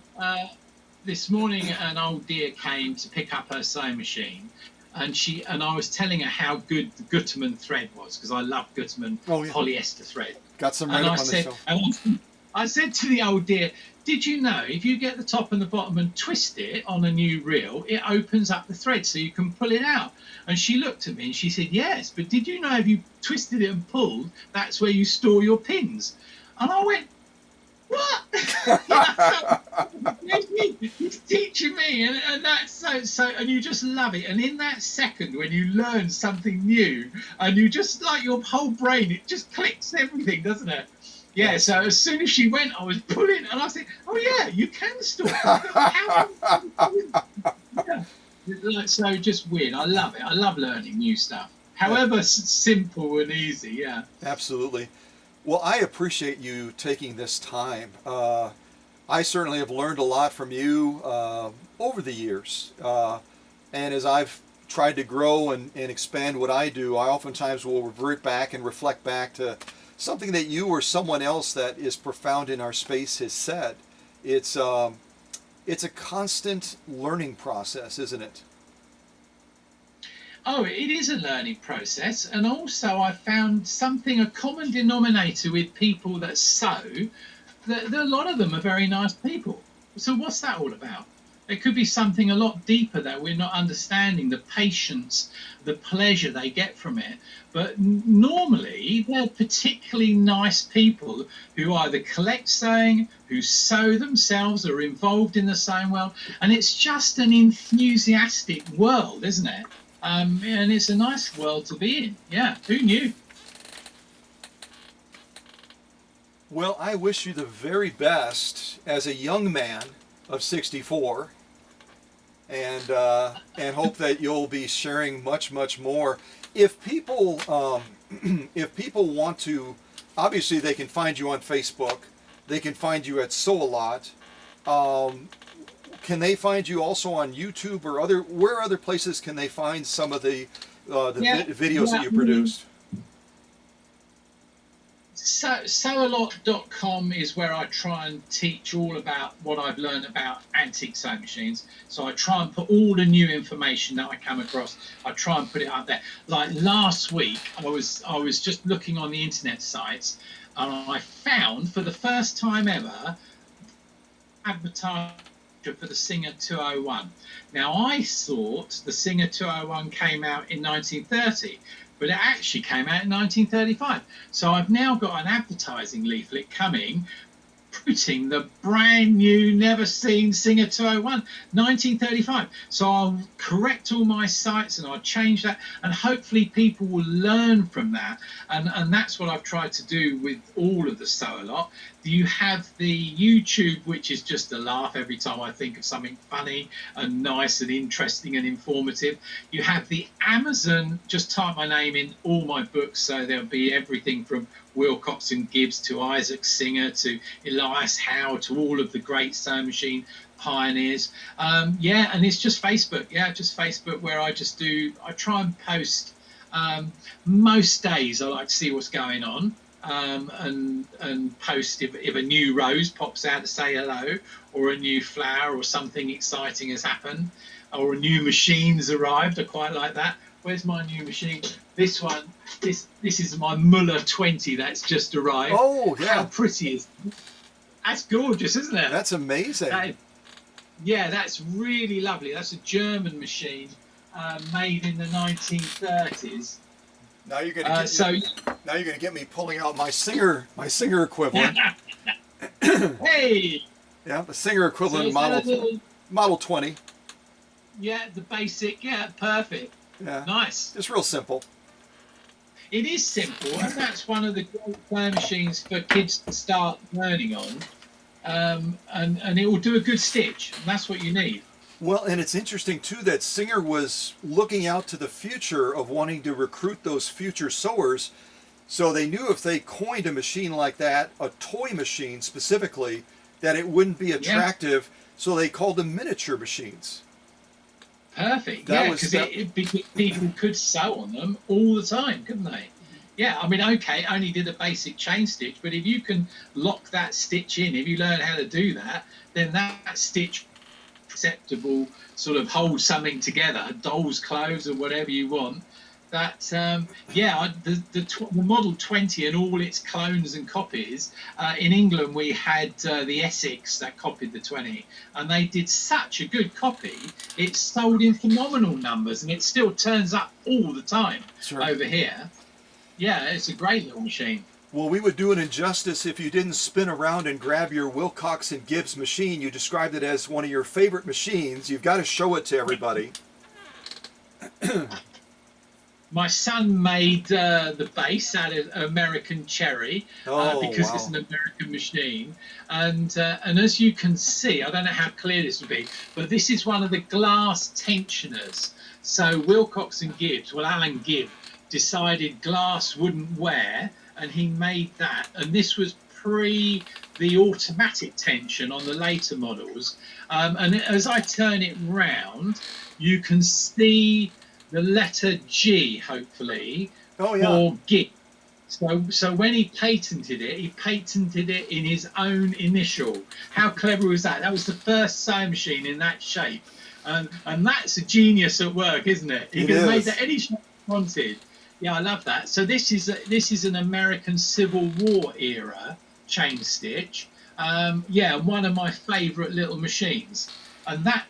This morning an old dear came to pick up her sewing machine, and I was telling her how good the Gutermann thread was, because I love Gutermann polyester thread. Got some right up on the shelf. And I said to the old dear, did you know if you get the top and the bottom and twist it on a new reel, it opens up the thread so you can pull it out? And she looked at me and she said, yes, but did you know if you twisted it and pulled, that's where you store your pins? And I went, what? He's teaching me, and that's so, and you just love it. And in that second, when you learn something new, and you just like your whole brain, it just clicks everything, doesn't it? Yeah. So as soon as she went, I was pulling, and I said, "Oh yeah, you can store." Yeah. So just weird. I love it. I love learning new stuff, however simple and easy. Yeah. Absolutely. Well, I appreciate you taking this time. I certainly have learned a lot from you over the years. And as I've tried to grow and expand what I do, I oftentimes will revert back and reflect back to something that you or someone else that is profound in our space has said. It's a constant learning process, isn't it? Oh, it is a learning process. And also I found a common denominator with people that sew, that a lot of them are very nice people. So what's that all about? It could be something a lot deeper that we're not understanding, the patience, the pleasure they get from it. But normally they're particularly nice people who either collect sewing, who sew themselves, are involved in the sewing world. And it's just an enthusiastic world, isn't it? And it's a nice world to be in. Yeah, who knew? Well, I wish you the very best as a young man of 64, and hope that you'll be sharing much more. If people want to, obviously they can find you on Facebook. They can find you at Sew a Lot. Can they find you also on YouTube or where other places can they find some of the videos that you produced? Sewalot.com is where I try and teach all about what I've learned about antique sewing machines. So I try and put all the new information that I come across, I try and put it up there. Like last week, I was just looking on the internet sites, and I found for the first time ever advertised manufacturer for the Singer 201. Now, I thought the Singer 201 came out in 1930, but it actually came out in 1935. So I've now got an advertising leaflet coming putting the brand new, never seen Singer 201, 1935. So I'll correct all my sites and I'll change that, and hopefully people will learn from that. And that's what I've tried to do with all of the Sew A Lot. You have the YouTube, which is just a laugh every time I think of something funny and nice and interesting and informative. You have the Amazon, just type my name in all my books, so there'll be everything from Wilcox and Gibbs to Isaac Singer to Elias Howe to all of the great sewing machine pioneers. Yeah, and it's just Facebook. Yeah, just Facebook, where I try and post most days. I like to see what's going on. And post if a new rose pops out to say hello, or a new flower, or something exciting has happened, or a new machine's arrived. I quite like that. Where's my new machine? This one. This is my Muller 20 that's just arrived. Oh, yeah. How pretty is that? That's gorgeous, isn't it? That's amazing. Yeah, that's really lovely. That's a German machine made in the 1930s. Now you're gonna get me pulling out my Singer equivalent. Hey. Yeah, the Singer equivalent so model 20. Yeah, the basic. Yeah, perfect. Yeah, nice. It's real simple. It is simple, and that's one of the great play machines for kids to start learning on. And it will do a good stitch, and that's what you need. Well, and it's interesting, too, that Singer was looking out to the future of wanting to recruit those future sewers. So they knew if they coined a machine like that, a toy machine specifically, that it wouldn't be attractive. Yeah. So they called them miniature machines. Perfect. Because people could sew on them all the time, couldn't they? Yeah, I mean, okay, only did a basic chain stitch, but if you can lock that stitch in, if you learn how to do that, then that stitch acceptable, sort of hold something together, doll's clothes or whatever you want. That the Model 20 and all its clones and copies. In England, we had the Essex that copied the 20, and they did such a good copy. It sold in phenomenal numbers, and it still turns up all the time over here. Yeah, it's a great little machine. Well, we would do an injustice if you didn't spin around and grab your Wilcox and Gibbs machine. You described it as one of your favorite machines. You've got to show it to everybody. My son made the base out of American cherry because it's an American machine. And as you can see, I don't know how clear this will be, but this is one of the glass tensioners. So Wilcox and Gibbs, Alan Gibb, decided glass wouldn't wear, and he made that. And this was pre the automatic tension on the later models. And as I turn it round, you can see the letter G, hopefully, for Gibb. So when he patented it in his own initial. How clever was that? That was the first sewing machine in that shape. And that's a genius at work, isn't it? He could have made that any shape he wanted. Yeah, I love that. So this is an American Civil War era chain stitch. One of my favourite little machines. And that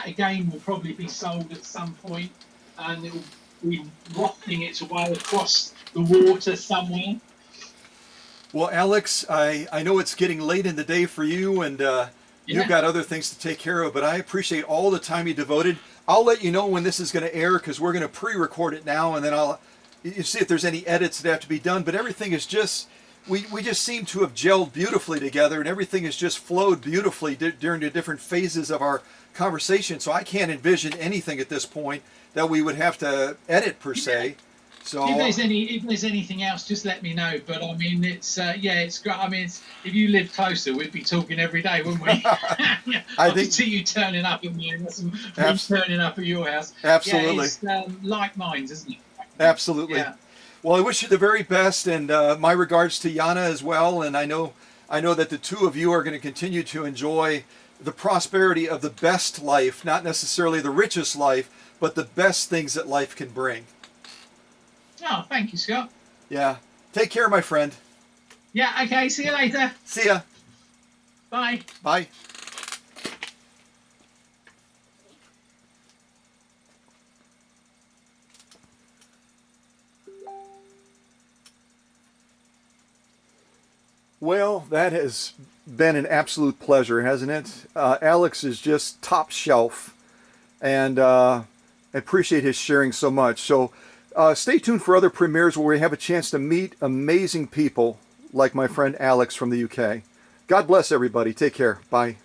again will probably be sold at some point, and it will be wafting its way across the water somewhere. Well, Alex, I know it's getting late in the day for you, and you've got other things to take care of, but I appreciate all the time you devoted. I'll let you know when this is going to air, because we're going to pre-record it now, and then you see if there's any edits that have to be done. But everything is just, we just seem to have gelled beautifully together, and everything has just flowed beautifully during the different phases of our conversation. So I can't envision anything at this point that we would have to edit per se. So if there's anything else, just let me know. But I mean, it's great. I mean, if you lived closer, we'd be talking every day, wouldn't we? I think see you turning up at mine, me turning up at your house. Absolutely, it's like minds, isn't it? Absolutely. Yeah. Well, I wish you the very best, and my regards to Yana as well. And I know that the two of you are going to continue to enjoy the prosperity of the best life, not necessarily the richest life, but the best things that life can bring. Oh, thank you, Scott. Yeah. Take care, my friend. Yeah, okay. See you later. See ya. Bye. Bye. Well, that has been an absolute pleasure, hasn't it? Alex is just top shelf, and I appreciate his sharing so much. So stay tuned for other premieres where we have a chance to meet amazing people like my friend Alex from the UK. God bless everybody. Take care. Bye.